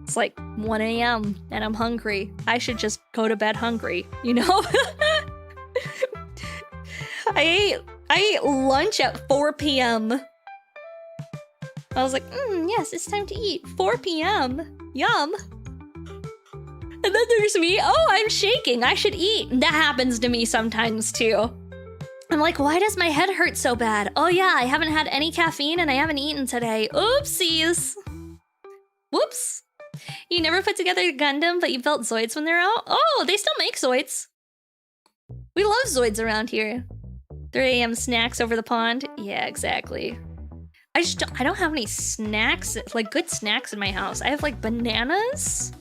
[SPEAKER 1] It's like 1 a.m. and I'm hungry. I should just go to bed hungry, you know? I ate lunch at 4 p.m. I was like, yes, it's time to eat. 4 p.m. Yum. And then there's me. Oh, I'm shaking. I should eat. That happens to me sometimes too. I'm like, why does my head hurt so bad? Oh yeah, I haven't had any caffeine and I haven't eaten today. Oopsies. Whoops. You never put together a Gundam, but you built Zoids when they're out? Oh, they still make Zoids. We love Zoids around here. 3 a.m. snacks over the pond. Yeah, exactly. I don't have any snacks, like good snacks in my house. I have like bananas.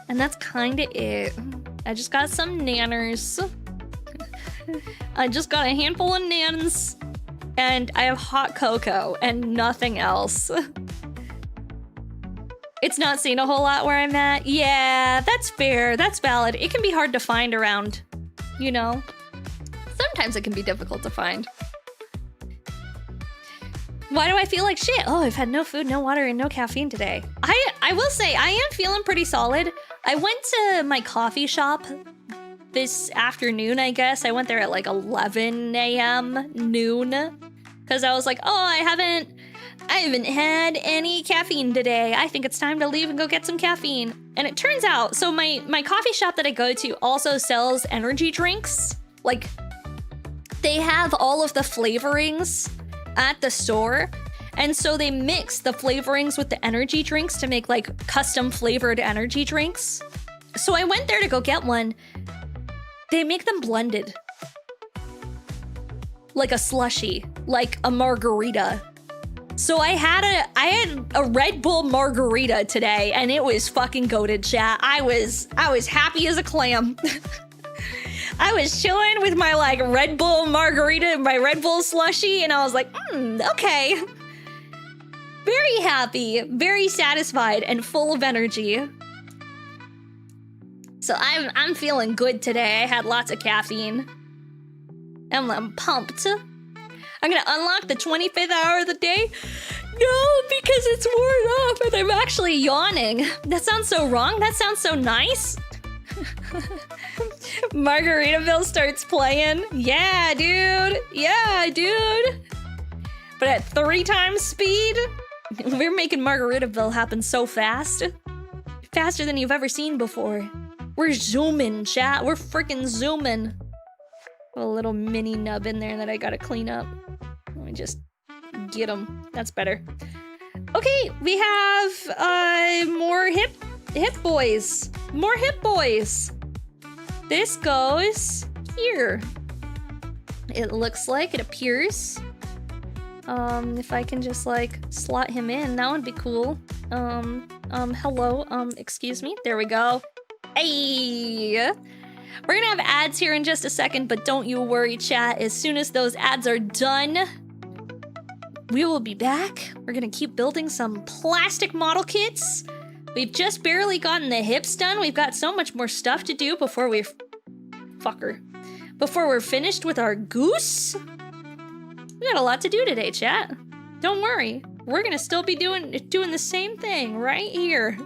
[SPEAKER 1] And that's kind of it. I just got some nanners. I just got a handful of nans. And I have hot cocoa and nothing else. It's not seen a whole lot where I'm at. Yeah, that's fair. That's valid. It can be hard to find around, you know? Sometimes it can be difficult to find. Why do I feel like shit? Oh, I've had no food, no water, and no caffeine today. I will say, I am feeling pretty solid. I went to my coffee shop this afternoon, I guess. I went there at like 11 a.m., noon. Because I was like, oh, I haven't had any caffeine today. I think it's time to leave and go get some caffeine. And it turns out, so my coffee shop that I go to also sells energy drinks. Like, they have all of the flavorings at the store, and so they mix the flavorings with the energy drinks to make like custom flavored energy drinks. So I went there to go get one. They make them blended. Like a slushie, like a margarita. So I had a Red Bull margarita today, and it was fucking goated, chat. I was happy as a clam. I was chilling with my like Red Bull margarita, my Red Bull slushie, and I was like, okay. Very happy, very satisfied, and full of energy. So I'm feeling good today. I had lots of caffeine. I'm pumped. I'm gonna unlock the 25th hour of the day. No, because it's worn off and I'm actually yawning. That sounds so wrong. That sounds so nice. Margaritaville starts playing. Yeah, dude. Yeah, dude. But at 3 times speed, we're making Margaritaville happen so fast. Faster than you've ever seen before. We're zooming, chat. We're freaking zooming. A little mini nub in there that I gotta clean up. Let me just get them. That's better. Okay, we have more hip boys. More hip boys. This goes here. It looks like, it appears. If I can just like slot him in, that would be cool. Hello, excuse me. There we go. Hey. We're gonna have ads here in just a second, but don't you worry, chat. As soon as those ads are done, we will be back. We're gonna keep building some plastic model kits. We've just barely gotten the hips done. We've got so much more stuff to do before we're... Before we're finished with our goose. We got a lot to do today, chat. Don't worry. We're gonna still be doing the same thing right here.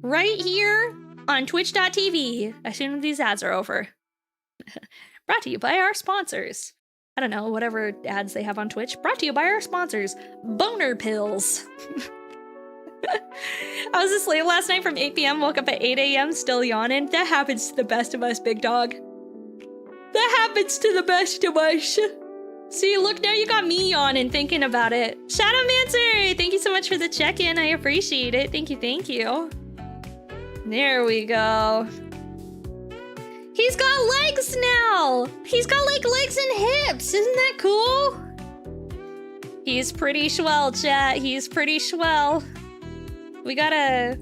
[SPEAKER 1] Right here on twitch.tv as soon as these ads are over. Brought to you by our sponsors. I don't know, whatever ads they have on Twitch. Brought to you by our sponsors. Boner pills. I was asleep last night from 8 p.m. Woke up at 8 a.m. still yawning. That happens to the best of us, big dog. That happens to the best of us. See, look, now you got me yawning thinking about it. Shadowmancer, thank you so much for the check-in. I appreciate it. Thank you, thank you. There we go. He's got legs now! He's got like legs and hips! Isn't that cool? He's pretty swell, chat. He's pretty swell. We gotta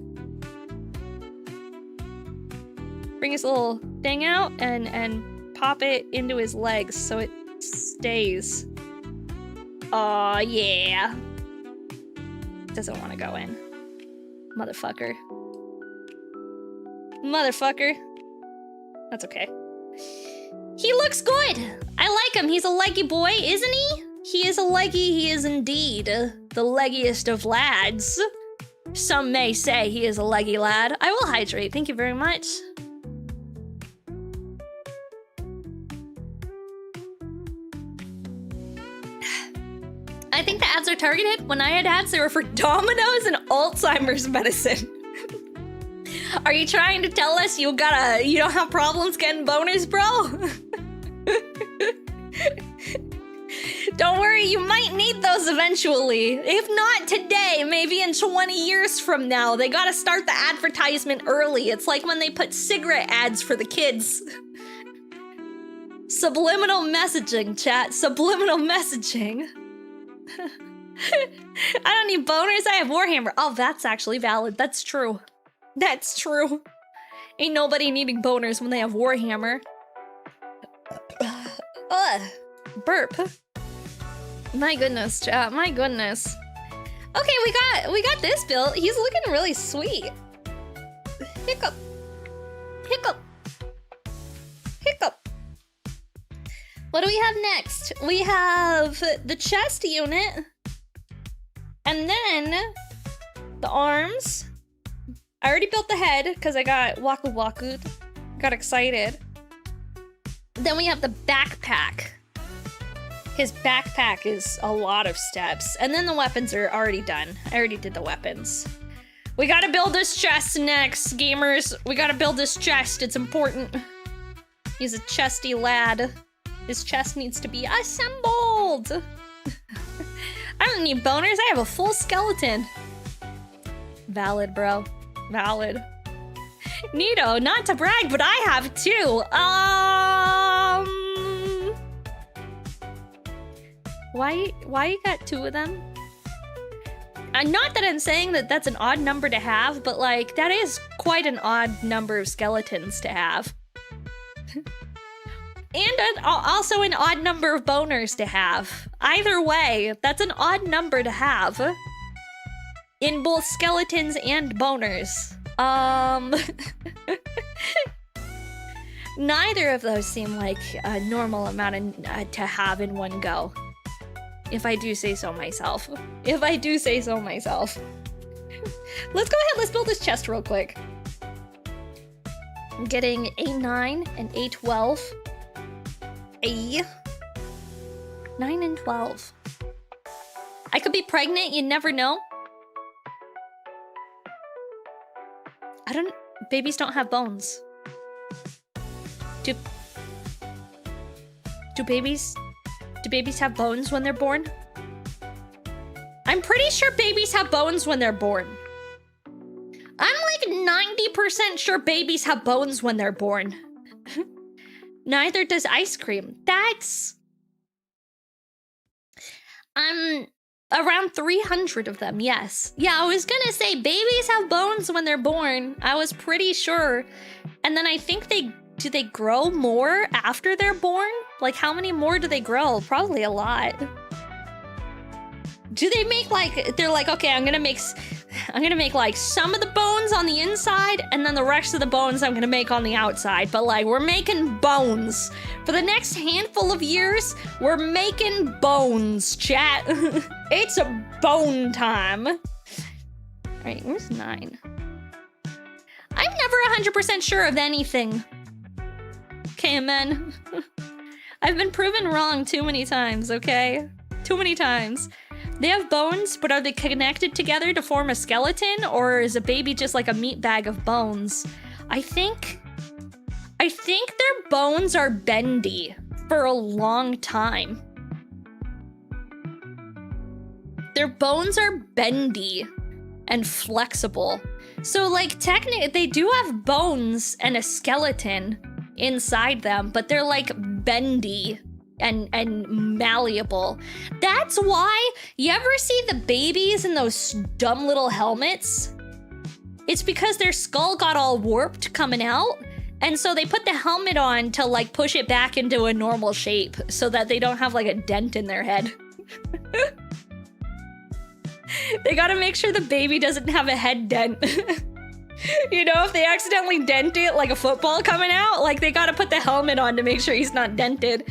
[SPEAKER 1] bring his little thing out and pop it into his legs so it stays. Aw, yeah. doesn't want to go in. Motherfucker. Motherfucker. That's okay. He looks good. I like him. He's a leggy boy, isn't he? He is a leggy. He is indeed the leggiest of lads. Some may say he is a leggy lad. I will hydrate. Thank you very much. I think the ads are targeted. When I had ads, they were for Domino's and Alzheimer's medicine. Are you trying to tell us you don't have problems getting boners, bro? Don't worry, you might need those eventually. If not today, maybe in 20 years from now. They gotta start the advertisement early. It's like when they put cigarette ads for the kids. Subliminal messaging, chat. Subliminal messaging. I don't need boners, I have Warhammer. Oh, that's actually valid. That's true. That's true. Ain't nobody needing boners when they have Warhammer. Ugh. Burp. My goodness, chat. My goodness. Okay, we got this built. He's looking really sweet. Hiccup. Hiccup. Hiccup. What do we have next? We have the chest unit. And then the arms. I already built the head because I got Waku Waku. Got excited. Then we have the backpack. His backpack is a lot of steps. And then the weapons are already done. I already did the weapons. We gotta build this chest next, gamers. We gotta build this chest. It's important. He's a chesty lad. His chest needs to be assembled. I don't need boners. I have a full skeleton. Valid, bro. Valid. Neato, not to brag, but I have two. Why you got two of them? Not that I'm saying that that's an odd number to have, but like that is quite an odd number of skeletons to have. And also an odd number of boners to have. Either way, that's an odd number to have. In both skeletons and boners. Neither of those seem like a normal amount to have in one go. If I do say so myself. If I do say so myself. Let's go ahead, let's build this chest real quick. I'm getting A9 and A12. A9 and 12. I could be pregnant, you never know. Babies don't have bones. Do babies have bones when they're born? I'm pretty sure babies have bones when they're born. I'm like 90% sure babies have bones when they're born. Neither does ice cream. That's... around 300 of them, yes. Yeah, I was gonna say babies have bones when they're born. I was pretty sure. And then I think do they grow more after they're born? Like how many more do they grow? Probably a lot. Do they make like, they're like, okay, I'm gonna make like some of the bones on the inside and then the rest of the bones I'm gonna make on the outside. But like, we're making bones. For the next handful of years, we're making bones, chat. It's a bone time. All right, where's 9? I'm never 100% sure of anything. KMN. I've been proven wrong too many times, okay? Too many times. They have bones, but are they connected together to form a skeleton? Or is a baby just like a meat bag of bones? I think their bones are bendy for a long time. Their bones are bendy and flexible. So like technically they do have bones and a skeleton inside them, but they're like bendy and malleable. That's why you ever see the babies in those dumb little helmets? It's because their skull got all warped coming out, and so they put the helmet on to like push it back into a normal shape so that they don't have like a dent in their head. They gotta make sure the baby doesn't have a head dent. You know, if they accidentally dent it like a football coming out, like they gotta put the helmet on to make sure he's not dented.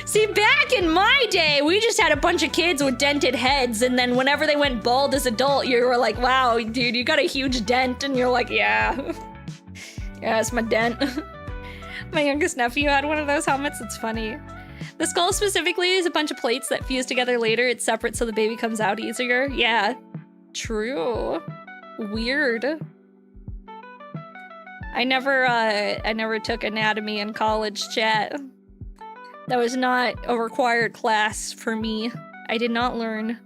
[SPEAKER 1] See, back in my day, we just had a bunch of kids with dented heads, and then whenever they went bald as adult, you were like, wow, dude, you got a huge dent, and you're like, yeah. Yeah, it's my dent. My youngest nephew had one of those helmets. It's funny. The skull specifically is a bunch of plates that fuse together later. It's separate so the baby comes out easier. Yeah, true. Weird. I never took anatomy in college, chat. That was not a required class for me. I did not learn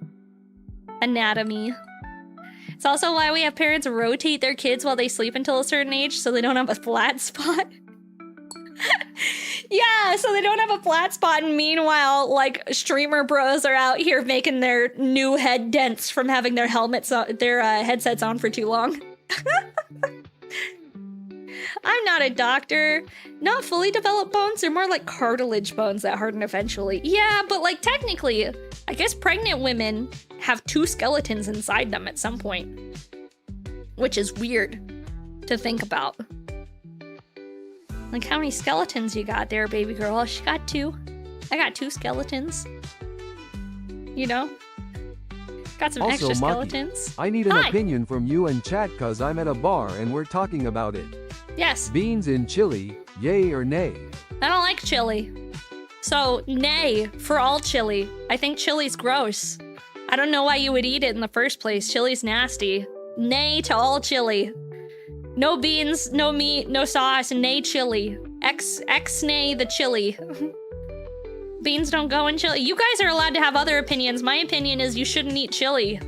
[SPEAKER 1] anatomy. It's also why we have parents rotate their kids while they sleep until a certain age so they don't have a flat spot. Yeah, so they don't have a flat spot, and meanwhile, like, streamer bros are out here making their new head dents from having their headsets on for too long. I'm not a doctor. Not fully developed bones, they're more like cartilage bones that harden eventually. Yeah, but like technically, I guess pregnant women have 2 skeletons inside them at some point. Which is weird to think about. Like, how many skeletons you got there, baby girl? She got 2. I got 2 skeletons. You know? Got some
[SPEAKER 4] Also,
[SPEAKER 1] extra
[SPEAKER 4] Maki,
[SPEAKER 1] skeletons.
[SPEAKER 4] I need an
[SPEAKER 1] Hi.
[SPEAKER 4] opinion from you and chat cause I'm at a bar and we're talking about it.
[SPEAKER 1] Yes.
[SPEAKER 4] Beans in chili, yay or nay?
[SPEAKER 1] I don't like chili. So, nay for all chili. I think chili's gross. I don't know why you would eat it in the first place. Chili's nasty. Nay to all chili. No beans, no meat, no sauce, nay chili. Nay the chili. Beans don't go in chili. You guys are allowed to have other opinions. My opinion is you shouldn't eat chili.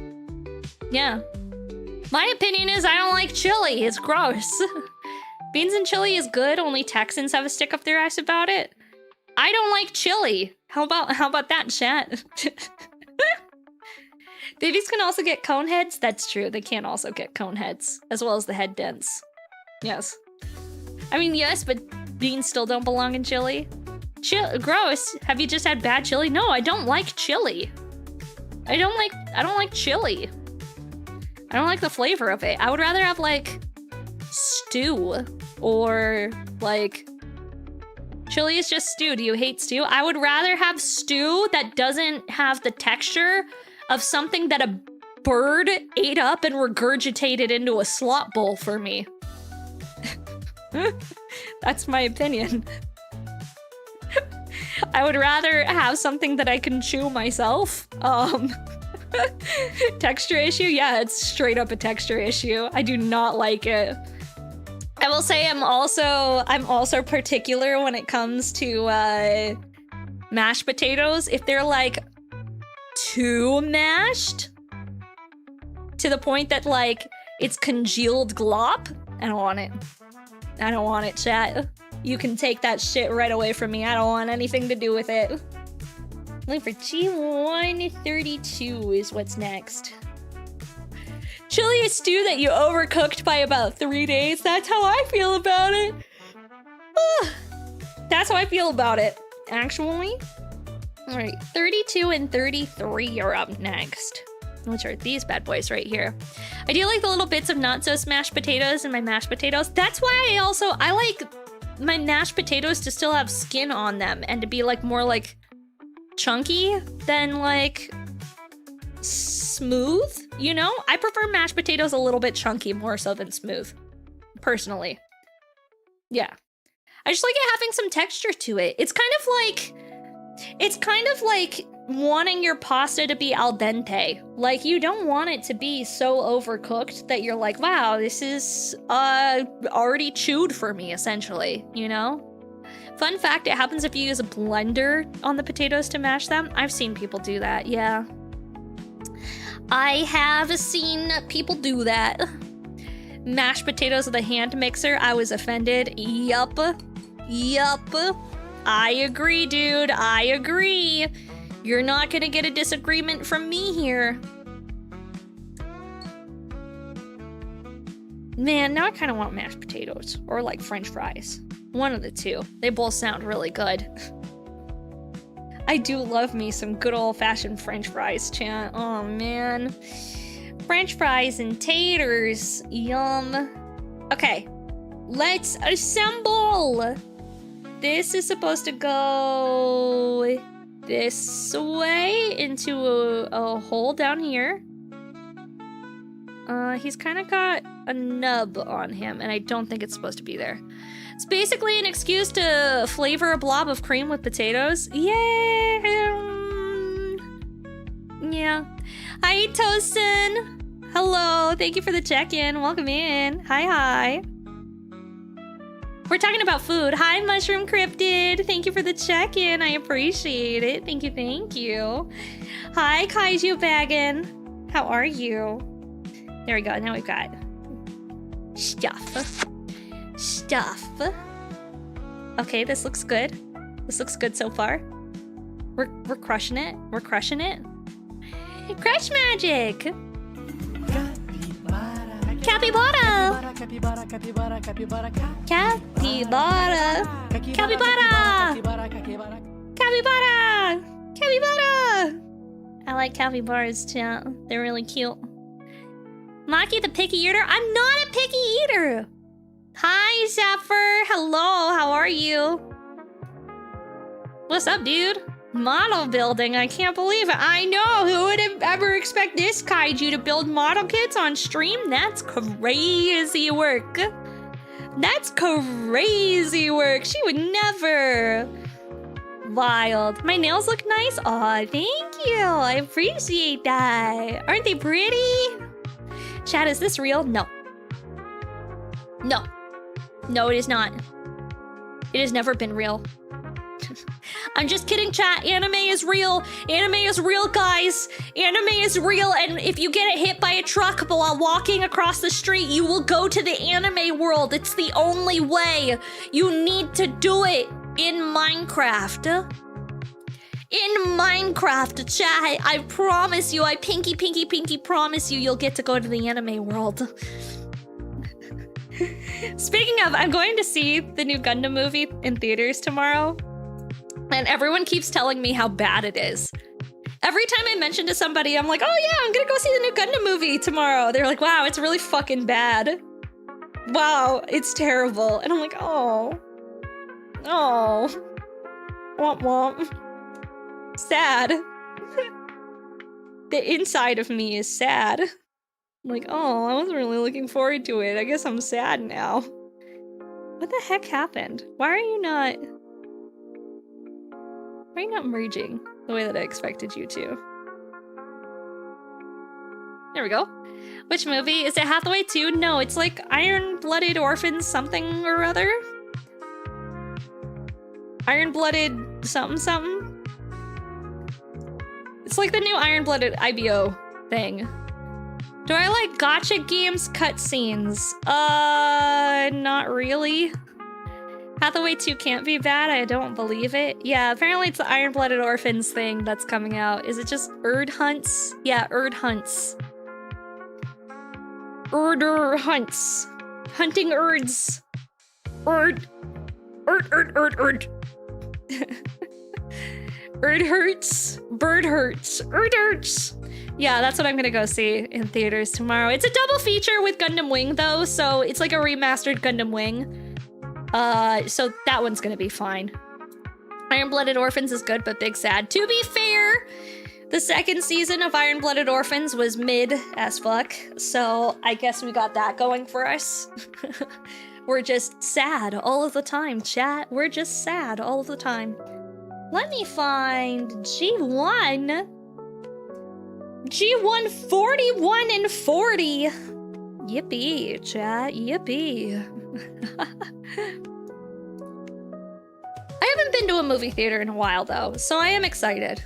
[SPEAKER 1] Yeah. My opinion is I don't like chili. It's gross. Beans and chili is good. Only Texans have a stick up their ass about it. I don't like chili. How about that, chat? Babies can also get cone heads. That's true. They can also get cone heads, as well as the head dents. Yes. I mean, yes, but beans still don't belong in chili. Gross. Have you just had bad chili? No, I don't like chili. I don't like chili. I don't like the flavor of it. I would rather have like stew or like chili is just stew. Do you hate stew? I would rather have stew that doesn't have the texture of something that a bird ate up and regurgitated into a slop bowl for me. That's my opinion. I would rather have something that I can chew myself. Texture issue? Yeah, it's straight up a texture issue. I do not like it. I will say I'm also particular when it comes to mashed potatoes. If they're like too mashed to the point that like it's congealed glop, I don't want it. I don't want it, chat. You can take that shit right away from me. I don't want anything to do with it. Looking for G132 is what's next. Chili is stew that you overcooked by about 3 days. That's how I feel about it. That's how I feel about it, actually. All right, 32 and 33 are up next, which are these bad boys right here. I do like the little bits of not so smashed potatoes in my mashed potatoes. That's why I like my mashed potatoes to still have skin on them and to be like more like chunky than like smooth, you know? I prefer mashed potatoes a little bit chunky more so than smooth, personally. Yeah. I just like it having some texture to it. It's kind of like wanting your pasta to be al dente. Like, you don't want it to be so overcooked that you're like, wow, this is already chewed for me, essentially, you know? Fun fact, it happens if you use a blender on the potatoes to mash them. I've seen people do that, yeah. I have seen people do that. Mashed potatoes with a hand mixer, I was offended. Yup. I agree, dude. I agree. You're not gonna get a disagreement from me here. Man, now I kind of want mashed potatoes or like French fries. One of the two. They both sound really good. I do love me some good old-fashioned French fries, chat. Oh, man. French fries and taters. Yum. Okay. Let's assemble! This is supposed to go this way into a hole down here. He's kind of got a nub on him, and I don't think it's supposed to be there. It's basically an excuse to flavor a blob of cream with potatoes. Yeah. Yeah. Hi, Tosin. Hello. Thank you for the check-in. Welcome in. Hi. We're talking about food. Hi, Mushroom Cryptid. Thank you for the check-in. I appreciate it. Thank you. Hi, Kaiju Baggin. How are you? There we go. Now we've got stuff. Okay, this looks good. This looks good so far. We're crushing it. We're crushing it. Crush magic. Capybara! Capybara! I like capybaras too. They're really cute. Maki the picky eater? I'm not a picky eater! Hi, Zephyr! Hello, how are you? What's up, dude? Model building, I can't believe it. I know, who would have ever expect this kaiju to build model kits on stream? That's crazy work. That's crazy work. She would never. Wild. My nails look nice? Aw, thank you. I appreciate that. Aren't they pretty? Chat, is this real? No. No. No, it is not. It has never been real. I'm just kidding, chat. Anime is real. Anime is real, guys. Anime is real, and if you get hit by a truck while walking across the street, you will go to the anime world. It's the only way. You need to do it in Minecraft. In Minecraft, chat. I promise you, I pinky promise you, you'll get to go to the anime world. Speaking of, I'm going to see the new Gundam movie in theaters tomorrow. And everyone keeps telling me how bad it is. Every time I mention to somebody, I'm like, oh yeah, I'm gonna go see the new Gundam movie tomorrow. They're like, wow, it's really fucking bad. Wow, it's terrible. And I'm like, oh. Oh. Womp womp. Sad. The inside of me is sad. I'm like, oh, I wasn't really looking forward to it. I guess I'm sad now. What the heck happened? Why are you not merging the way that I expected you to? There we go. Which movie? Is it Hathaway 2? No, it's like Iron-Blooded Orphans something or other. Iron-Blooded something. It's like the new Iron-Blooded IBO thing. Do I like gacha games cutscenes? Not really. Hathaway 2 can't be bad, I don't believe it. Yeah, apparently it's the Iron-Blooded Orphans thing that's coming out. Is it just Erd Hunts? Yeah, Erd Hunts. Erder Hunts. Hunting Erds. Erd. Erd. Erd hurts. Bird hurts. Erd hurts. Yeah, that's what I'm gonna go see in theaters tomorrow. It's a double feature with Gundam Wing though, so it's like a remastered Gundam Wing. So that one's gonna be fine. Iron-Blooded Orphans is good, but big sad. To be fair, the second season of Iron-Blooded Orphans was mid as fuck, so I guess we got that going for us. We're just sad all of the time, chat. We're just sad all of the time. Let me find G1. G1 41 and 40. Yippee, chat, yippee. I haven't been to a movie theater in a while though, so I am excited.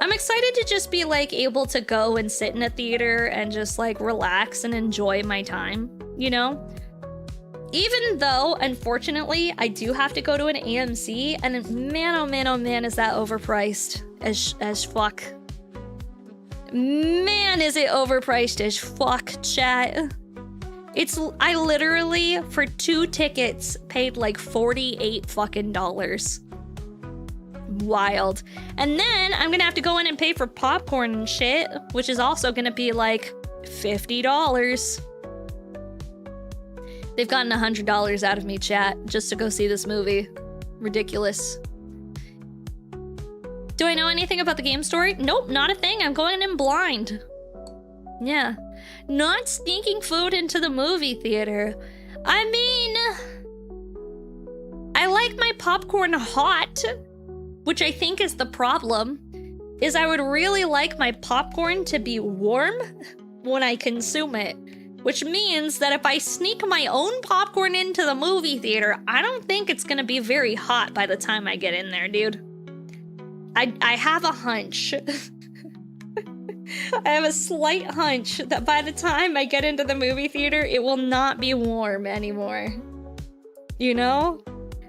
[SPEAKER 1] I'm excited to just be like able to go and sit in a theater and just like relax and enjoy my time, you know? Even though, unfortunately, I do have to go to an AMC, and man, oh man, is that overpriced as fuck. Man, is it overpriced as fuck, chat. I literally, for 2 tickets, paid like $48 fucking dollars. wild. And then I'm gonna have to go in and pay for popcorn and shit, which is also gonna be like $50. They've gotten $100 out of me, chat, just to go see this movie. Ridiculous. Do I know anything about the game story? Nope, not a thing. I'm going in blind. Yeah. Not sneaking food into the movie theater. I mean, I like my popcorn hot, which I think is the problem, is I would really like my popcorn to be warm when I consume it, which means that if I sneak my own popcorn into the movie theater, I don't think it's gonna be very hot by the time I get in there, dude. I have a hunch. I have a slight hunch that by the time I get into the movie theater, it will not be warm anymore. You know?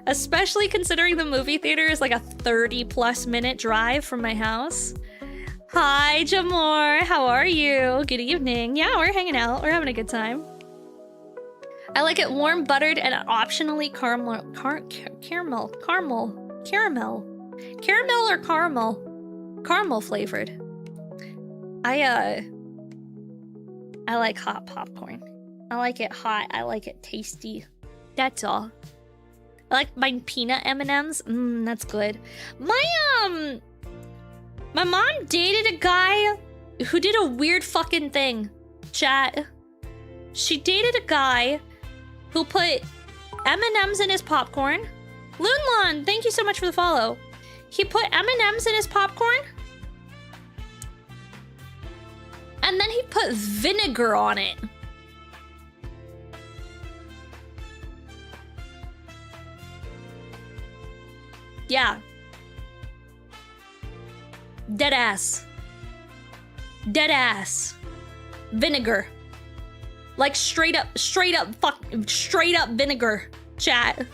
[SPEAKER 1] Especially considering the movie theater is like a 30+ minute drive from my house. Hi, Jamor. How are you? Good evening. Yeah, we're hanging out. We're having a good time. I like it warm, buttered, and optionally caramel or caramel flavored. I like hot popcorn. I like it hot. I like it tasty. That's all. I like my peanut M&Ms. That's good. My mom dated a guy who did a weird fucking thing. Chat. She dated a guy who put M&Ms in his popcorn. Lunlon, thank you so much for the follow. He put M&Ms in his popcorn. And then he put vinegar on it. Yeah. Dead ass. Dead ass. Vinegar. Like straight up vinegar, chat.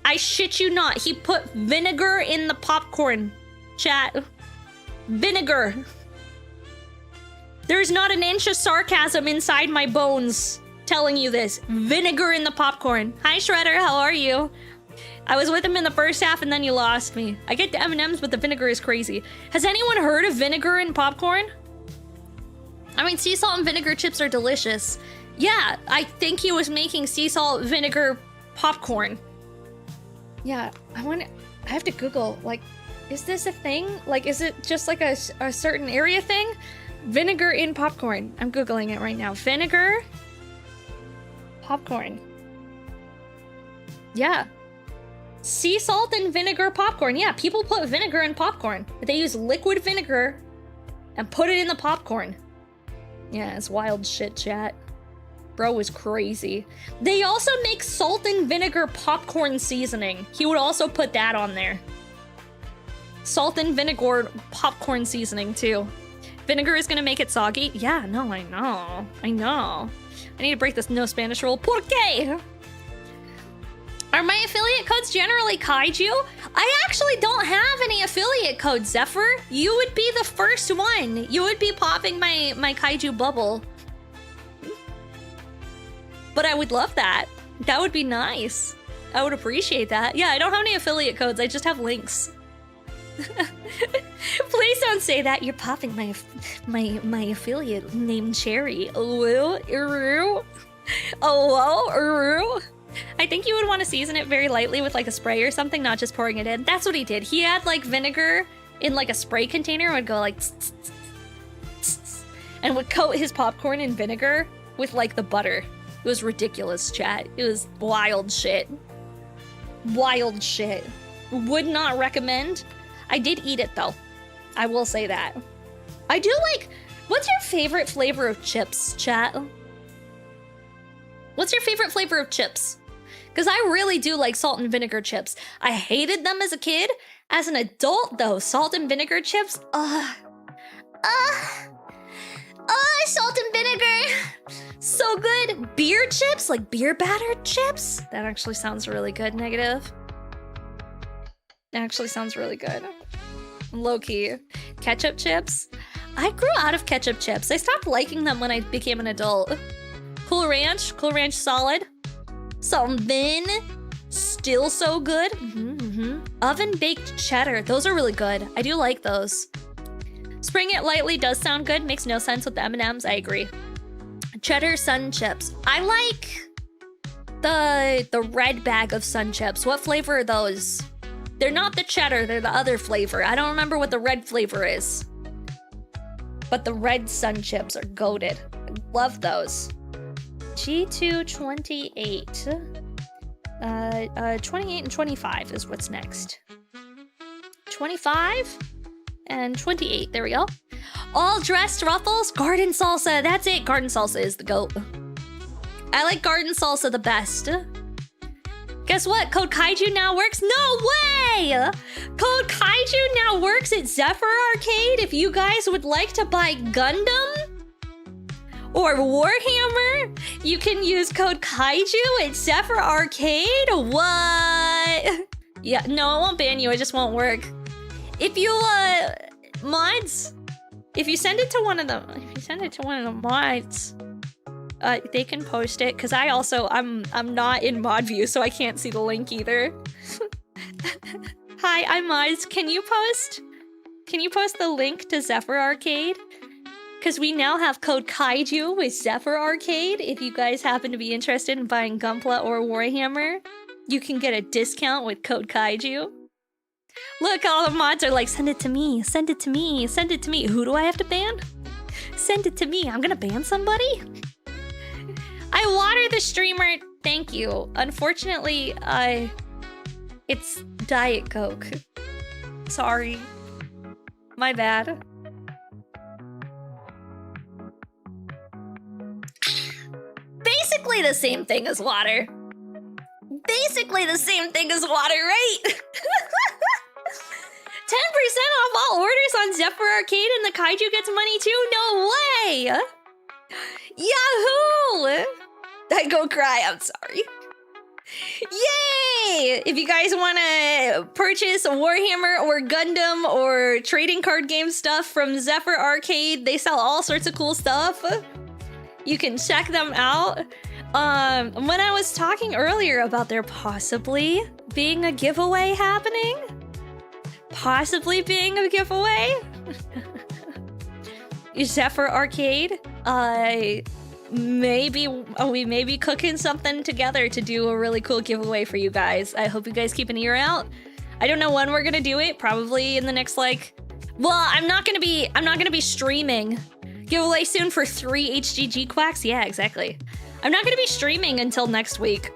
[SPEAKER 1] I shit you not. He put vinegar in the popcorn, chat. Vinegar. There's not an inch of sarcasm inside my bones telling you this. Vinegar in the popcorn. Hi, Shredder. How are you? I was with him in the first half and then you lost me. I get the M&Ms, but the vinegar is crazy. Has anyone heard of vinegar in popcorn? I mean, sea salt and vinegar chips are delicious. Yeah, I think he was making sea salt vinegar popcorn. Yeah, I have to Google, like, is this a thing? Like, is it just like a certain area thing? Vinegar in popcorn. I'm Googling it right now. Vinegar popcorn. Yeah. Sea salt and vinegar popcorn. Yeah, people put vinegar in popcorn. But they use liquid vinegar and put it in the popcorn. Yeah, it's wild shit, chat. Bro is crazy. They also make salt and vinegar popcorn seasoning. He would also put that on there. Salt and vinegar popcorn seasoning, too. Vinegar is gonna make it soggy? Yeah, no, I know. I need to break this no Spanish rule. ¿Por qué? Are my affiliate codes generally kaiju? I actually don't have any affiliate codes, Zephyr. You would be the first one. You would be popping my kaiju bubble. But I would love that. That would be nice. I would appreciate that. Yeah, I don't have any affiliate codes. I just have links. Please don't say that. You're popping my affiliate named Cherry. Oh, I think you would want to season it very lightly with like a spray or something, not just pouring it in. That's what he did. He had like vinegar in like a spray container and would go like and would coat his popcorn in vinegar with like the butter. It was ridiculous, chat. It was wild shit. Wild shit. Would not recommend. I did eat it though. I will say that. I do like... What's your favorite flavor of chips, chat? What's your favorite flavor of chips? Because I really do like salt and vinegar chips. I hated them as a kid. As an adult, though, salt and vinegar chips, salt and vinegar. So good. Beer chips, like beer battered chips. That actually sounds really good, Negative. That actually sounds really good. Low-key. Ketchup chips. I grew out of ketchup chips. I stopped liking them when I became an adult. Cool Ranch solid. Salt and Vin, still so good. Oven baked cheddar. Those are really good. I do like those. Spring it lightly does sound good. Makes no sense with the M&Ms. I agree. Cheddar Sun Chips. I like the red bag of Sun Chips. What flavor are those? They're not the cheddar. They're the other flavor. I don't remember what the red flavor is. But the red Sun Chips are goated. I love those. G228. 28 and 25 is what's next. 25 and 28. There we go. All dressed ruffles. Garden salsa. That's it. Garden salsa is the goat. I like garden salsa the best. Guess what? Code Kaiju now works. No way! Code Kaiju now works at Zephyr Arcade. If you guys would like to buy Gundam or Warhammer, you can use code Kaiju at Zephyr Arcade. What? Yeah, no, it won't ban you. It just won't work. If you mods, if you send it to one of the mods, they can post it. Cause I'm not in mod view, so I can't see the link either. Hi, I'm mods. Can you post the link to Zephyr Arcade? Because we now have code Kaiju with Zephyr Arcade. If you guys happen to be interested in buying Gunpla or Warhammer, you can get a discount with code Kaiju. Look, all the mods are like, send it to me, send it to me, send it to me. Who do I have to ban? Send it to me. I'm gonna ban somebody? I water the streamer. Thank you. Unfortunately, it's Diet Coke. Sorry. My bad. Basically the same thing as water. Basically the same thing as water, right? 10% off all orders on Zephyr Arcade and the Kaiju gets money too? No way! Yahoo! I go cry, I'm sorry. Yay! If you guys want to purchase Warhammer or Gundam or trading card game stuff from Zephyr Arcade, they sell all sorts of cool stuff. You can check them out. When I was talking earlier about there possibly being a giveaway happening, Zephyr Arcade, we may be cooking something together to do a really cool giveaway for you guys. I hope you guys keep an ear out. I don't know when we're gonna do it. Probably in the next I'm not gonna be streaming. Giveaway soon for 3 HGG quacks. Yeah, exactly. I'm not gonna be streaming until next week.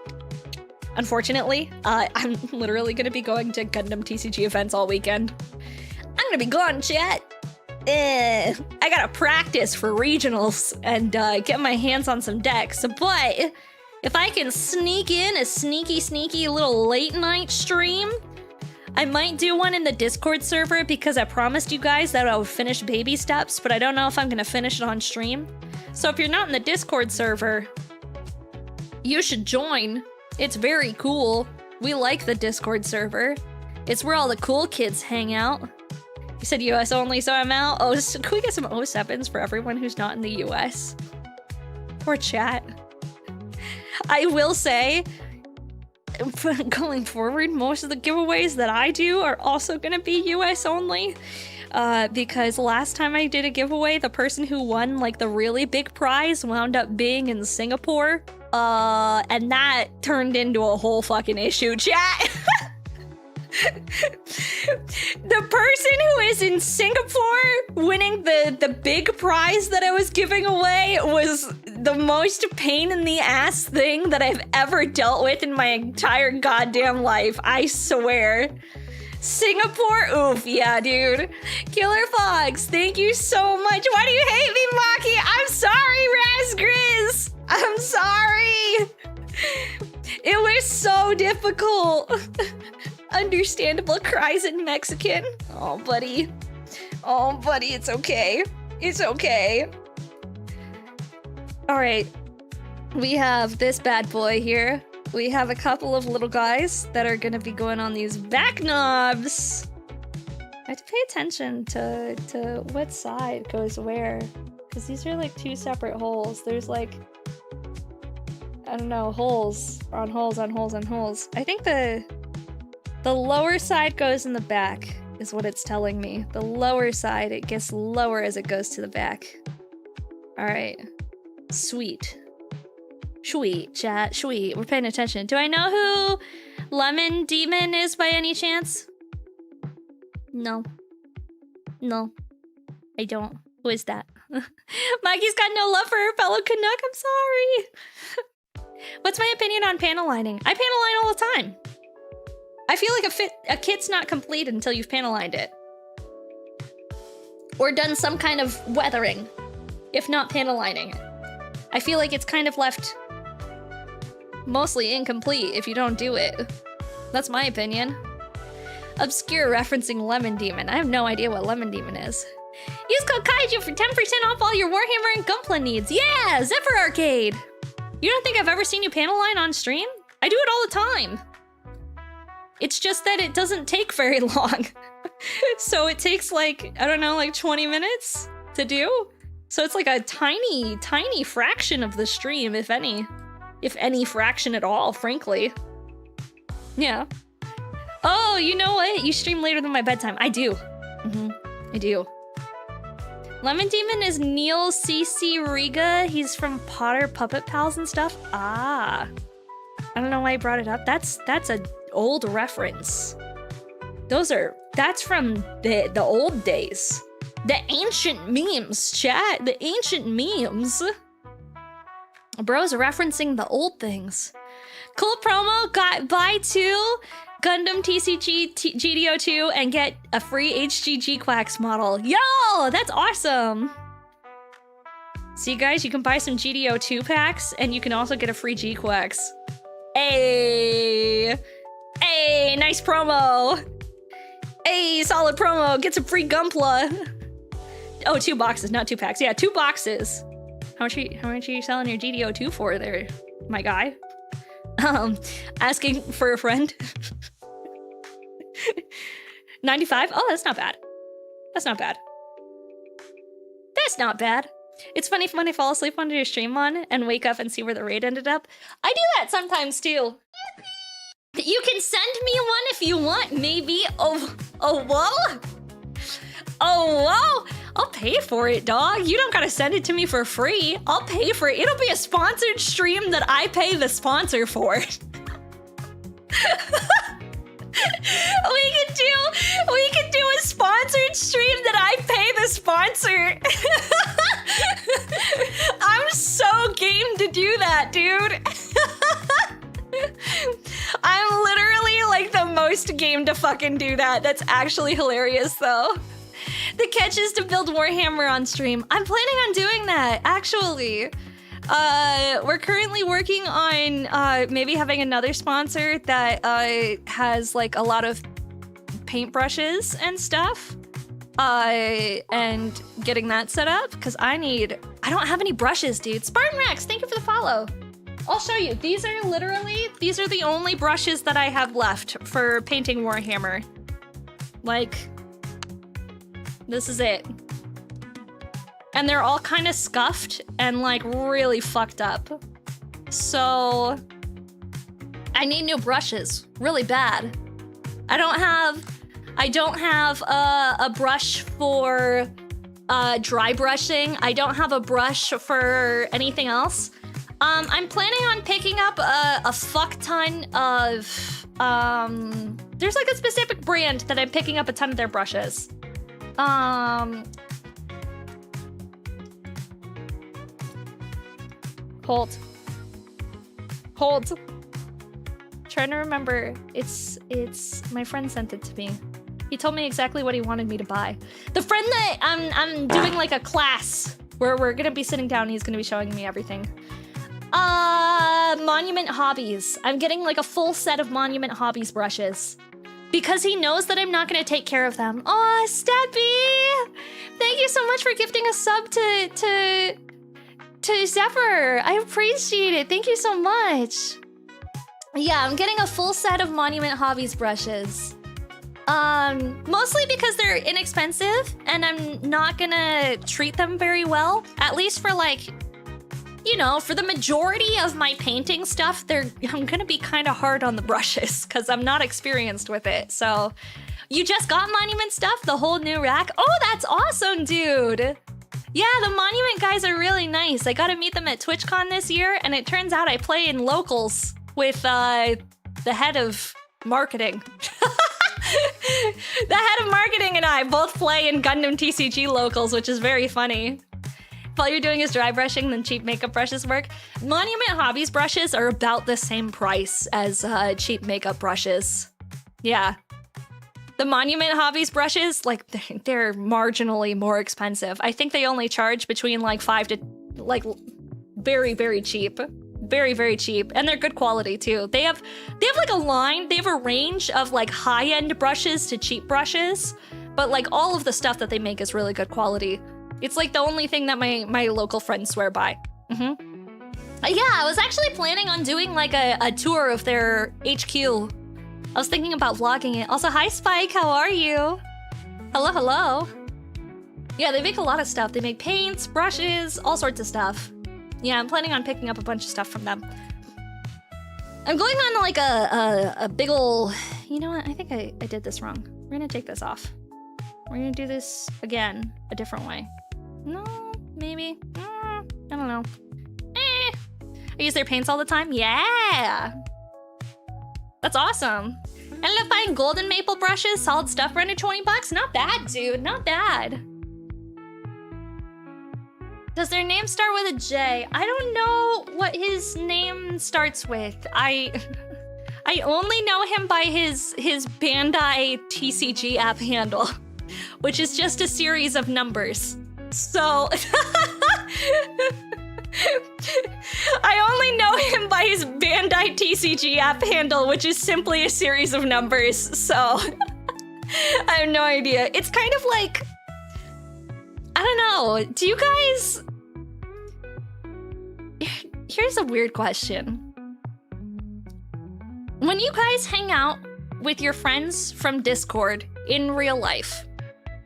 [SPEAKER 1] Unfortunately, I'm literally gonna be going to Gundam TCG events all weekend. I'm gonna be gone, chat. I gotta practice for regionals and get my hands on some decks. But if I can sneak in a sneaky little late night stream, I might do one in the Discord server because I promised you guys that I would finish baby steps, but I don't know if I'm gonna finish it on stream. So if you're not in the Discord server, you should join. It's very cool. We like the Discord server. It's where all the cool kids hang out. You said US only, so I'm out. Oh, can we get some 07s for everyone who's not in the US? Poor chat. I will say, going forward, most of the giveaways that I do are also gonna be US only. Because last time I did a giveaway, the person who won like the really big prize wound up being in Singapore. And that turned into a whole fucking issue, chat. The person who is in Singapore winning the big prize that I was giving away was the most pain in the ass thing that I've ever dealt with in my entire goddamn life. I swear. Singapore? Oof, yeah, dude. Killer Fox, thank you so much. Why do you hate me, Maki? I'm sorry, Razgriz. I'm sorry. It was so difficult. Understandable cries in Mexican. Oh, buddy. Oh, buddy, it's okay. It's okay. All right. We have this bad boy here. We have a couple of little guys that are gonna be going on these back knobs. I have to pay attention to what side goes where. Because these are like two separate holes. There's like, I don't know, holes on holes on holes on holes. I think the The lower side goes in the back, is what it's telling me. The lower side, it gets lower as it goes to the back. Alright. Sweet. Sweet, chat. Sweet. We're paying attention. Do I know who Lemon Demon is by any chance? No. No. I don't. Who is that? Mikey's got no love for her fellow Canuck. I'm sorry. What's my opinion on panel lining? I panel line all the time. I feel like a kit's not complete until you've panel lined it. Or done some kind of weathering, if not panel lining it. I feel like it's kind of left mostly incomplete if you don't do it. That's my opinion. Obscure referencing Lemon Demon. I have no idea what Lemon Demon is. Use code Kaiju for 10% off all your Warhammer and Gunpla needs. Yeah, Zephyr Arcade. You don't think I've ever seen you panel line on stream? I do it all the time. It's just that it doesn't take very long. So it takes like, I don't know, like 20 minutes to do. So it's like a tiny, tiny fraction of the stream, if any. If any fraction at all, frankly. Yeah. Oh, you know what? You stream later than my bedtime. I do. I do. Lemon Demon is Neil C.C. Riga. He's from Potter Puppet Pals and stuff. Ah. I don't know why I brought it up. That's a old reference. That's from the old days. The ancient memes, chat. The ancient memes. Bro's referencing the old things. Cool promo. Buy 2 Gundam TCG GDO2 and get a free HGG Quacks model. Yo, that's awesome. See, guys, you can buy some GDO2 packs and you can also get a free G-Quacks. Hey, nice promo. Hey, solid promo. Get some free Gunpla. Oh, 2 boxes, not 2 packs. Yeah, 2 boxes. How much are you selling your GDO2 for there, my guy? Asking for a friend. 95? Oh, that's not bad. That's not bad. That's not bad. It's funny when I fall asleep under your stream on and wake up and see where the raid ended up. I do that sometimes too. You can send me one if you want, maybe. Oh, whoa? Oh, whoa? I'll pay for it, dog. You don't gotta send it to me for free. I'll pay for it. It'll be a sponsored stream that I pay the sponsor for. We could do a sponsored stream that I pay the sponsor. I'm so game to do that, dude. I'm literally like the most game to fucking do that. That's actually hilarious though. The catch is to build Warhammer on stream. I'm planning on doing that, actually. We're currently working on maybe having another sponsor that has like a lot of paintbrushes and stuff. And getting that set up, because I don't have any brushes, dude. Spartan Rex, thank you for the follow. I'll show you. These are the only brushes that I have left for painting Warhammer. Like, this is it. And they're all kind of scuffed and like really fucked up. So I need new brushes really bad. I don't have a brush for dry brushing. I don't have a brush for anything else. I'm planning on picking up a fuck ton of there's like a specific brand that I'm picking up a ton of their brushes. Hold. Trying to remember. It's my friend sent it to me. He told me exactly what he wanted me to buy. The friend that I'm doing like a class where we're gonna be sitting down and he's gonna be showing me everything. Monument Hobbies. I'm getting like a full set of Monument Hobbies brushes. Because he knows that I'm not gonna take care of them. Aw, Steppy! Thank you so much for gifting a sub to Zephyr. I appreciate it. Thank you so much. Yeah, I'm getting a full set of Monument Hobbies brushes. Mostly because they're inexpensive and I'm not gonna treat them very well. At least for like you know, for the majority of my painting stuff, I'm gonna be kind of hard on the brushes because I'm not experienced with it. So, you just got Monument stuff, the whole new rack? Oh, that's awesome, dude. Yeah, the Monument guys are really nice. I got to meet them at TwitchCon this year, and it turns out I play in locals with the head of marketing. The head of marketing and I both play in Gundam TCG locals, which is very funny. If all you're doing is dry brushing, then cheap makeup brushes work. Monument Hobbies brushes are about the same price as cheap makeup brushes. Yeah. The Monument Hobbies brushes, like, they're marginally more expensive. I think they only charge between like 5 to like very, very cheap. Very, very cheap. And they're good quality too. They have like a line, they have a range of like high-end brushes to cheap brushes, but like all of the stuff that they make is really good quality. It's like the only thing that my local friends swear by. Yeah, I was actually planning on doing like a tour of their HQ. I was thinking about vlogging it. Also, hi Spike, how are you? Hello, hello. Yeah, they make a lot of stuff. They make paints, brushes, all sorts of stuff. Yeah, I'm planning on picking up a bunch of stuff from them. I'm going on like a big ol'... You know what? I think I did this wrong. We're gonna take this off. We're gonna do this again, a different way. No, maybe. I don't know. I use their paints all the time. Yeah! That's awesome. Ended up buying golden maple brushes, solid stuff for under 20 bucks. Not bad, dude. Not bad. Does their name start with a J? I don't know what his name starts with. I only know him by his Bandai TCG app handle, which is just a series of numbers. So I only know him by his Bandai TCG app handle, which is simply a series of numbers. So I have no idea. It's kind of like, I don't know. Do you guys... Here's a weird question. When you guys hang out with your friends from Discord in real life,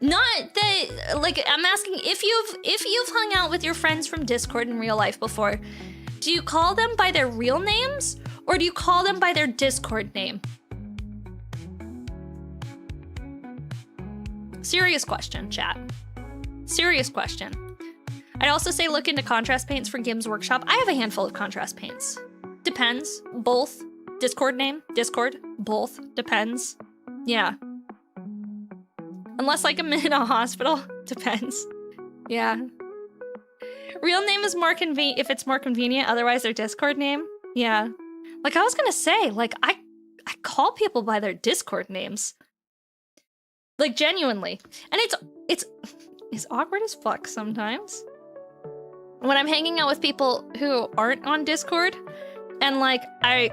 [SPEAKER 1] not that, like, I'm asking if you've hung out with your friends from Discord in real life before, do you call them by their real names or do you call them by their Discord name? Serious question, chat. Serious question. I'd also say look into contrast paints for Gim's workshop. I have a handful of contrast paints. Depends. Both. Discord name. Discord. Both. Depends. Yeah. Unless like I'm in a hospital. Depends. Yeah. Real name is more convenient if it's more convenient. Otherwise their Discord name. Yeah. Like I was gonna say, like I call people by their Discord names. Like genuinely. And it's awkward as fuck sometimes. When I'm hanging out with people who aren't on Discord, and like I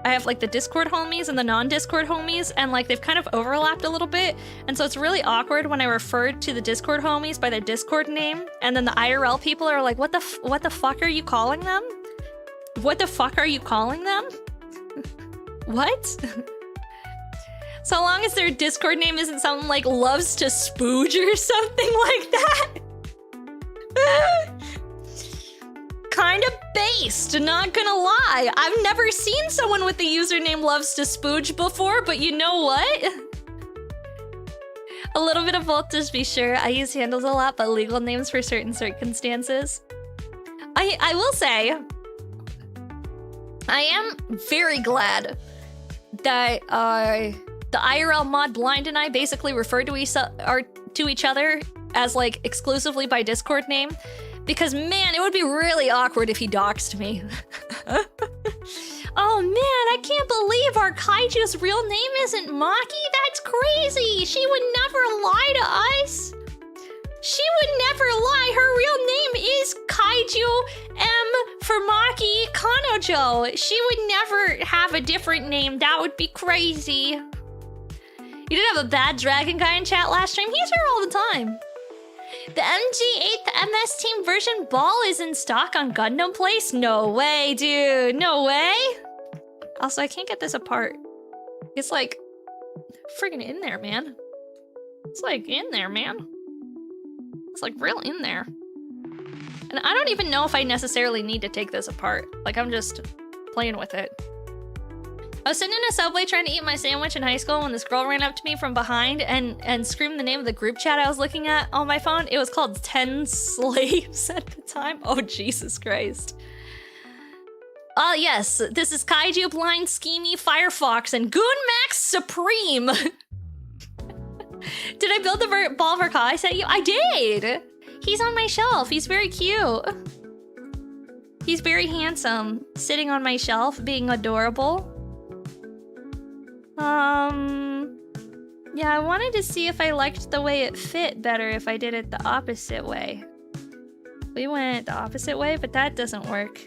[SPEAKER 1] have like the Discord homies and the non-Discord homies, and like they've kind of overlapped a little bit, and so it's really awkward when I refer to the Discord homies by their Discord name, and then the IRL people are like, what the fuck are you calling them? What the fuck are you calling them? What? So long as their Discord name isn't something like loves to spooge or something like that. Kind of based, not gonna lie. I've never seen someone with the username loves to spooge before, but you know what? A little bit of both, just be sure. I use handles a lot, but legal names for certain circumstances. I will say, I am very glad that the IRL mod Blind and I basically refer to each other as like exclusively by Discord name, because man, it would be really awkward if he doxed me. Oh man, I can't believe our kaiju's real name isn't Maki? That's crazy! She would never lie to us! She would never lie! Her real name is Kaiju M for Maki Kanojo! She would never have a different name, that would be crazy. You did have a bad dragon guy in chat last stream? He's here all the time. The MG8 MS Team version ball is in stock on Gundam Place? No way, dude. No way. Also, I can't get this apart. It's like friggin' in there, man. It's like in there, man. It's like real in there. And I don't even know if I necessarily need to take this apart. Like, I'm just playing with it. I was sitting in a subway trying to eat my sandwich in high school when this girl ran up to me from behind and screamed the name of the group chat I was looking at on my phone. It was called 10 Slaves at the time. Oh, Jesus Christ. Yes, this is Kaiju, Blind, Schemy, Firefox, and Goonmax Supreme. Did I build the ball for Kai I sent you? I did! He's on my shelf. He's very cute. He's very handsome. Sitting on my shelf, being adorable. Yeah, I wanted to see if I liked the way it fit better if I did it the opposite way. We went the opposite way, but that doesn't work.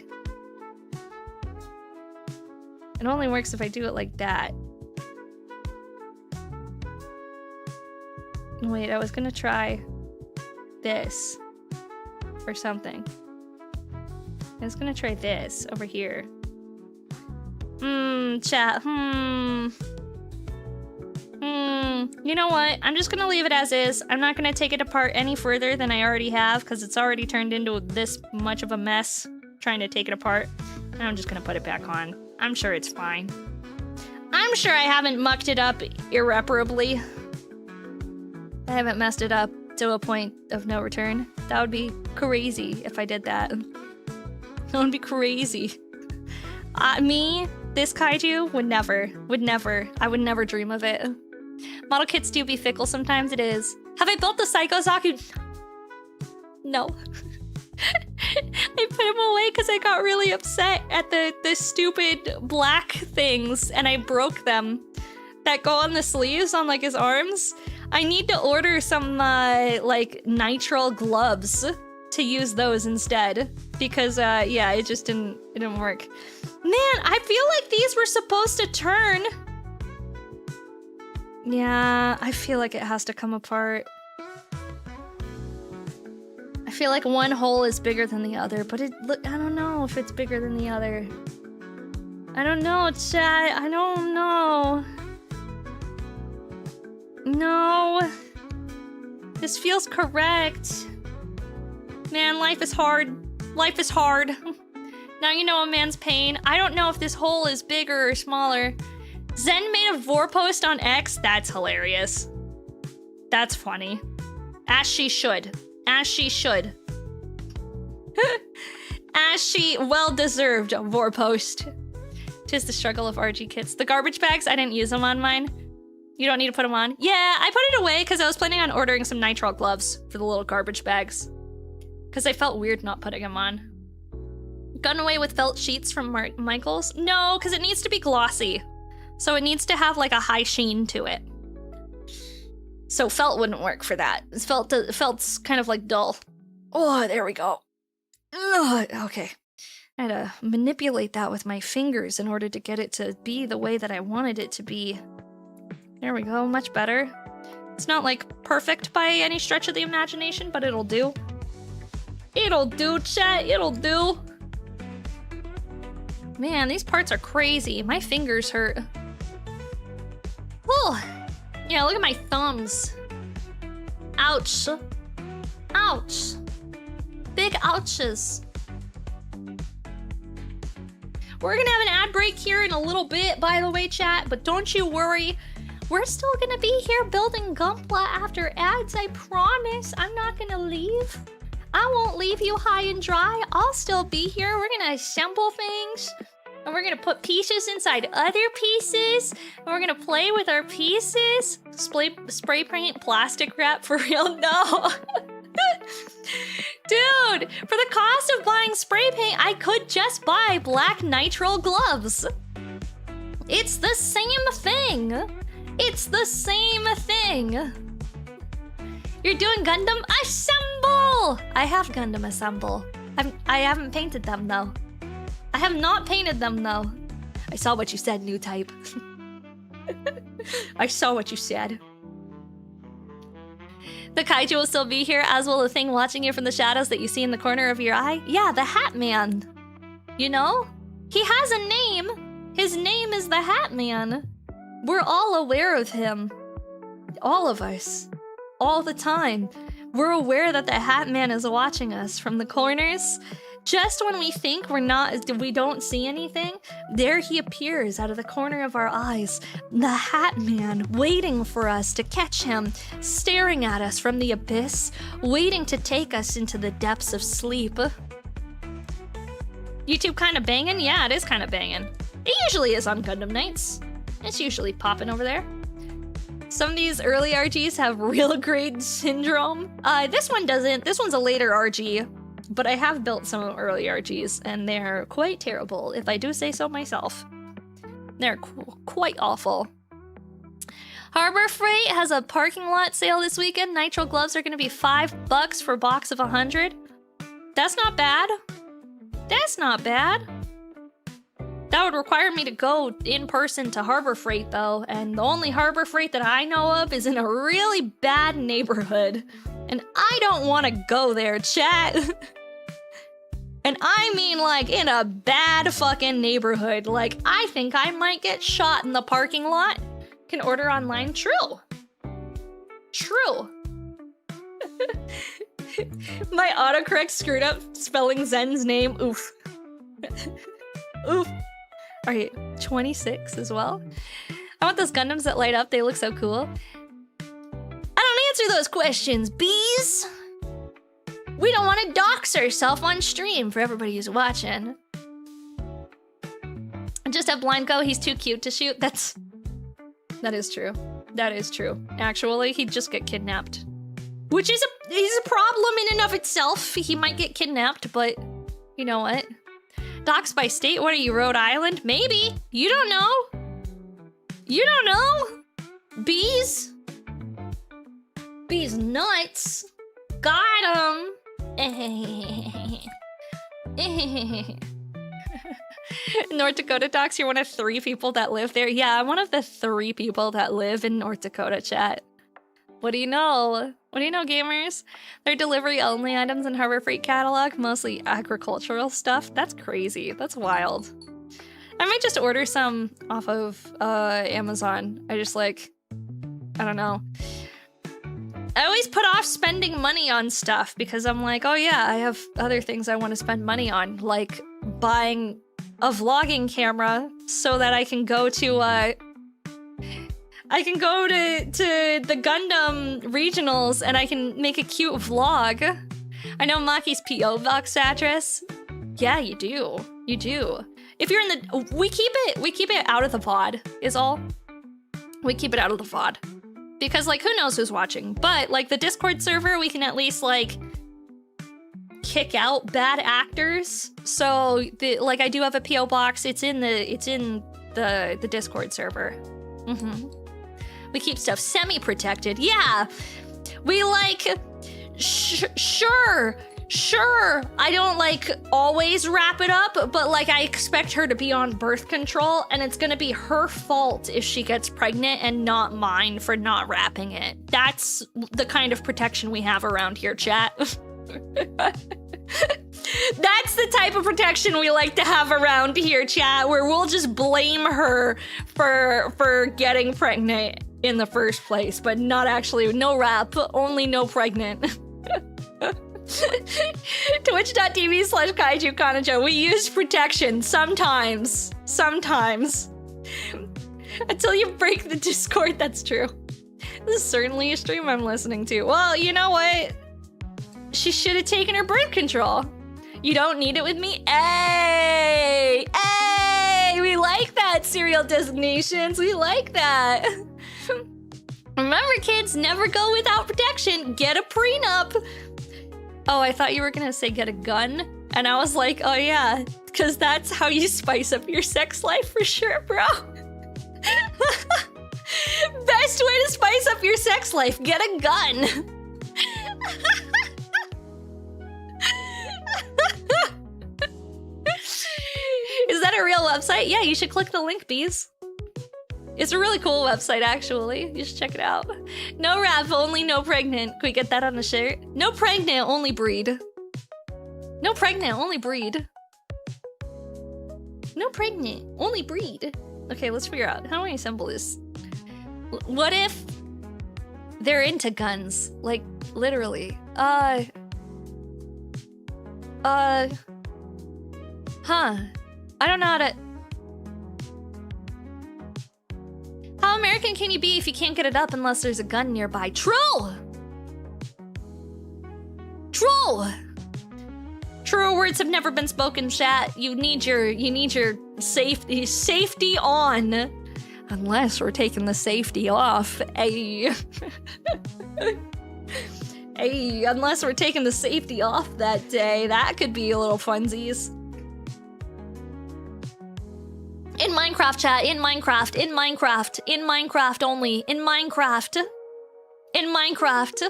[SPEAKER 1] It only works if I do it like that. Wait, I was gonna try this or something. I was gonna try this over here. Chat. You know what? I'm just gonna leave it as is. I'm not gonna take it apart any further than I already have because it's already turned into this much of a mess trying to take it apart. And I'm just gonna put it back on. I'm sure it's fine. I'm sure I haven't mucked it up irreparably. I haven't messed it up to a point of no return. That would be crazy if I did that. That would be crazy. Me, this kaiju, would never. I would never dream of it. Model kits do be fickle sometimes, it is. Have I built the Psycho Zaku? No. I put him away because I got really upset at the stupid black things and I broke them that go on the sleeves on like his arms. I need to order some like nitrile gloves to use those instead because yeah, it just didn't work. Man, I feel like these were supposed to turn. Yeah, I feel like it has to come apart. I feel like one hole is bigger than the other, but I don't know if it's bigger than the other. I don't know, chat. I don't know. No. This feels correct. Man, life is hard. Life is hard. Now you know a man's pain. I don't know if this hole is bigger or smaller. Zen made a Vorpost on X? That's hilarious. That's funny. As she should. As she should. As she well-deserved Vorpost. 'Tis the struggle of RG kits. The garbage bags, I didn't use them on mine. You don't need to put them on? Yeah, I put it away because I was planning on ordering some nitrile gloves for the little garbage bags. Because I felt weird not putting them on. Gone away with felt sheets from Michaels? No, because it needs to be glossy. So it needs to have like a high sheen to it. So felt wouldn't work for that. Felt's kind of like dull. Oh, there we go. Ugh, okay. I had to manipulate that with my fingers in order to get it to be the way that I wanted it to be. There we go, much better. It's not like perfect by any stretch of the imagination, but it'll do. It'll do, chat, it'll do. Man, these parts are crazy. My fingers hurt. Oh, yeah, look at my thumbs. Ouch. Ouch. Big ouches. We're gonna have an ad break here in a little bit, by the way, chat, but don't you worry. We're still gonna be here building Gunpla after ads, I promise. I'm not gonna leave. I won't leave you high and dry. I'll still be here. We're gonna assemble things. And we're gonna put pieces inside other pieces. And we're gonna play with our pieces. Spray paint, plastic wrap, for real? No. Dude, for the cost of buying spray paint, I could just buy black nitrile gloves. It's the same thing. It's the same thing. You're doing Gundam Assemble! I have Gundam Assemble. I haven't painted them though. I have not painted them though. I saw what you said, new type. I saw what you said. The kaiju will still be here, as will the thing watching you from the shadows that you see in the corner of your eye. Yeah, the Hat Man. You know? He has a name. His name is the Hat Man. We're all aware of him. All of us. All the time. We're aware that the Hat Man is watching us from the corners. Just when we think we don't see anything, there he appears out of the corner of our eyes. The Hat Man, waiting for us to catch him, staring at us from the abyss, waiting to take us into the depths of sleep. YouTube kinda banging? Yeah, it is kinda banging. It usually is on Gundam nights. It's usually popping over there. Some of these early RGs have real grade syndrome. This one doesn't. This one's a later RG. But I have built some early RGs, and they're quite terrible, if I do say so myself. They're quite awful. Harbor Freight has a parking lot sale this weekend. Nitro gloves are going to be $5 for a box of 100. That's not bad. That's not bad. That would require me to go in person to Harbor Freight, though, and the only Harbor Freight that I know of is in a really bad neighborhood. And I don't want to go there, chat. And I mean, like, in a bad fucking neighborhood. Like, I think I might get shot in the parking lot. Can order online. True. True. My autocorrect screwed up spelling Zen's name. Oof. Oof. Alright, 26 as well. I want those Gundams that light up. They look so cool. I don't answer those questions, bees! We don't want to dox ourselves on stream for everybody who's watching. Just have Blind go, he's too cute to shoot. That is true. That is true. Actually, he'd just get kidnapped. Which is a problem in and of itself. He might get kidnapped, but you know what? Dox by state? What are you, Rhode Island? Maybe. You don't know. You don't know. Bees? Bees nuts. Got him. North Dakota Docs, you're one of 3 people that live there. Yeah, I'm one of the 3 people that live in North Dakota, chat. What do you know? What do you know, gamers? They're delivery-only items in Harbor Freight catalog, mostly agricultural stuff. That's crazy. That's wild. I might just order some off of Amazon. I just like, I don't know. I always put off spending money on stuff because I'm like, oh yeah, I have other things I want to spend money on, like buying a vlogging camera so that I can go to the Gundam regionals and I can make a cute vlog. I know Maki's PO box address. Yeah, you do. You do. If you're in the, we keep it out of the VOD is all. We keep it out of the VOD. Because, like, who knows who's watching? But, like, the Discord server, we can at least, like, kick out bad actors. So, like, I do have a PO box. It's in the Discord server. We keep stuff semi-protected. Yeah, we like. Sure. I don't like always wrap it up, but like I expect her to be on birth control, and it's gonna be her fault if she gets pregnant and not mine for not wrapping it. That's the kind of protection we have around here, chat. That's the type of protection we like to have around here, chat, where we'll just blame her for getting pregnant in the first place, but not actually. No wrap, only no pregnant. Twitch.tv/Kaiju Kanajo. We use protection sometimes. Until you break the Discord, that's true. This is certainly a stream I'm listening to. Well, you know what? She should have taken her birth control. You don't need it with me? Hey! We like that, serial designations. We like that. Remember, kids, never go without protection. Get a prenup. Oh, I thought you were gonna say get a gun. And I was like, oh yeah, because that's how you spice up your sex life for sure, bro. Best way to spice up your sex life, get a gun. Is that a real website? Yeah, you should click the link, bees. It's a really cool website, actually. You should check it out. No wrap, only no pregnant. Can we get that on the shirt? No pregnant, only breed. No pregnant, only breed. No pregnant, only breed. Okay, let's figure out. How do I assemble this? What if they're into guns? Like, literally. I don't know how to... How American can you be if you can't get it up unless there's a gun nearby? True! True! True words have never been spoken, chat. You need your safety on. Unless we're taking the safety off. Hey. Hey, unless we're taking the safety off that day. That could be a little funsies. In Minecraft, chat. In Minecraft. In Minecraft. In Minecraft only. In Minecraft. In Minecraft.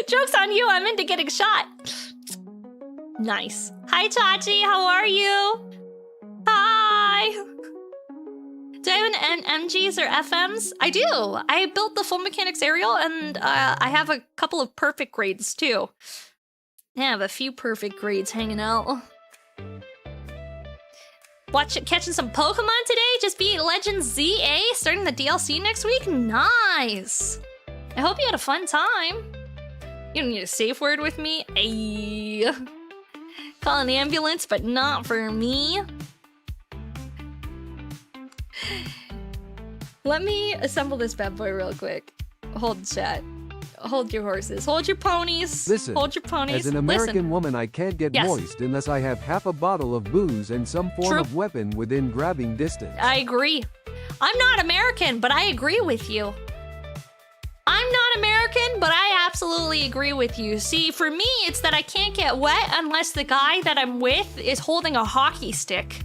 [SPEAKER 1] Joke's on you, I'm into getting shot. Nice. Hi, Chachi, how are you? Hi. Do I have an MGs or FMs? I do. I built the full mechanics aerial, and I have a couple of perfect grades, too. I have a few perfect grades hanging out. Catching some Pokemon today? Just beat Legends ZA, starting the DLC next week? Nice. I hope you had a fun time. You don't need a safe word with me. Ayy. Call an ambulance, but not for me. Let me assemble this bad boy real quick. Hold chat. Hold your horses. Hold your ponies.
[SPEAKER 4] Listen,
[SPEAKER 1] hold your ponies.
[SPEAKER 4] As an American woman, I can't get moist unless I have half a bottle of booze and some form of weapon within grabbing distance.
[SPEAKER 1] I agree. I'm not American, but I agree with you. I'm not American, but I absolutely agree with you. See, for me, it's that I can't get wet unless the guy that I'm with is holding a hockey stick.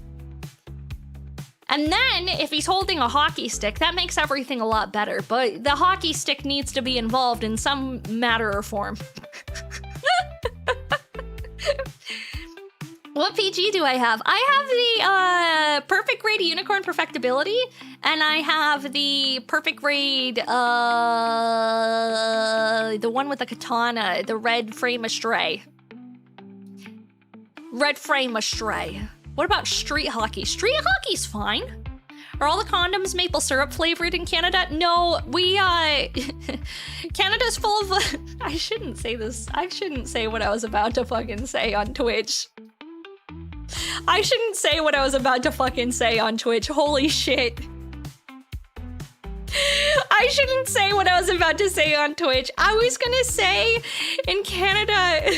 [SPEAKER 1] And then, if he's holding a hockey stick, that makes everything a lot better. But the hockey stick needs to be involved in some matter or form. What PG do I have? I have the perfect grade unicorn perfectibility, and I have the perfect grade, the one with the katana, the red frame astray. Red frame astray. What about street hockey? Street hockey's fine. Are all the condoms maple syrup flavored in Canada? No, we, Canada's full of, I shouldn't say this. I shouldn't say what I was about to fucking say on Twitch. I shouldn't say what I was about to fucking say on Twitch. Holy shit. I shouldn't say what I was about to say on Twitch. I was gonna say, in Canada,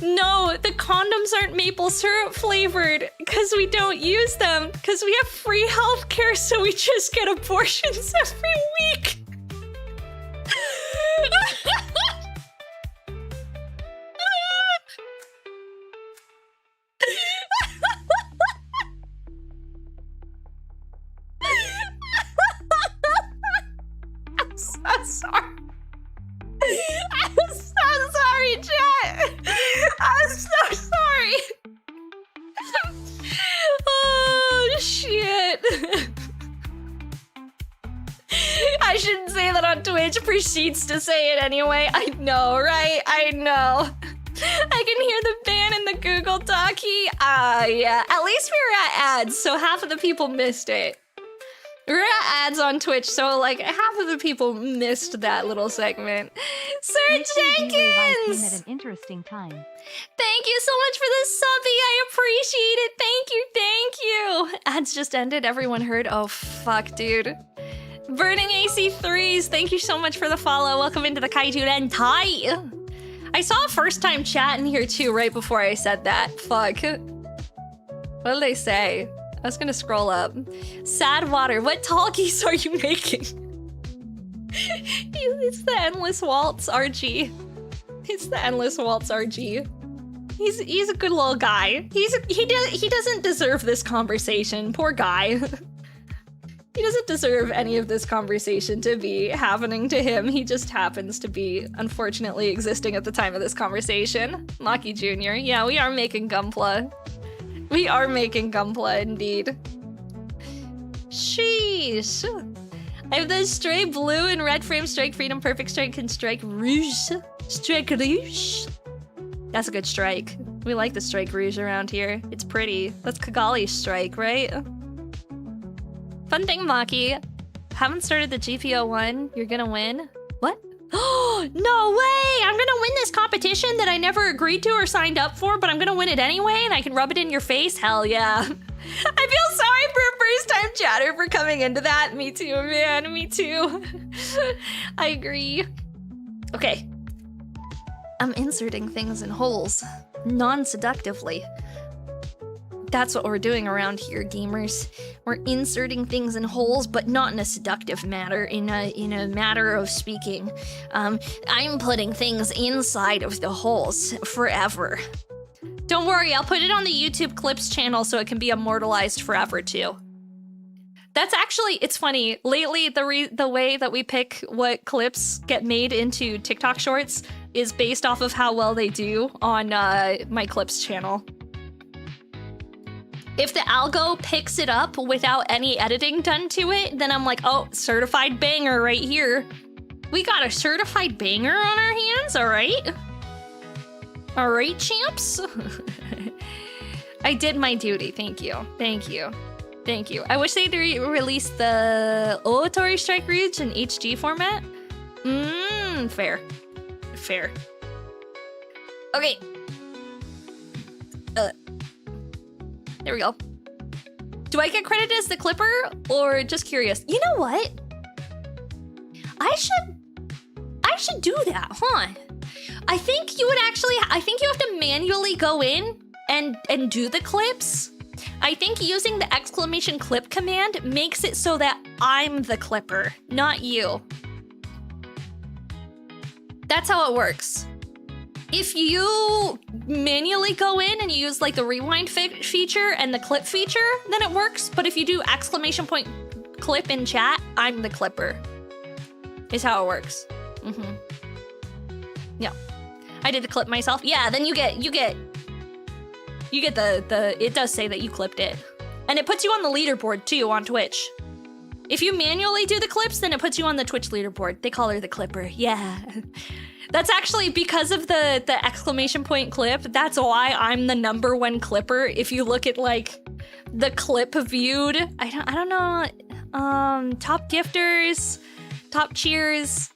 [SPEAKER 1] no, the condoms aren't maple syrup flavored because we don't use them because we have free healthcare, so we just get abortions every week. I'm so sorry. I'm so sorry, chat. I'm so sorry. Oh, shit. I shouldn't say that on Twitch. Proceeds to say it anyway. I know, right? I know. I can hear the ban in the Google Talkie. Yeah. At least we were at ads, so half of the people missed it. We're at ads on Twitch, so like half of the people missed that little segment. Sir Jenkins!
[SPEAKER 2] Came at an interesting time.
[SPEAKER 1] Thank you so much for the subby. I appreciate it. Thank you. Ads just ended. Everyone heard. Oh, fuck, dude. Burning AC3s. Thank you so much for the follow. Welcome into the Kaiju Rentai. I saw a first time chat in here too right before I said that. Fuck. What did they say? I was gonna scroll up. Sad water. What Tallgeese are you making? It's the Endless Waltz RG. It's the Endless Waltz RG. He's a good little guy. He doesn't deserve this conversation. Poor guy. He doesn't deserve any of this conversation to be happening to him. He just happens to be, unfortunately, existing at the time of this conversation. Maki Jr. Yeah, we are making Gunpla. We are making Gunpla, indeed. Sheesh. I have the Stray Blue and Red Frame Strike Freedom Perfect Strike and Strike Rouge. Strike Rouge. That's a good strike. We like the Strike Rouge around here. It's pretty. That's Kigali's strike, right? Fun thing, Maki. Haven't started the GPO 1. You're gonna win. What? Oh, no way! I'm gonna win this competition that I never agreed to or signed up for, but I'm gonna win it anyway, and I can rub it in your face? Hell yeah. I feel sorry for a first-time chatter for coming into that. Me too, man, me too. I agree. Okay. I'm inserting things in holes, non-seductively. That's what we're doing around here, gamers. We're inserting things in holes, but not in a seductive manner, in a matter of speaking. I'm putting things inside of the holes forever. Don't worry, I'll put it on the YouTube Clips channel so it can be immortalized forever too. That's actually, it's funny. Lately, the way that we pick what clips get made into TikTok shorts is based off of how well they do on my Clips channel. If the algo picks it up without any editing done to it, then I'm like, oh, certified banger right here. We got a certified banger on our hands, all right? All right, champs? I did my duty, thank you. Thank you. Thank you. I wish they'd release the Olotori Strike Rouge in HG format. Fair. Fair. Okay. There we go. Do I get credited as the clipper or just curious? You know what? I should do that, huh? I think you have to manually go in and do the clips. I think using the exclamation clip command makes it so that I'm the clipper, not you. That's how it works. If you manually go in and you use like the rewind feature and the clip feature, then it works. But if you do exclamation point clip in chat, I'm the clipper. Is how it works. Yeah. I did the clip myself. Yeah, then you get the it does say that you clipped it. And it puts you on the leaderboard too on Twitch. If you manually do the clips, then it puts you on the Twitch leaderboard. They call her the clipper. Yeah. That's actually because of the exclamation point clip. That's why I'm the #1 clipper. If you look at like the clip viewed, I don't know. Top gifters, top cheers,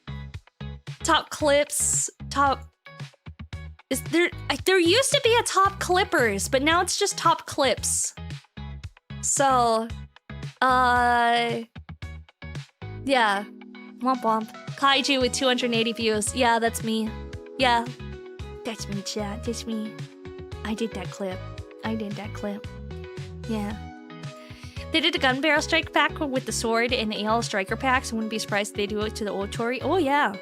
[SPEAKER 1] top clips, top. Is there used to be a top clippers, but now it's just top clips. So, yeah. Womp womp. Kaiju with 280 views. Yeah, that's me. Yeah. That's me, chat. That's me. I did that clip. Yeah. They did a gun barrel strike pack with the sword and AL striker packs. I wouldn't be surprised if they do it to the Otori. Oh, yeah.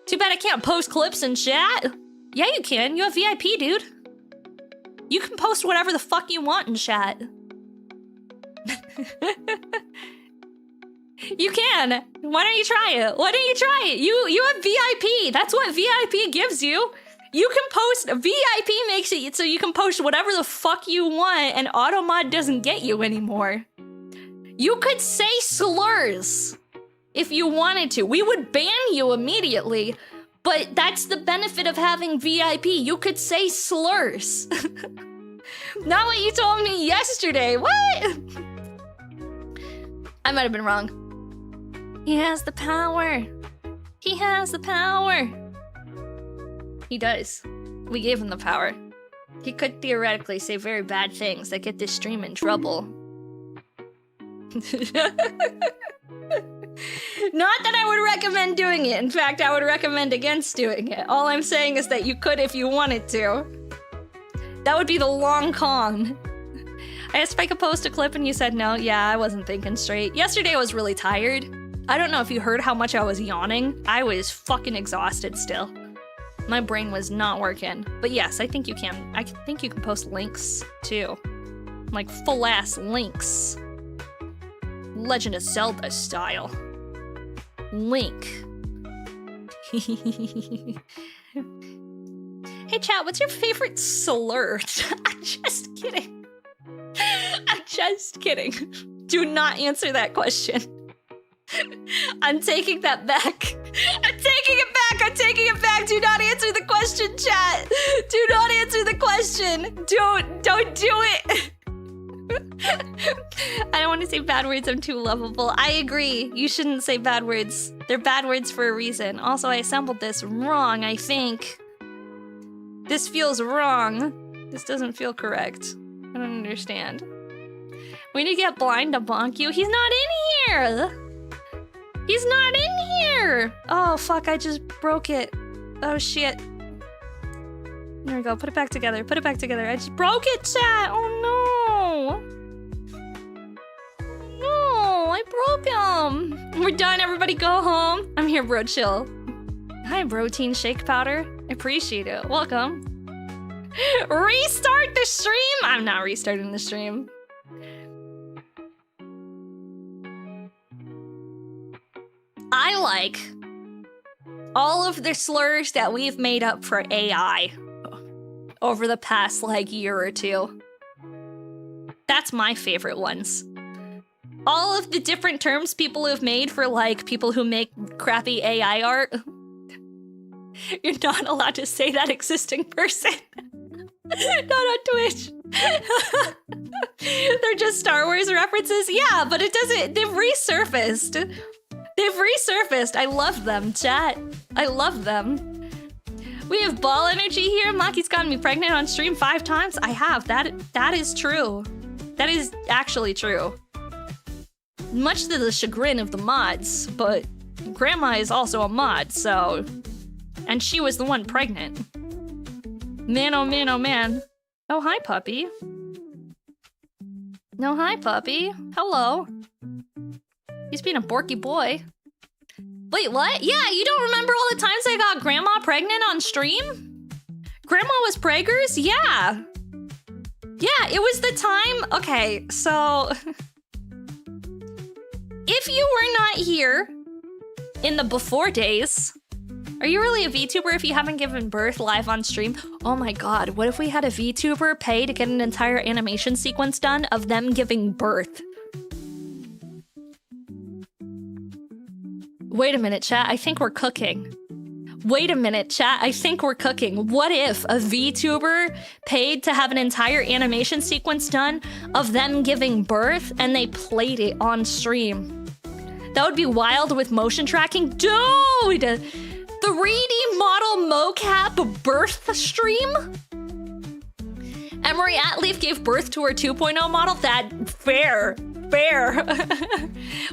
[SPEAKER 1] Too bad I can't post clips in chat. Yeah, you can. You have VIP, dude. You can post whatever the fuck you want in chat. You can. Why don't you try it? You have VIP. That's what VIP gives you. You can post. VIP makes it so you can post whatever the fuck you want, and Automod doesn't get you anymore. You could say slurs if you wanted to. We would ban you immediately, but that's the benefit of having VIP. You could say slurs. Not what you told me yesterday. What? I might have been wrong. He has the power. He has the power. He does. We gave him the power. He could theoretically say very bad things that get this stream in trouble. Not that I would recommend doing it. In fact, I would recommend against doing it. All I'm saying is that you could if you wanted to. That would be the long con. I asked if I could post a clip and you said no. Yeah, I wasn't thinking straight. Yesterday I was really tired. I don't know if you heard how much I was yawning. I was fucking exhausted still. My brain was not working. But yes, I think you can. I think you can post links too. Like full ass links. Legend of Zelda style. Link. Hey chat, what's your favorite slur? I'm just kidding. I'm just kidding. Do not answer that question. I'm taking that back. I'm taking it back. Do not answer the question, chat. Do not answer the question. Don't do it. I don't want to say bad words, I'm too lovable. I agree, you shouldn't say bad words. They're bad words for a reason. Also, I assembled this wrong, I think. This feels wrong. This doesn't feel correct. I don't understand. We need to get Blind to bonk you. He's not in here! He's not in here! Oh, fuck, I just broke it. Oh, shit. There we go, put it back together, put it back together. I just broke it, chat! Oh, no! No, I broke him! We're done, everybody go home. I'm here, bro, chill. Hi, Protein Shake Powder. I appreciate it. Welcome. Restart the stream? I'm not restarting the stream. I like all of the slurs that we've made up for AI over the past, like, year or two. That's my favorite ones. All of the different terms people have made for, like, people who make crappy AI art. You're not allowed to say that existing person. Not on Twitch. They're just Star Wars references. Yeah, but it doesn't. They've resurfaced. They've resurfaced. I love them, chat. I love them. We have ball energy here. Maki's gotten me pregnant on stream 5 times. I have. That is true. That is actually true. Much to the chagrin of the mods, but Grandma is also a mod, so... And she was the one pregnant. Man, oh man, oh man. Oh, hi, puppy. No, hi, puppy. Hello. He's being a borky boy. Wait, what? Yeah, you don't remember all the times I got Grandma pregnant on stream? Grandma was preggers? Yeah. Yeah, it was the time... Okay, so... If you were not here in the before days... Are you really a VTuber if you haven't given birth live on stream? Oh my god, what if we had a VTuber pay to get an entire animation sequence done of them giving birth? Wait a minute, chat, I think we're cooking. Wait a minute, chat, I think we're cooking. What if a VTuber paid to have an entire animation sequence done of them giving birth and they played it on stream? That would be wild with motion tracking. Dude! 3D model mocap birth stream? Emery Atleaf gave birth to her 2.0 model? That, fair.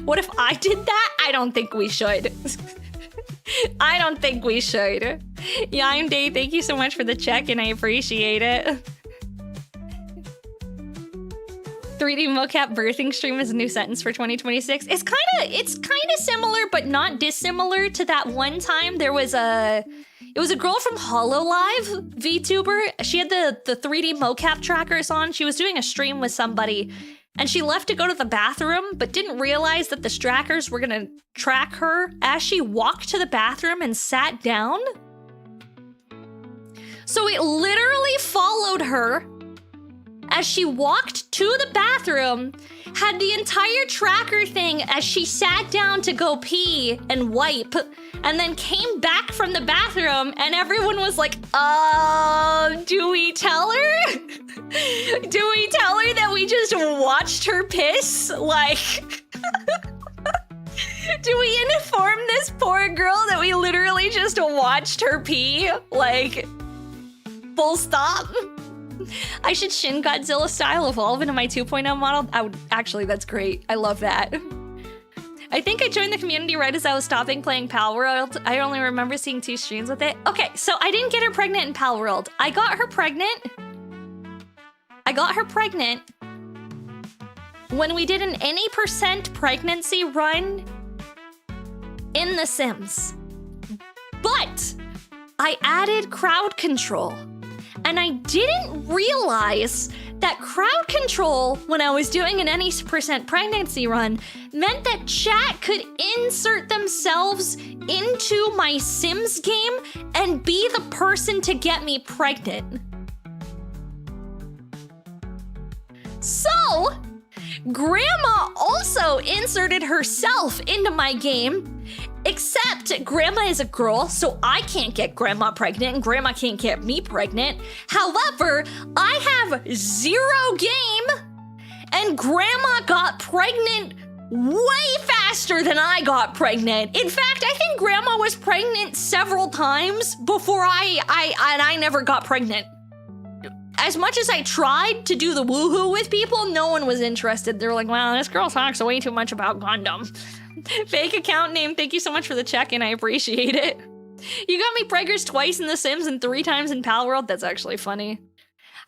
[SPEAKER 1] What if I did that? I don't think we should. I don't think we should. Yeah, I'm Dave. Thank you so much for the check and I appreciate it. 3D mocap birthing stream is a new sentence for 2026. It's kind of similar, but not dissimilar to that one time there was it was a girl from HoloLive, VTuber. She had the 3D mocap trackers on. She was doing a stream with somebody and she left to go to the bathroom, but didn't realize that the trackers were gonna track her as she walked to the bathroom and sat down. So it literally followed her as she walked to the bathroom, had the entire tracker thing as she sat down to go pee and wipe, and then came back from the bathroom, and everyone was like, do we tell her? Do we tell her that we just watched her piss? Like, do we inform this poor girl that we literally just watched her pee? Like, full stop? I should Shin Godzilla style evolve into my 2.0 model. Actually, that's great. I love that. I think I joined the community right as I was stopping playing Pal World. I only remember seeing 2 streams with it. Okay, so I didn't get her pregnant in Pal World. I got her pregnant when we did an any % pregnancy run in The Sims. But I added crowd control. And I didn't realize that crowd control, when I was doing an any % pregnancy run, meant that chat could insert themselves into my Sims game and be the person to get me pregnant. So, Grandma also inserted herself into my game. Except Grandma is a girl, so I can't get Grandma pregnant and Grandma can't get me pregnant. However, I have 0 game And Grandma got pregnant way faster than I got pregnant. In fact, I think Grandma was pregnant several times before I never got pregnant. As much as I tried to do the woohoo with people, no one was interested. They were like, wow, this girl talks way too much about Gundam. Fake account name, thank you so much for the check-in, I appreciate it. You got me preggers twice in The Sims and 3 times in Pal World. That's actually funny.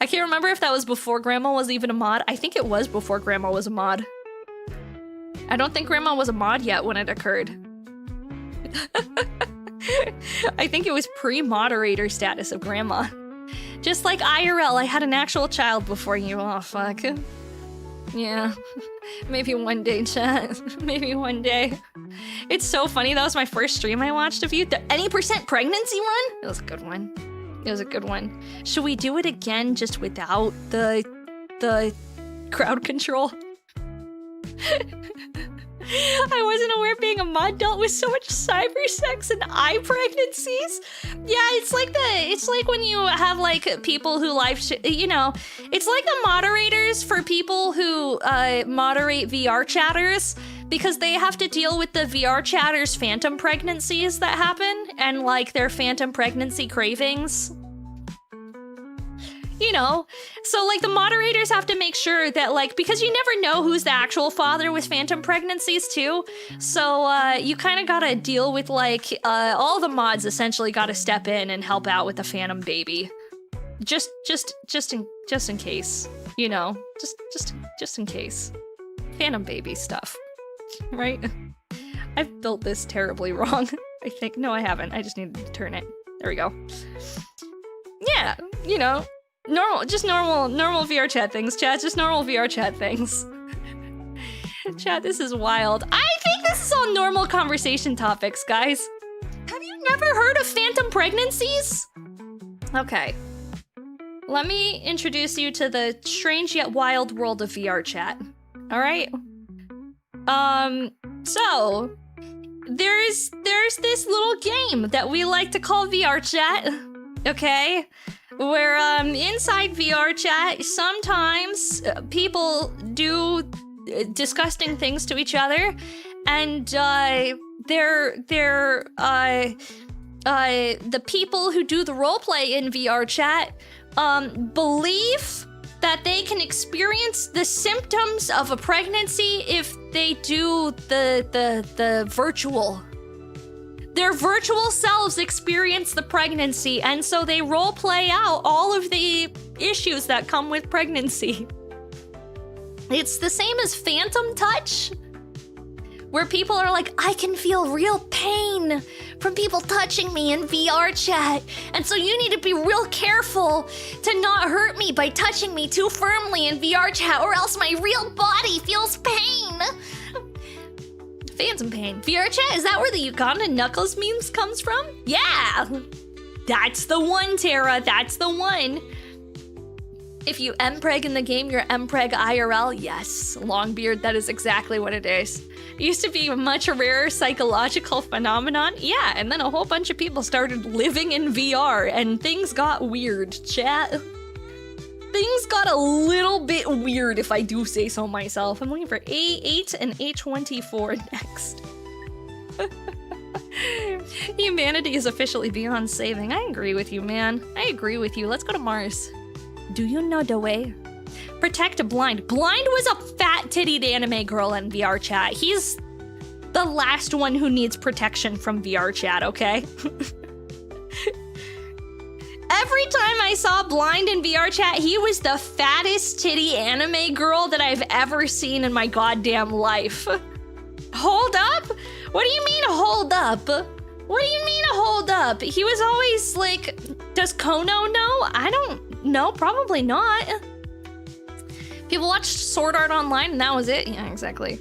[SPEAKER 1] I can't remember if that was before Grandma was even a mod. I think it was before Grandma was a mod. I don't think Grandma was a mod yet when it occurred. I think it was pre-moderator status of Grandma. Just like IRL, I had an actual child before you. Oh, fuck. Yeah. Maybe one day, chat. Maybe one day. It's so funny. That was my first stream I watched of you. The any % pregnancy one? It was a good one. It was a good one. Should we do it again just without the crowd control? I wasn't aware being a mod dealt with so much cyber sex and eye pregnancies. Yeah, it's like when you have like people who it's like the moderators for people who moderate VR chatters, because they have to deal with the VR chatters' phantom pregnancies that happen and like their phantom pregnancy cravings. You know, so like the moderators have to make sure that like, because you never know who's the actual father with phantom pregnancies too. So you kind of gotta deal with like, all the mods essentially gotta step in and help out with the phantom baby. Just in case, you know, just in case. Phantom baby stuff, right? I've built this terribly wrong, I think. No, I haven't. I just needed to turn it. There we go. Yeah, you know. Normal VR chat things, chat. Just normal VR chat things. Chat, this is wild. I think this is all normal conversation topics, guys. Have you never heard of phantom pregnancies? Okay. Let me introduce you to the strange yet wild world of VR chat. All right? So there's this little game that we like to call VR chat. Okay? Where inside VR chat, sometimes people do disgusting things to each other, and the people who do the roleplay in VR chat believe that they can experience the symptoms of a pregnancy if they do the virtual. Their virtual selves experience the pregnancy, and so they role-play out all of the issues that come with pregnancy. It's the same as phantom touch, where people are like, I can feel real pain from people touching me in VR chat, and so you need to be real careful to not hurt me by touching me too firmly in VR chat, or else my real body feels pain. Phantom pain. VR chat, is that where the Uganda Knuckles memes comes from? Yeah! That's the one, Tara. That's the one. If you mpreg in the game, you're mpreg IRL. Yes, Longbeard, that is exactly what it is. It used to be a much rarer psychological phenomenon. Yeah, and then a whole bunch of people started living in VR, and things got weird, chat. Things got a little bit weird, if I do say so myself. I'm looking for A8 and A24 next. Humanity is officially beyond saving. I agree with you, man. I agree with you. Let's go to Mars. Do you know the way? Protect Blind. Blind was a fat-tittied anime girl in VR chat. He's the last one who needs protection from VR chat, okay? Every time I saw Blind in VR chat, he was the fattest titty anime girl that I've ever seen in my goddamn life. Hold up? What do you mean hold up? What do you mean hold up? He was always like, does Kono know? I don't know, probably not. People watched Sword Art Online and that was it? Yeah, exactly.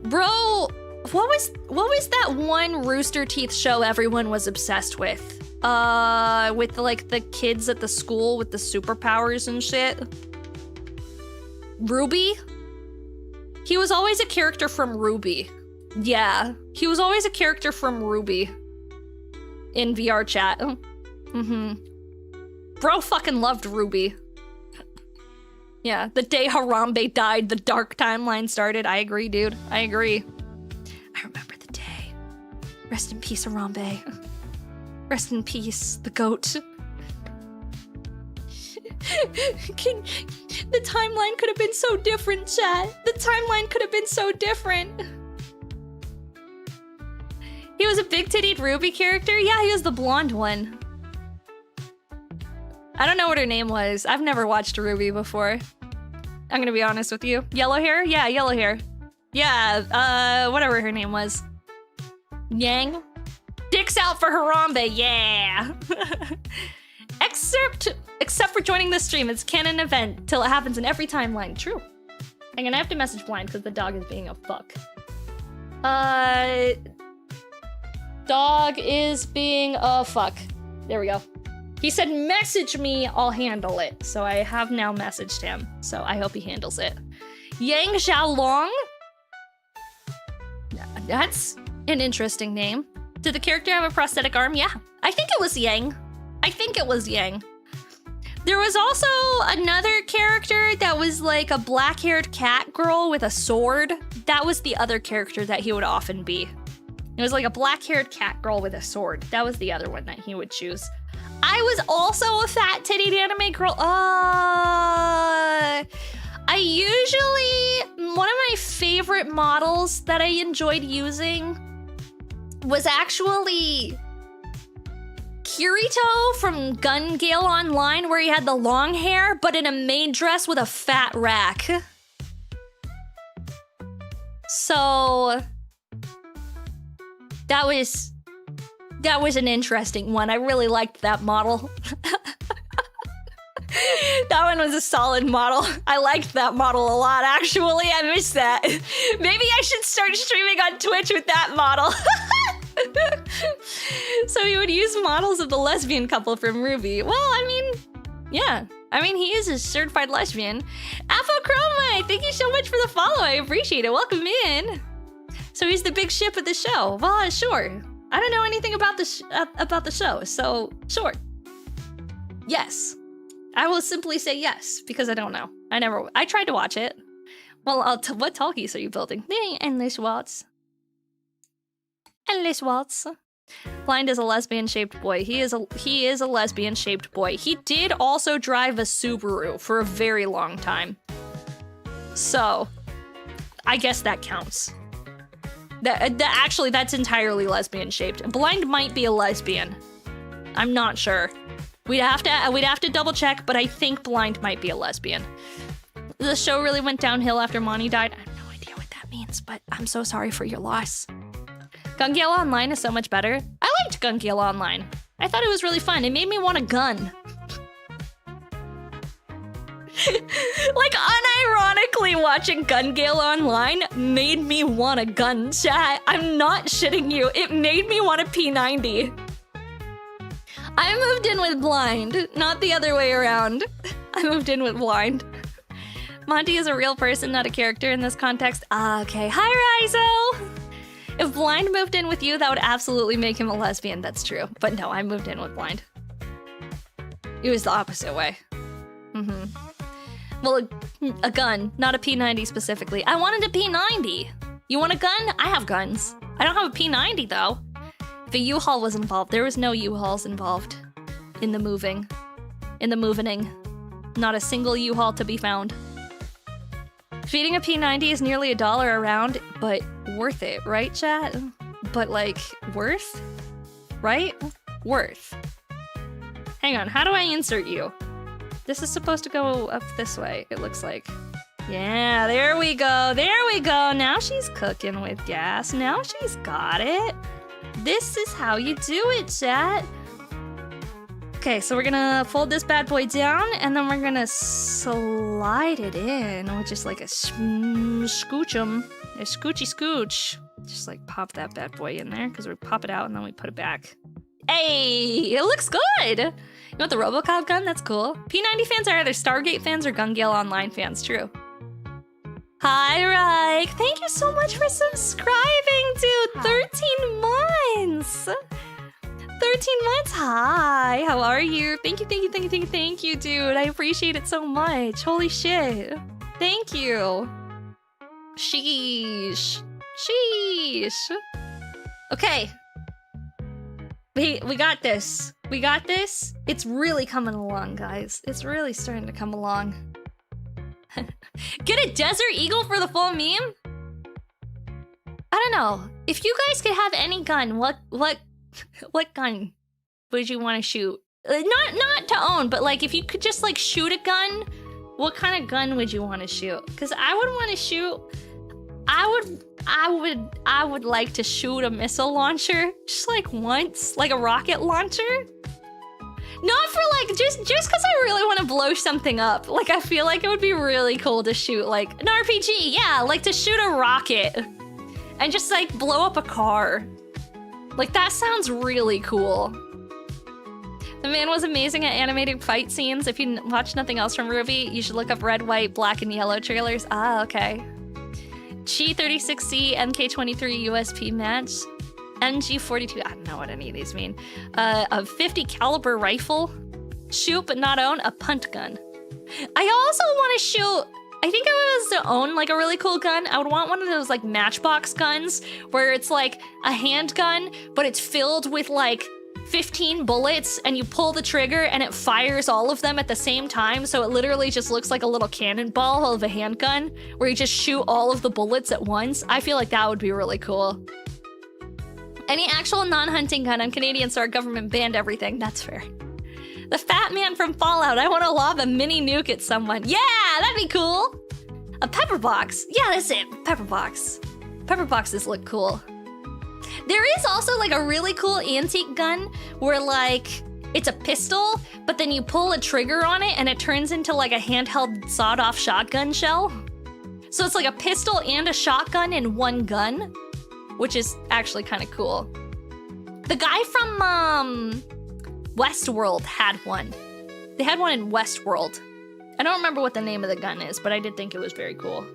[SPEAKER 1] Bro, what was that one Rooster Teeth show everyone was obsessed with? With like the kids at the school with the superpowers and shit. Ruby? He was always a character from Ruby. Yeah, he was always a character from Ruby in VR chat. Bro fucking loved Ruby. Yeah, the day Harambe died, the dark timeline started. I agree, dude. I agree. I remember the day. Rest in peace, Harambe. Rest in peace, the goat. The timeline could have been so different, chat. The timeline could have been so different. He was a big-tittied Ruby character? Yeah, he was the blonde one. I don't know what her name was. I've never watched Ruby before. I'm gonna be honest with you. Yellow hair? Yeah, yellow hair. Yeah, whatever her name was. Yang? Dicks out for Harambe, yeah! Except for joining the stream, it's canon event till it happens in every timeline. True. Hang on, I have to message Blind because the dog is being a fuck. Dog is being a fuck. There we go. He said, message me, I'll handle it. So I have now messaged him. So I hope he handles it. Yang Xiaolong? That's an interesting name. Did the character have a prosthetic arm? Yeah. I think it was Yang. There was also another character that was like a black-haired cat girl with a sword. That was the other character that he would often be. It was like a black-haired cat girl with a sword. That was the other one that he would choose. I was also a fat-tittied anime girl. One of my favorite models that I enjoyed using was actually Kirito from Gun Gale Online, where he had the long hair, but in a maid dress with a fat rack. So that was an interesting one. I really liked that model. That one was a solid model. I liked that model a lot, actually. I miss that. Maybe I should start streaming on Twitch with that model. So he would use models of the lesbian couple from Ruby. Well, I mean, yeah. I mean, he is a certified lesbian. Apochroma, thank you so much for the follow. I appreciate it. Welcome in. So he's the big ship of the show. Well, sure. I don't know anything about the show, so sure. Yes. I will simply say yes, because I don't know. I tried to watch it. Well, what Tallgeese are you building? Endless Waltz. Endless Waltz. Blind is a lesbian-shaped boy. He is a lesbian-shaped boy. He did also drive a Subaru for a very long time. So, I guess that counts. Actually, that's entirely lesbian-shaped. Blind might be a lesbian. I'm not sure. We'd have to double check, but I think Blind might be a lesbian. The show really went downhill after Monty died. I have no idea what that means, but I'm so sorry for your loss. Gun Gale Online is so much better. I liked Gun Gale Online. I thought it was really fun. It made me want a gun. Like, unironically watching Gun Gale Online made me want a gun, chat. I'm not shitting you. It made me want a P90. I moved in with Blind, not the other way around. I moved in with Blind. Monty is a real person, not a character in this context. Okay. Hi, Rizo! If Blind moved in with you, that would absolutely make him a lesbian. That's true. But no, I moved in with Blind. It was the opposite way. Well, a gun, not a P90 specifically. I wanted a P90. You want a gun? I have guns. I don't have a P90 though. If a U-Haul was involved, there was no U-Hauls involved in the moving. In the moving. Not a single U-Haul to be found. Feeding a P90 is nearly $1 around, but worth it, right, chat? But like, worth? Right? Worth. Hang on, how do I insert you? This is supposed to go up this way, it looks like. Yeah, there we go, there we go. Now she's cooking with gas. Now she's got it. This is how you do it, chat. Okay, so we're gonna fold this bad boy down, and then we're gonna slide it in with just like a scooch'em. A scoochy scooch. Just like pop that bad boy in there, because we pop it out and then we put it back. Hey, it looks good! You want the Robocop gun? That's cool. P90 fans are either Stargate fans or Gun Gale Online fans, true. Hi, Reich. Thank you so much for subscribing, dude. 13 months. months. Hi, how are you? Thank you, thank you, thank you, thank you, thank you, dude. I appreciate it so much. Holy shit. Thank you. Sheesh. Sheesh. Okay. We got this. We got this. It's really coming along, guys. It's really starting to come along. Get a Desert Eagle for the full meme? I don't know. If you guys could have any gun, what gun would you want to shoot? Not to own, but like if you could just like shoot a gun, what kind of gun would you want to shoot? Because I would want to shoot. I would like to shoot a missile launcher just like once, like a rocket launcher. Not for like just because I really want to blow something up. Like I feel like it would be really cool to shoot like an RPG. Yeah, like to shoot a rocket and just like blow up a car. Like that sounds really cool. The man was amazing at animated fight scenes. If you watch nothing else from Ruby, you should look up red, white, black, and yellow trailers. Ah, okay. Chi-36C, MK-23 USP match, MG-42. I don't know what any of these mean. A 50 caliber rifle, shoot but not own, a punt gun. I also want to shoot. I think if I was to own like a really cool gun, I would want one of those like matchbox guns where it's like a handgun, but it's filled with like 15 bullets and you pull the trigger and it fires all of them at the same time. So it literally just looks like a little cannonball of a handgun where you just shoot all of the bullets at once. I feel like that would be really cool. Any actual non-hunting gun. I'm Canadian, so our government banned everything. That's fair. The fat man from Fallout. I want to lob a mini nuke at someone. Yeah, that'd be cool. A pepper box. Yeah, that's it. Pepper box. Pepper boxes look cool. There is also like a really cool antique gun where like it's a pistol, but then you pull a trigger on it and it turns into like a handheld sawed-off shotgun shell. So it's like a pistol and a shotgun in one gun, which is actually kind of cool. The guy from Westworld had one. They had one in Westworld. I don't remember what the name of the gun is, but I did think it was very cool.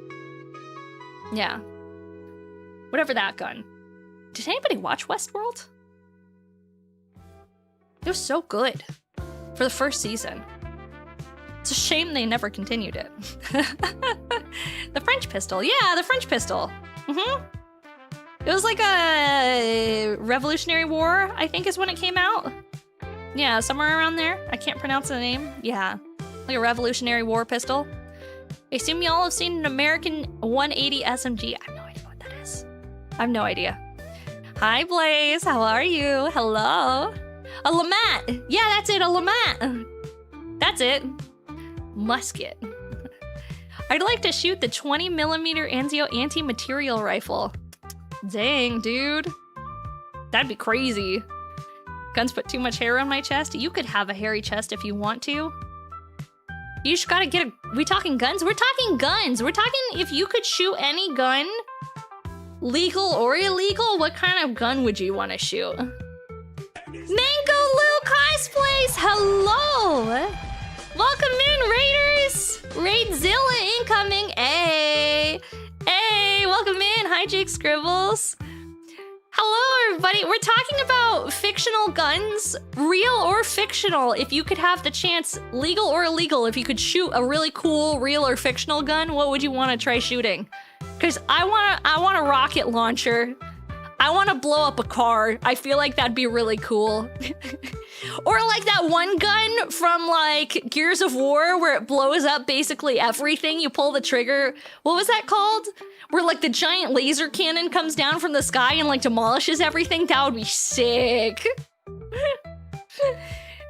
[SPEAKER 1] Yeah. Whatever that gun. Did anybody watch Westworld? It was so good for the first season. It's a shame they never continued it. The French pistol. Yeah, the French pistol. It was like a Revolutionary War, I think is when it came out. Yeah, somewhere around there. I can't pronounce the name. Yeah, like a Revolutionary War pistol. I assume y'all have seen an American 180 SMG. I have no idea what that is. I have no idea. Hi, Blaze. How are you? Hello. A Lamat. Yeah, that's it. A Lamat. That's it. Musket. I'd like to shoot the 20mm Anzio anti-material rifle. Dang, dude. That'd be crazy. Guns put too much hair on my chest. You could have a hairy chest if you want to. You just gotta get a... We talking guns? We're talking guns. We're talking if you could shoot any gun... Legal or illegal? What kind of gun would you want to shoot? Mango Lil Cosplays! Hello! Welcome in, Raiders! Raidzilla incoming! Hey! Hey! Welcome in! Hi, Jake Scribbles! Hello, everybody! We're talking about fictional guns. Real or fictional. If you could have the chance, legal or illegal, if you could shoot a really cool, real or fictional gun, what would you want to try shooting? Because I want a rocket launcher. I want to blow up a car. I feel like that'd be really cool. Or like that one gun from like Gears of War where it blows up basically everything. You pull the trigger. What was that called? Where like the giant laser cannon comes down from the sky and like demolishes everything. That would be sick.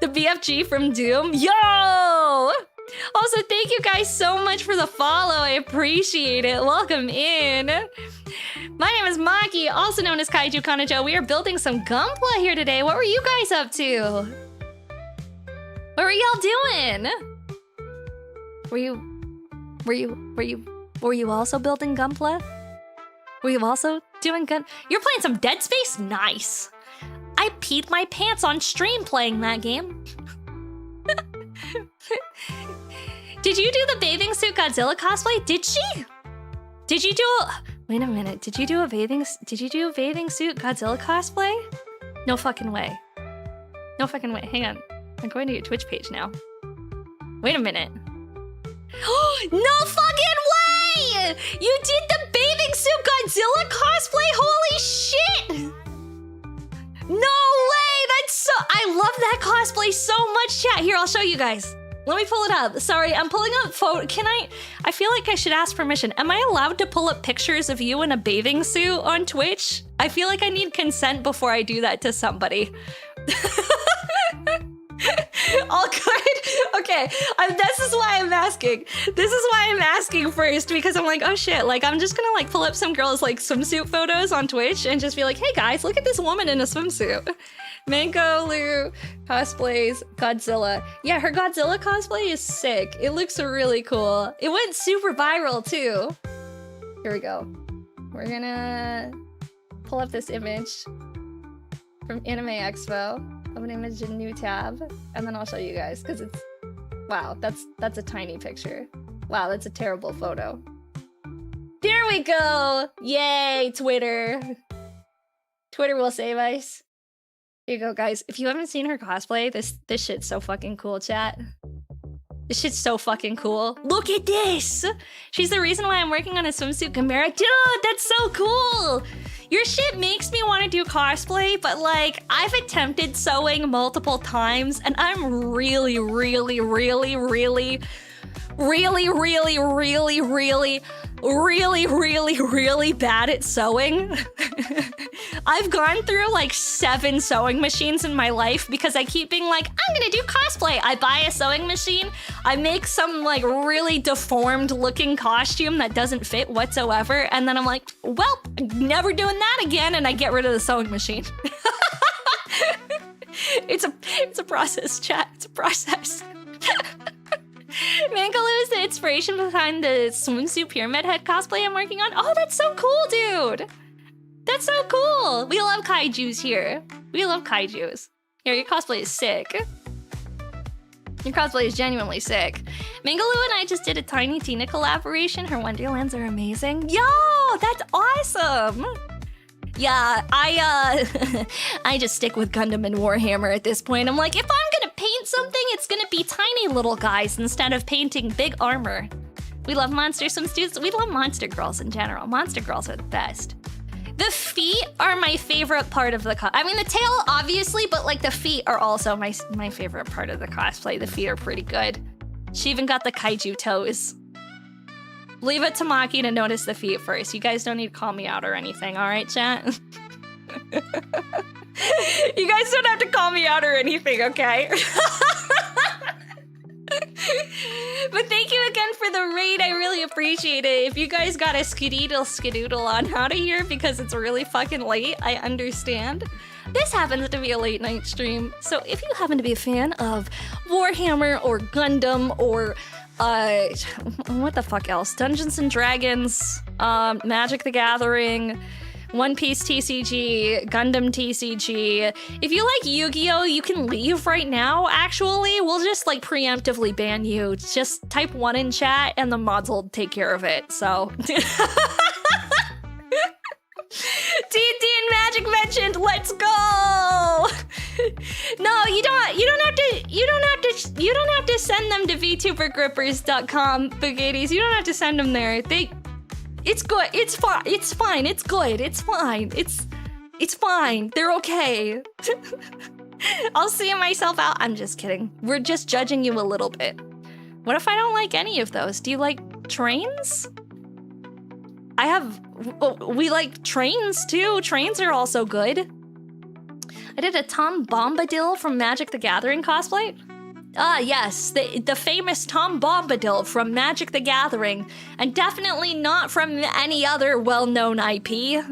[SPEAKER 1] The BFG from Doom. Yo! Also, thank you guys so much for the follow. I appreciate it. Welcome in. My name is Maki, also known as Kaiju Kanajo. We are building some Gunpla here today. What were you guys up to? What were y'all doing? Were you also building Gunpla? Were you also doing gun? You're playing some Dead Space? Nice. I peed my pants on stream playing that game. Did you do the bathing suit Godzilla cosplay? Did she? Did you do wait a minute, did you do a bathing suit Godzilla cosplay? No fucking way. No fucking way. Hang on. I'm going to your Twitch page now. Wait a minute. No fucking way! You did the bathing suit Godzilla cosplay? Holy shit! No way! That's so... I love that cosplay so much, chat. Here, I'll show you guys. Let me pull it up. Sorry, I'm pulling up photo. Can I feel like I should ask permission. Am I allowed to pull up pictures of you in a bathing suit on Twitch? I feel like I need consent before I do that to somebody. All good? Okay, this is why I'm asking. This is why I'm asking first, because I'm like, oh shit, like I'm just gonna like pull up some girls' like swimsuit photos on Twitch and just be like, hey guys, look at this woman in a swimsuit. Mango Lou cosplays Godzilla. Yeah, her Godzilla cosplay is sick. It looks really cool. It went super viral too. Here we go. We're gonna pull up this image from Anime Expo. Of an image in new tab, and then I'll show you guys because it's wow. That's a tiny picture. Wow, that's a terrible photo. There we go. Yay, Twitter. Twitter will save us. Here you go, guys. If you haven't seen her cosplay, this shit's so fucking cool, chat. This shit's so fucking cool. Look at this. She's the reason why I'm working on a swimsuit Chimera. Dude, that's so cool. Your shit makes me want to do cosplay, but like I've attempted sewing multiple times and I'm really bad at sewing. I've gone through like 7 sewing machines in my life because I keep being like, I'm gonna do cosplay. I buy a sewing machine, I make some like really deformed looking costume that doesn't fit whatsoever, and then I'm like, well, never doing that again, and I get rid of the sewing machine. It's a process, chat. It's a process. Mangaloo is the inspiration behind the swimsuit Pyramid Head cosplay I'm working on. Oh, that's so cool, dude. That's so cool. We love kaijus here. We love kaijus. Here, your cosplay is sick. Your cosplay is genuinely sick. Mangaloo and I just did a Tiny Tina collaboration. Her Wonderlands are amazing. Yo, that's awesome. Yeah, I just stick with Gundam and Warhammer at this point. I'm like, if I'm gonna paint something, it's gonna be tiny little guys instead of painting big armor. We love monster swimsuits. We love monster girls in general. Monster girls are the best. The feet are my favorite part of the I mean, the tail, obviously, but like the feet are also my favorite part of the cosplay. The feet are pretty good. She even got the kaiju toes. Leave it to Maki to notice the feet first. You guys don't need to call me out or anything, all right, chat? You guys don't have to call me out or anything, okay? But thank you again for the raid. I really appreciate it. If you guys got a skedoodle on out of here because it's really fucking late, I understand. This happens to be a late night stream, so if you happen to be a fan of Warhammer or Gundam or what the fuck else? Dungeons and Dragons, Magic the Gathering, One Piece TCG, Gundam TCG. If you like Yu-Gi-Oh, you can leave right now, actually. We'll just like preemptively ban you. Just type 1 in chat and the mods will take care of it, so. D&D and Magic mentioned, let's go! No, you don't have to send them to VTuberGrippers.com, Bugadies. You don't have to send them there. It's good. It's fine. It's fine. It's good. It's fine. It's fine. They're okay. I'll see myself out. I'm just kidding. We're just judging you a little bit. What if I don't like any of those? Do you like trains? We like trains too. Trains are also good. I did a Tom Bombadil from Magic the Gathering cosplay. Ah, yes, the famous Tom Bombadil from Magic the Gathering, and definitely not from any other well-known IP.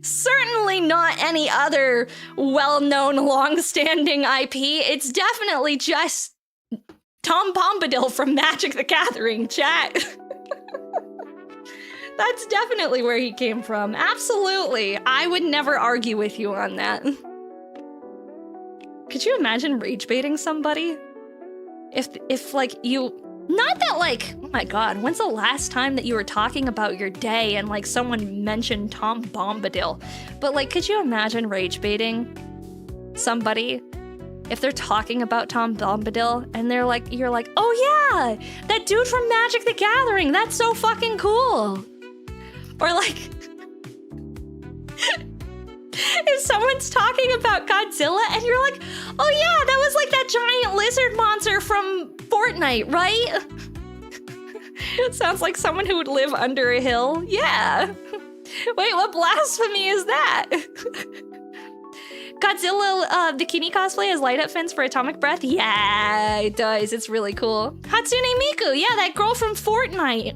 [SPEAKER 1] Certainly not any other well-known, long-standing IP. It's definitely just Tom Bombadil from Magic the Gathering, chat. That's definitely where he came from. Absolutely. I would never argue with you on that. Could you imagine rage baiting somebody? If like you, not that like, oh my god, when's the last time that you were talking about your day and like someone mentioned Tom Bombadil? But like, could you imagine rage baiting somebody, if they're talking about Tom Bombadil and they're like, you're like, oh yeah, that dude from Magic the Gathering, that's so fucking cool. Or like, if someone's talking about Godzilla and you're like, oh yeah, that was like that giant lizard monster from Fortnite, right? Sounds like someone who would live under a hill. Yeah. Wait, what blasphemy is that? Godzilla bikini cosplay has light up fins for atomic breath? Yeah, it does. It's really cool. Hatsune Miku, yeah, that girl from Fortnite.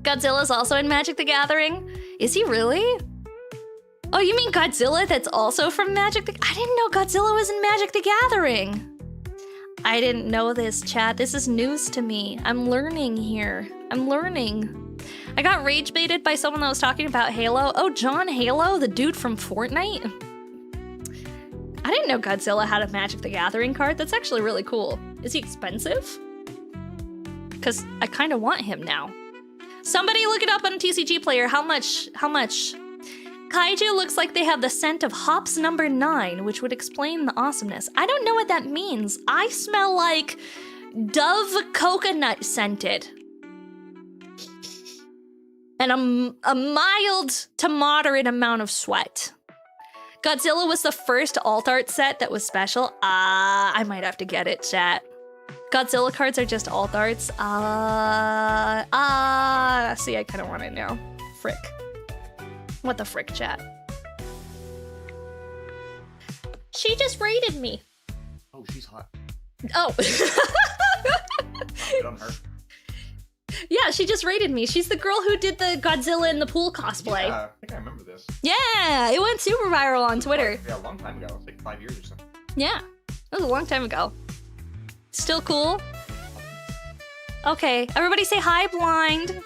[SPEAKER 1] Godzilla's also in Magic the Gathering. Is he really? Oh, you mean Godzilla that's also from Magic the... I didn't know Godzilla was in Magic the Gathering. I didn't know this, chat. This is news to me. I'm learning here. I'm learning. I got rage baited by someone that was talking about Halo. Oh, John Halo, the dude from Fortnite? I didn't know Godzilla had a Magic the Gathering card. That's actually really cool. Is he expensive? Because I kind of want him now. Somebody look it up on TCG Player. How much? How much? Kaiju looks like they have the scent of hops number 9, which would explain the awesomeness. I don't know what that means. I smell like Dove coconut scented. And a mild to moderate amount of sweat. Godzilla was the first alt art set that was special. I might have to get it, chat. Godzilla cards are just alt arts. See, I kind of want it now. Frick. What the frick, chat? She just raided me.
[SPEAKER 5] Oh, she's hot.
[SPEAKER 1] Oh.
[SPEAKER 5] Good on her.
[SPEAKER 1] Yeah, she just raided me. She's the girl who did the Godzilla in the pool cosplay.
[SPEAKER 5] Yeah, I think I remember this.
[SPEAKER 1] Yeah, it went super viral on Twitter.
[SPEAKER 5] Yeah, a long time ago. Like 5 years or so.
[SPEAKER 1] Yeah, that was a long time ago. Still cool? Okay, everybody say hi, Blind.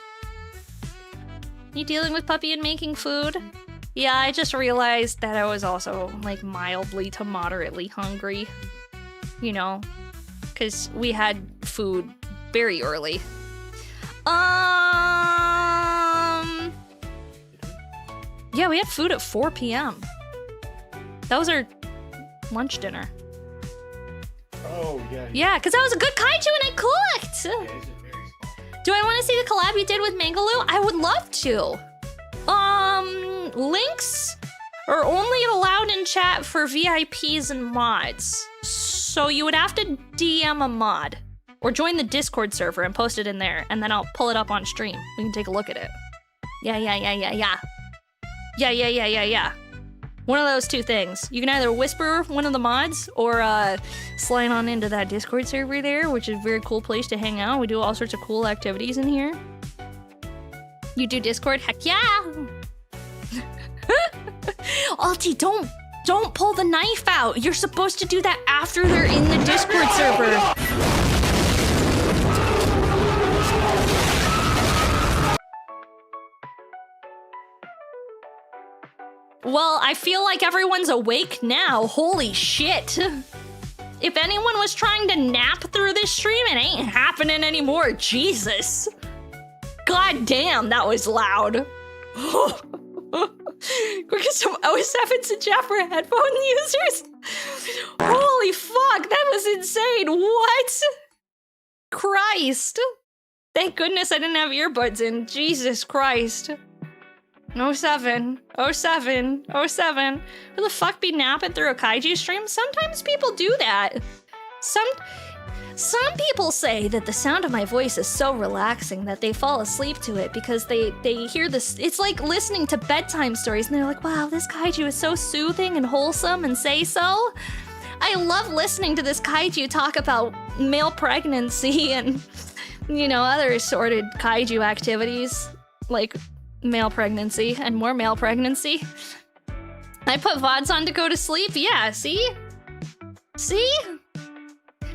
[SPEAKER 1] You dealing with puppy and making food? Yeah, I just realized that I was also like mildly to moderately hungry. You know, because we had food very early. Yeah, we had food at 4 p.m. That was our lunch dinner.
[SPEAKER 5] Oh, yeah.
[SPEAKER 1] Yeah, because that was a good kaiju and I cooked!
[SPEAKER 5] Yeah, it's just very small.
[SPEAKER 1] Do I want to see the collab you did with Mangaloo? I would love to. Links are only allowed in chat for VIPs and mods. So you would have to DM a mod. Or join the Discord server and post it in there, and then I'll pull it up on stream. We can take a look at it. Yeah. Yeah. One of those two things. You can either whisper one of the mods, or slide on into that Discord server there, which is a very cool place to hang out. We do all sorts of cool activities in here. You do Discord? Heck yeah! Alti, don't pull the knife out. You're supposed to do that after they're in the Discord server. Well, I feel like everyone's awake now. Holy shit. If anyone was trying to nap through this stream, it ain't happening anymore. Jesus. God damn, that was loud. Go get some 07s in chat for headphone users. Holy fuck, that was insane. What? Christ. Thank goodness I didn't have earbuds in. Jesus Christ. 07. Who the fuck be napping through a kaiju stream? Sometimes people do that. Some people say that the sound of my voice is so relaxing that they fall asleep to it because they hear this. It's like listening to bedtime stories and they're like, wow, this kaiju is so soothing and wholesome and say so. I love listening to this kaiju talk about male pregnancy and, you know, other assorted kaiju activities like male pregnancy and more male pregnancy. I put VODs on to go to sleep. Yeah, see?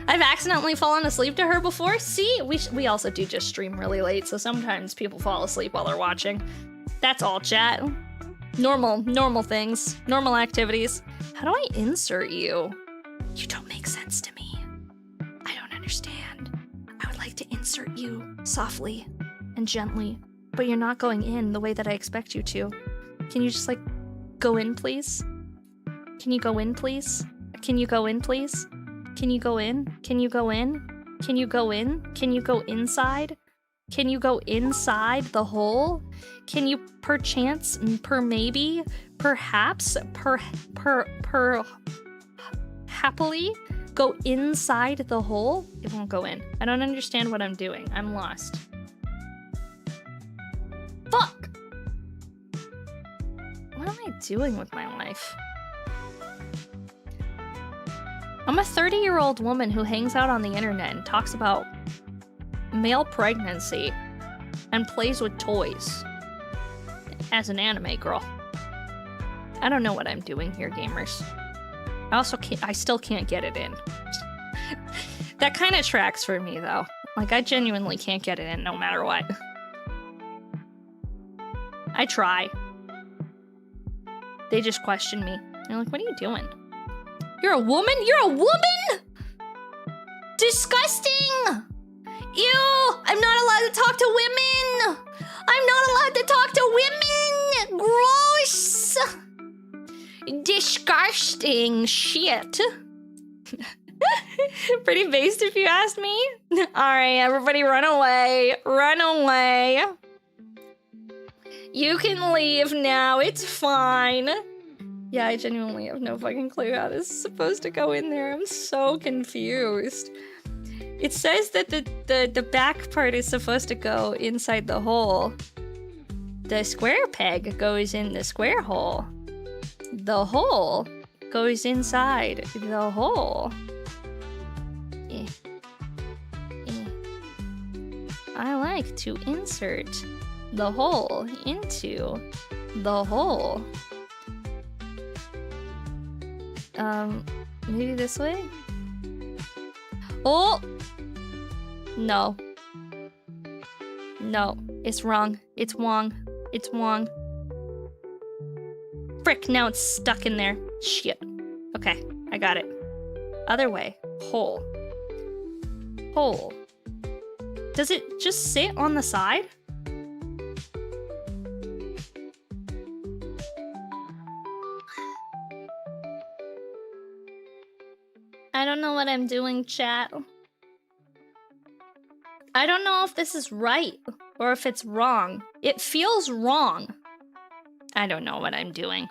[SPEAKER 1] I've accidentally fallen asleep to her before. See? We also do just stream really late, so sometimes people fall asleep while they're watching. That's all, chat. Normal things. Normal activities. How do I insert you? You don't make sense to me. I don't understand. I would like to insert you softly and gently, but you're not going in the way that I expect you to. Can you just, like, go in, please? Can you go in, please? Can you go in, please? Can you go in? Can you go in? Can you go in? Can you go inside? Can you go inside the hole? Can you perchance, maybe, perhaps, happily go inside the hole? It won't go in. I don't understand what I'm doing. I'm lost. Fuck! What am I doing with my life? I'm a 30-year-old woman who hangs out on the internet and talks about male pregnancy and plays with toys as an anime girl. I don't know what I'm doing here, gamers. I still can't get it in. That kind of tracks for me, though. Like, I genuinely can't get it in no matter what. I try. They just question me. They're like, what are you doing? You're a woman? You're a woman? Disgusting! Ew! I'm not allowed to talk to women! I'm not allowed to talk to women! Gross! Disgusting shit. Pretty based if you ask me. Alright, everybody run away. Run away. You can leave now, it's fine. Yeah, I genuinely have no fucking clue how this is supposed to go in there. I'm so confused. It says that the back part is supposed to go inside the hole. The square peg goes in the square hole. The hole goes inside the hole. I like to insert the hole into the hole. Maybe this way? Oh! No. No, it's wrong. It's wrong. It's wrong. Frick, now it's stuck in there. Shit. Okay, I got it. Other way. Hole. Hole. Does it just sit on the side? I don't know what I'm doing, chat. I don't know if this is right or if it's wrong. It feels wrong. I don't know what I'm doing.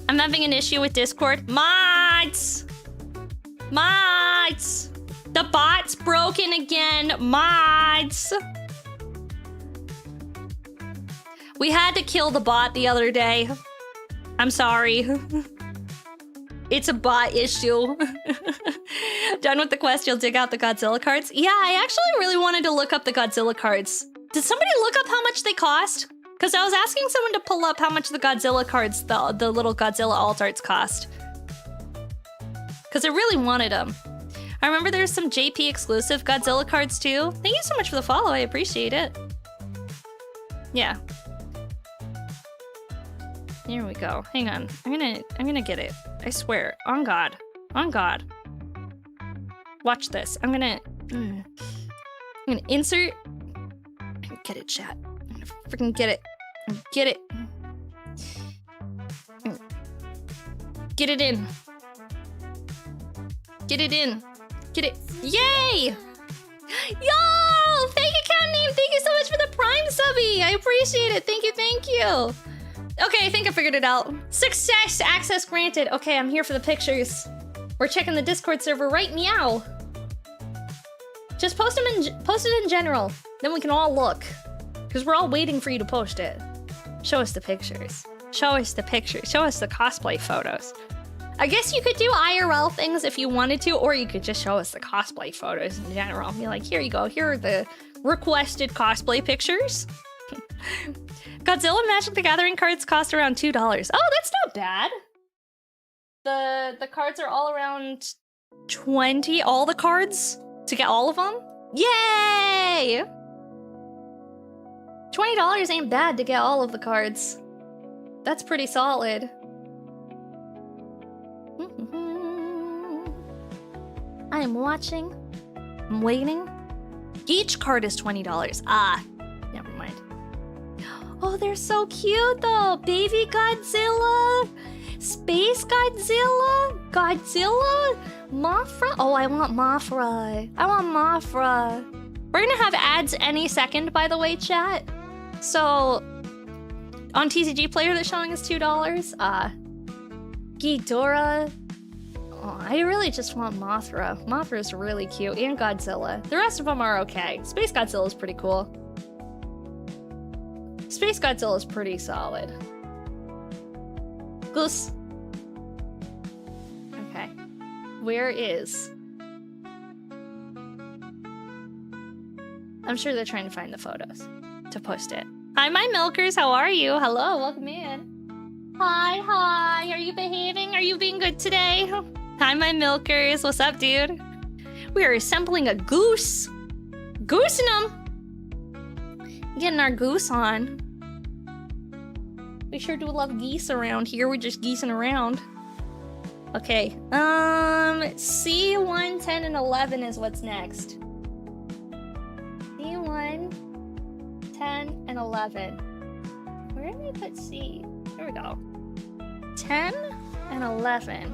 [SPEAKER 1] I'm having an issue with Discord. Mods! Mods! The bot's broken again. Mods! We had to kill the bot the other day. I'm sorry. It's a bot issue. Done with the quest, you'll dig out the Godzilla cards? Yeah, I actually really wanted to look up the Godzilla cards. Did somebody look up how much they cost? Because I was asking someone to pull up how much the Godzilla cards, the little Godzilla alt arts cost. Because I really wanted them. I remember there's some JP exclusive Godzilla cards too. Thank you so much for the follow, I appreciate it. Yeah. Here we go. Hang on. I'm gonna get it. I swear. On God. On God. Watch this. I'm gonna insert. Get it, chat. I'm gonna freaking get it. Get it. Get it in. Get it in. Get it. Yay! Yo! Fake account name. Thank you so much for the Prime subby. I appreciate it. Thank you. Thank you. Okay, I think I figured it out. Success! Access granted. Okay, I'm here for the pictures. We're checking the Discord server right meow. Just post it in general. Then we can all look. Because we're all waiting for you to post it. Show us the pictures. Show us the pictures. Show us the cosplay photos. I guess you could do IRL things if you wanted to, or you could just show us the cosplay photos in general. Be like, here you go. Here are the requested cosplay pictures. Godzilla Magic the Gathering cards cost around $2. Oh, that's not bad. The cards are all around 20. All the cards to get all of them? Yay! $20 ain't bad to get all of the cards. That's pretty solid. I am watching. I'm waiting. Each card is $20. Ah, never mind. Oh, they're so cute though. Baby Godzilla. Space Godzilla? Godzilla? Mothra? Oh, I want Mothra. I want Mothra. We're gonna have ads any second, by the way, chat. So, on TCG Player, that's showing us $2. Ghidorah. Oh, I really just want Mothra. Mothra's really cute, and Godzilla. The rest of them are okay. Space Godzilla is pretty cool. Space Godzilla is pretty solid. Goose. Okay. Where is... I'm sure they're trying to find the photos to post it. Hi, my milkers. How are you? Hello. Welcome in. Hi. Are you behaving? Are you being good today? Hi, my milkers. What's up, dude? We are assembling a goose. Goosing them. Getting our goose on. We sure do love geese around here. We're just geesing around. Okay. C1, 10, and 11 is what's next. C1, 10, and 11. Where did I put C? There we go. 10 and 11.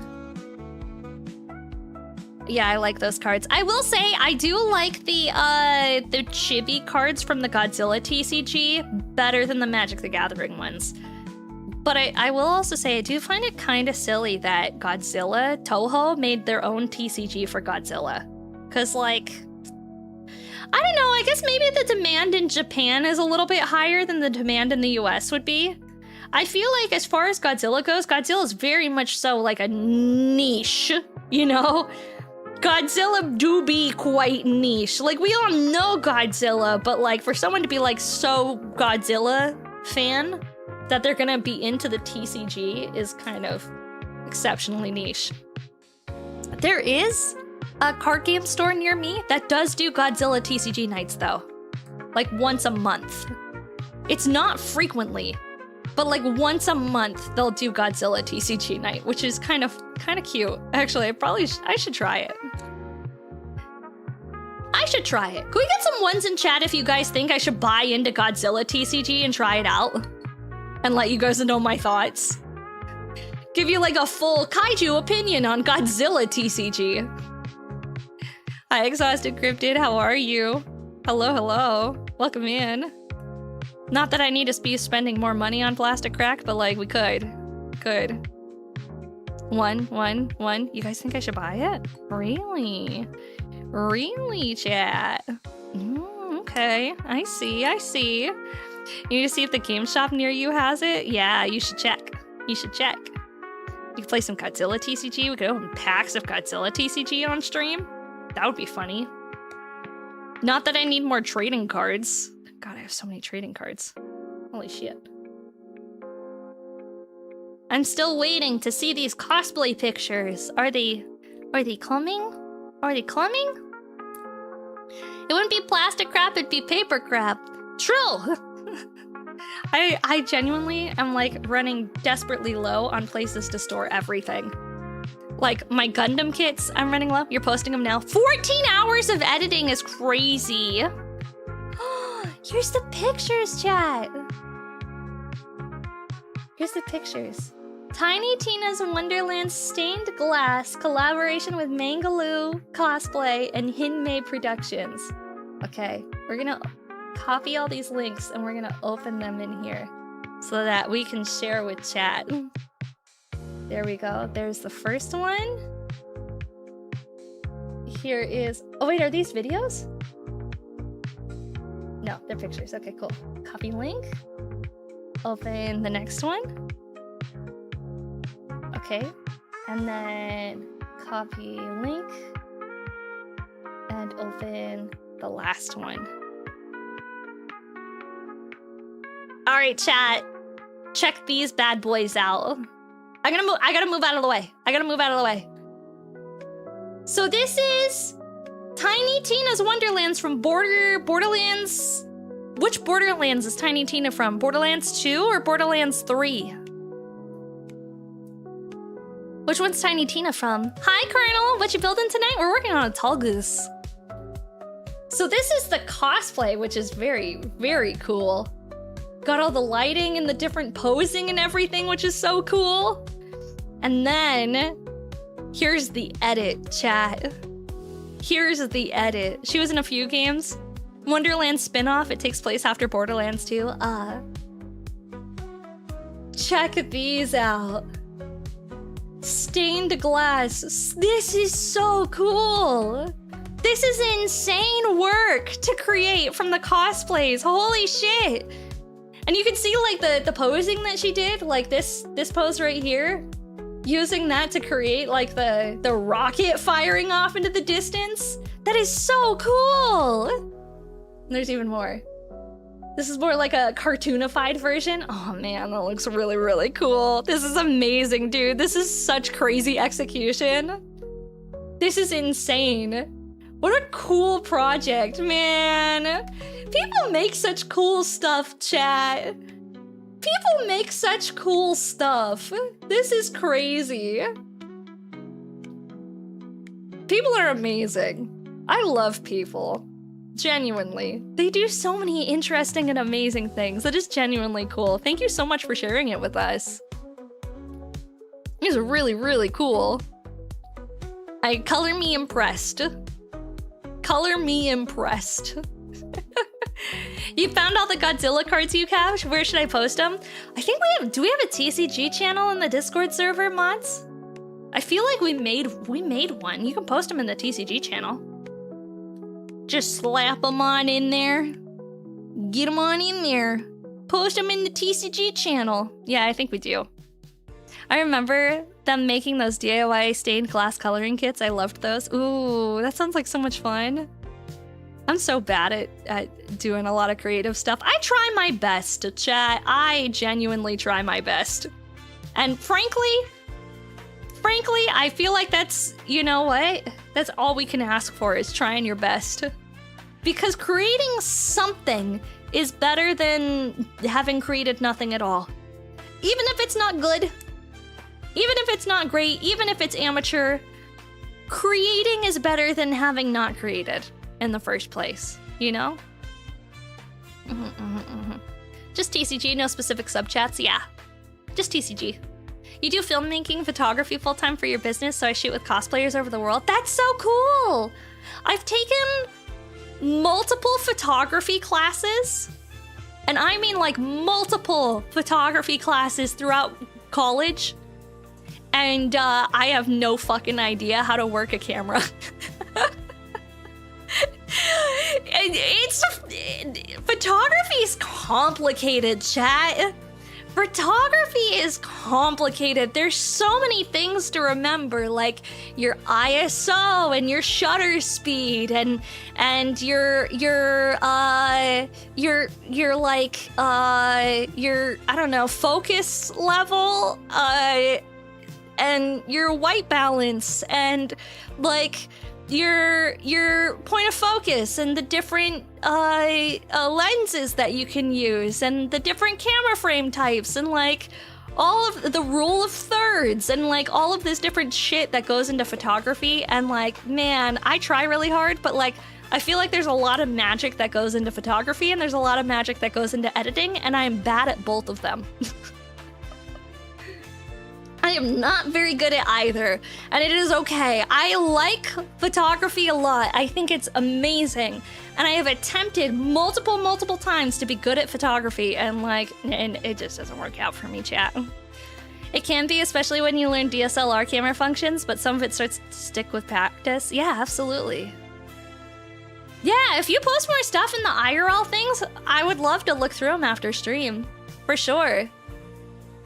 [SPEAKER 1] Yeah, I like those cards. I will say I do like the chibi cards from the Godzilla TCG better than the Magic the Gathering ones. But I will also say I do find it kind of silly that Godzilla, Toho, made their own TCG for Godzilla. Because, like, I don't know, I guess maybe the demand in Japan is a little bit higher than the demand in the US would be. I feel like as far as Godzilla goes, Godzilla is very much so like a niche, you know? Godzilla do be quite niche. Like, we all know Godzilla, but like for someone to be like so Godzilla fan that they're gonna be into the TCG is kind of exceptionally niche. There is a card game store near me that does do Godzilla TCG nights though. Like once a month. It's not frequently, but like once a month they'll do Godzilla TCG night, which is kind of cute. Actually, I should try it. I should try it. Can we get some ones in chat if you guys think I should buy into Godzilla TCG and try it out? And let you guys know my thoughts. Give you like a full kaiju opinion on Godzilla TCG. Hi, Exhausted Cryptid, how are you? Hello. Welcome in. Not that I need to be spending more money on plastic crack, but like we could. One. You guys think I should buy it? Really? Really, chat? Okay, I see. You need to see if the game shop near you has it? Yeah, you should check. You can play some Godzilla TCG. We could open packs of Godzilla TCG on stream. That would be funny. Not that I need more trading cards. God, I have so many trading cards. Holy shit. I'm still waiting to see these cosplay pictures. Are they coming? It wouldn't be plastic crap, it'd be paper crap. True! I genuinely am like running desperately low on places to store everything. Like my Gundam kits, I'm running low. You're posting them now. 14 hours of editing is crazy. Here's the pictures, chat. Here's the pictures. Tiny Tina's Wonderland Stained Glass collaboration with Mangaloo Cosplay and Hinmei Productions. Okay, we're gonna copy all these links and we're gonna open them in here so that we can share with chat. There we go. There's the first one. Here is... Oh wait, are these videos? No, they're pictures. Okay, cool. Copy link. Open the next one. Okay. And then copy link. And open the last one. Alright, chat. Check these bad boys out. I gotta move out of the way. So this is Tiny Tina's Wonderlands from Borderlands. Which Borderlands is Tiny Tina from? Borderlands 2 or Borderlands 3? Which one's Tiny Tina from? Hi, Colonel. What you building tonight? We're working on a Tallgeese. So this is the cosplay, which is very, very cool. Got all the lighting and the different posing and everything, which is so cool. And then here's the edit, chat. Here's the edit. She was in a few games. Wonderland spin-off. It takes place after Borderlands 2. Check these out. Stained glass. This is so cool. This is insane work to create from the cosplays. Holy shit. And you can see like the posing that she did, like this pose right here. Using that to create like the rocket firing off into the distance. That is so cool. And there's even more. This is more like a cartoonified version. Oh man, that looks really, really cool. This is amazing, dude. This is such crazy execution. This is insane. What a cool project, man. People make such cool stuff, chat. People make such cool stuff. This is crazy. People are amazing. I love people. Genuinely. They do so many interesting and amazing things. That is genuinely cool. Thank you so much for sharing it with us. It's really, really cool. Color me impressed. Color me impressed. You found all the Godzilla cards you have? Where should I post them? I think do we have a TCG channel in the Discord server, mods? I feel like we made one. You can post them in the TCG channel. Just slap them on in there. Get them on in there. Post them in the TCG channel. Yeah, I think we do. I remember them making those DIY stained glass coloring kits. I loved those. Ooh, that sounds like so much fun. I'm so bad at doing a lot of creative stuff. I try my best to chat. I genuinely try my best. And frankly, I feel like that's, you know what? That's all we can ask for is trying your best. Because creating something is better than having created nothing at all. Even if it's not good, even if it's not great, even if it's amateur, creating is better than having not created in the first place, you know? Just TCG, no specific subchats? Yeah, just TCG. You do filmmaking, photography full-time for your business, so I shoot with cosplayers over the world. That's so cool! I've taken multiple photography classes, and I mean like multiple photography classes throughout college, and I have no fucking idea how to work a camera. Photography is complicated, chat. Photography is complicated. There's so many things to remember, like your ISO and your shutter speed and your like your I don't know, focus level and your white balance and like your point of focus and the different lenses that you can use and the different camera frame types and like all of the rule of thirds and like all of this different shit that goes into photography. And like, man, I try really hard, but like I feel like there's a lot of magic that goes into photography and there's a lot of magic that goes into editing, and I'm bad at both of them. I am not very good at either, and it is okay. I like photography a lot. I think it's amazing, and I have attempted multiple times to be good at photography, and it just doesn't work out for me, chat. It can be, especially when you learn DSLR camera functions, but some of it starts to stick with practice. Yeah, absolutely. Yeah, if you post more stuff in the IRL things, I would love to look through them after stream, for sure.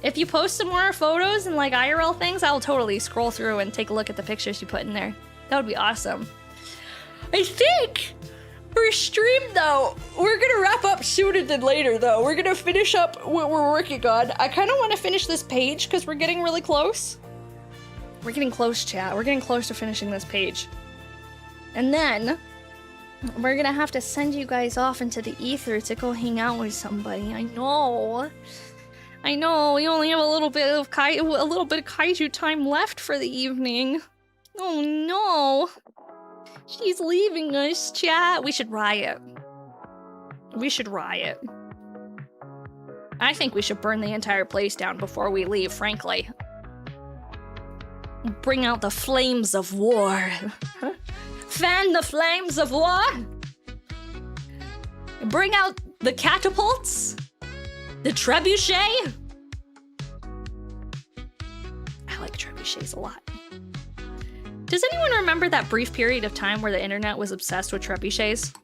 [SPEAKER 1] If you post some more photos and like IRL things, I'll totally scroll through and take a look at the pictures you put in there. That would be awesome. I think for stream though, we're gonna wrap up sooner than later though. We're gonna finish up what we're working on. I kind of want to finish this page because we're getting really close. We're getting close, chat. We're getting close to finishing this page. And then we're gonna have to send you guys off into the ether to go hang out with somebody. I know, we only have a little bit of kaiju time left for the evening. Oh no. She's leaving us, chat. We should riot. We should riot. I think we should burn the entire place down before we leave, frankly. bring out the flames of war. Fan the flames of war. Bring out the catapults. The trebuchet. I like trebuchets a lot. Does anyone remember that brief period of time where the internet was obsessed with trebuchets?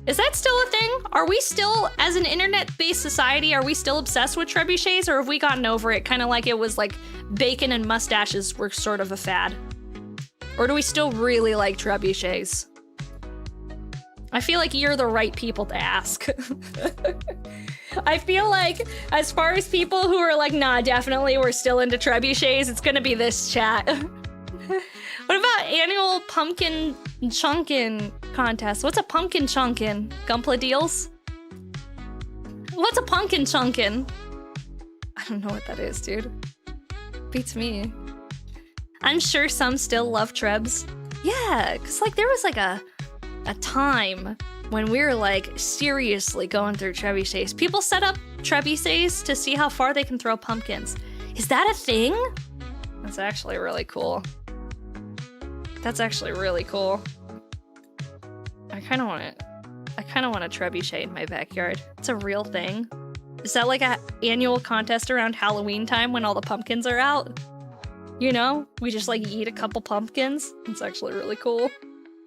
[SPEAKER 1] Is that still a thing? Are we still, as an internet-based society, are we still obsessed with trebuchets, or have we gotten over it? Kind of like it was like bacon and mustaches were sort of a fad. Or do we still really like trebuchets? I feel like you're the right people to ask. I feel like as far as people who are like, nah, definitely we're still into trebuchets, it's gonna be this chat. What about annual pumpkin chunkin contest? What's a pumpkin chunkin? Gumpla deals? What's a pumpkin chunkin? I don't know what that is, dude. Beats me. I'm sure some still love trebs. Yeah, cause like there was like a time when we were like seriously going through trebuchets. People set up trebuchets to see how far they can throw pumpkins. Is that a thing? That's actually really cool. That's actually really cool. I kind of want a trebuchet in my backyard. It's a real thing. Is that like an annual contest around Halloween time when all the pumpkins are out? You know, we just like eat a couple pumpkins. It's actually really cool.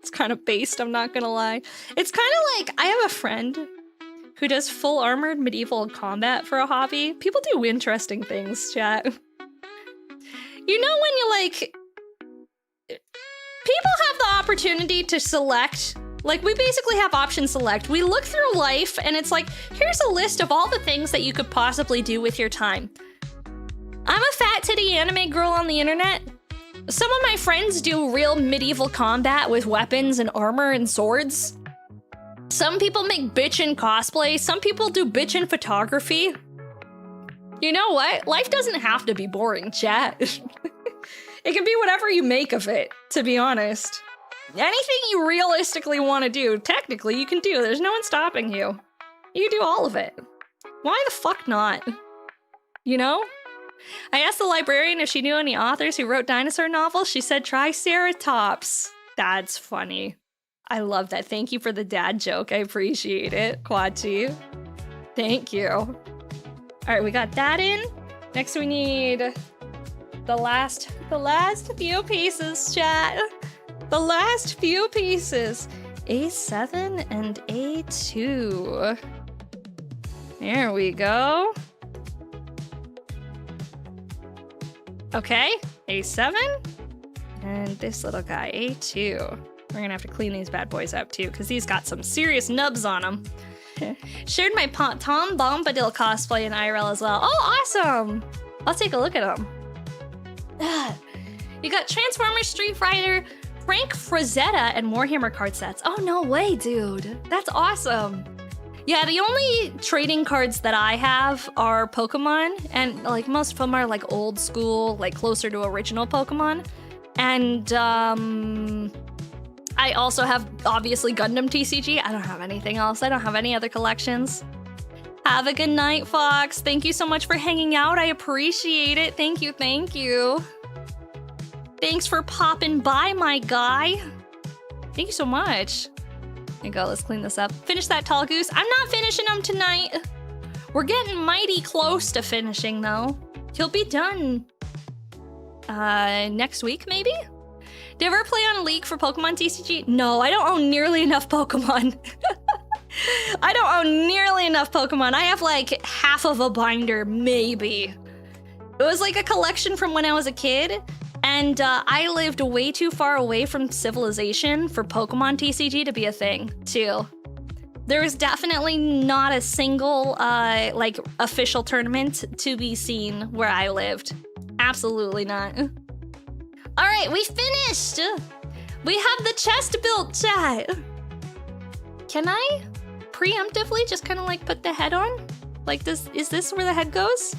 [SPEAKER 1] It's kind of based, I'm not gonna lie. It's kind of like, I have a friend who does full armored medieval combat for a hobby. People do interesting things, chat. You know when you like... People have the opportunity to select. Like, we basically have option select. We look through life and it's like, here's a list of all the things that you could possibly do with your time. I'm a fat titty anime girl on the internet. Some of my friends do real medieval combat with weapons and armor and swords. Some people make bitchin' cosplay. Some people do bitchin' photography. You know what? Life doesn't have to be boring, chat. It can be whatever you make of it, to be honest. Anything you realistically want to do, technically you can do. There's no one stopping you. You can do all of it. Why the fuck not? You know? I asked the librarian if she knew any authors who wrote dinosaur novels. She said Triceratops. That's funny. I love that. Thank you for the dad joke. I appreciate it, Quachi. Thank you. All right, we got that in. Next we need the last few pieces, chat. The last few pieces. A7 and A2. There we go. Okay, A7. And this little guy, A2. We're gonna have to clean these bad boys up too, because these got some serious nubs on them. Shared my Tom Bombadil cosplay in IRL as well. Oh, awesome! I'll take a look at them. You got Transformers, Street Fighter, Frank Frazetta, and Warhammer card sets. Oh, no way, dude. That's awesome. Yeah, the only trading cards that I have are Pokemon, and like most of them are like old school, like closer to original Pokemon. And I also have obviously Gundam TCG. I don't have anything else. I don't have any other collections. Have a good night, Fox. Thank you so much for hanging out. I appreciate it. Thank you, thank you. Thanks for popping by, my guy. Thank you so much. There you go, let's clean this up. Finish that Tallgeese. I'm not finishing them tonight. We're getting mighty close to finishing, though. He'll be done next week, maybe? Did you ever play on League for Pokemon TCG? No, I don't own nearly enough Pokemon. I don't own nearly enough Pokemon. I have like half of a binder, maybe. It was like a collection from when I was a kid, and I lived way too far away from civilization for Pokemon TCG to be a thing, too. There was definitely not a single, like, official tournament to be seen where I lived. Absolutely not. All right, we finished! We have the chest built, chat! Can I preemptively just kind of, like, put the head on? Like, this, is this where the head goes?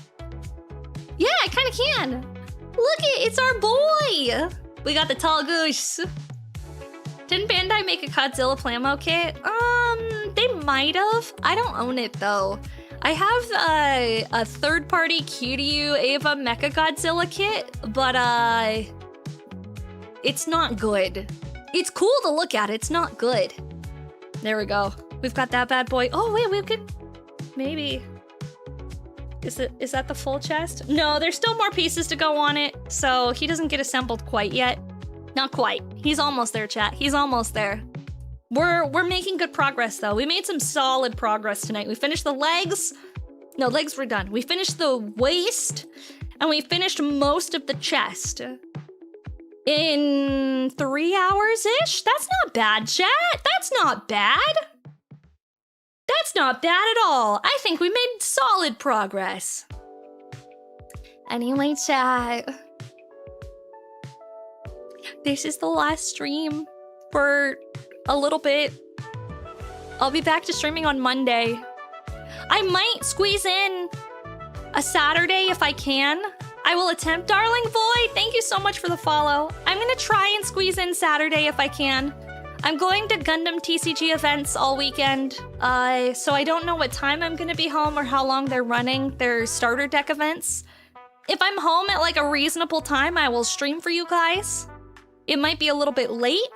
[SPEAKER 1] Yeah, I kind of can! Look it's our boy! We got the Tallgeese. Didn't Bandai make a Godzilla Plamo kit? They might have. I don't own it though. I have a third-party Kiryu Eva Mecha Godzilla kit, but It's not good. It's cool to look at. It's not good. There we go. We've got that bad boy. Oh, wait, we could... Maybe... Is that the full chest? No, there's still more pieces to go on it, so he doesn't get assembled quite yet. Not quite. He's almost there, chat. He's almost there. We're making good progress, though. We made some solid progress tonight. We finished the legs. No, legs were done. We finished the waist, and we finished most of the chest. In 3 hours-ish? That's not bad, chat. That's not bad. That's not bad at all. I think we made solid progress. Anyway, chat. This is the last stream for a little bit. I'll be back to streaming on Monday. I might squeeze in a Saturday if I can. I will attempt, darling Void. Thank you so much for the follow. I'm gonna try and squeeze in Saturday if I can. I'm going to Gundam TCG events all weekend, so I don't know what time I'm gonna be home or how long they're running. They're starter deck events. If I'm home at like a reasonable time, I will stream for you guys. It might be a little bit late,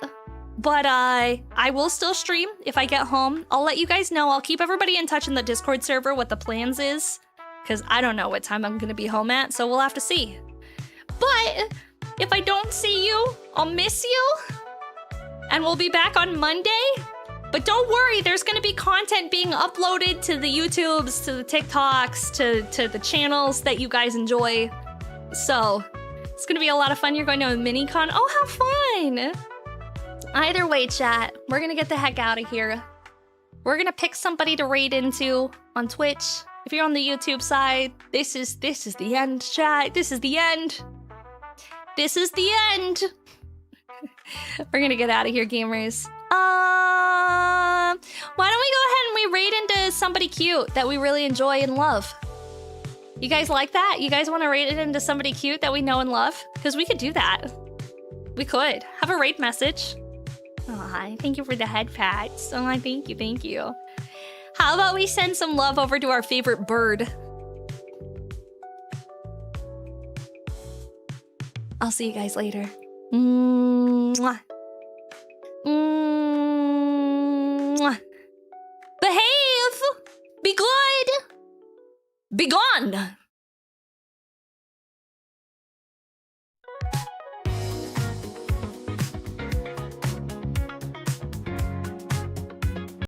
[SPEAKER 1] but I will still stream if I get home. I'll let you guys know. I'll keep everybody in touch in the Discord server what the plans is, because I don't know what time I'm gonna be home at, so we'll have to see. But if I don't see you, I'll miss you. And we'll be back on Monday. But don't worry, there's gonna be content being uploaded to the YouTubes, to the TikToks, to the channels that you guys enjoy. So, it's gonna be a lot of fun. You're going to a mini-con. Oh, how fun! Either way, chat, we're gonna get the heck out of here. We're gonna pick somebody to raid into on Twitch. If you're on the YouTube side, this is the end, chat. This is the end. This is the end. We're gonna get out of here, gamers. Why don't we go ahead and we raid into somebody cute that we really enjoy and love? You guys like that? You guys want to raid it into somebody cute that we know and love? Because we could do that. We could. Have a raid message. Aw, thank you for the head pats. Oh, thank you, thank you. How about we send some love over to our favorite bird? I'll see you guys later. Mwah. Mwah. Behave! Be good! Be gone!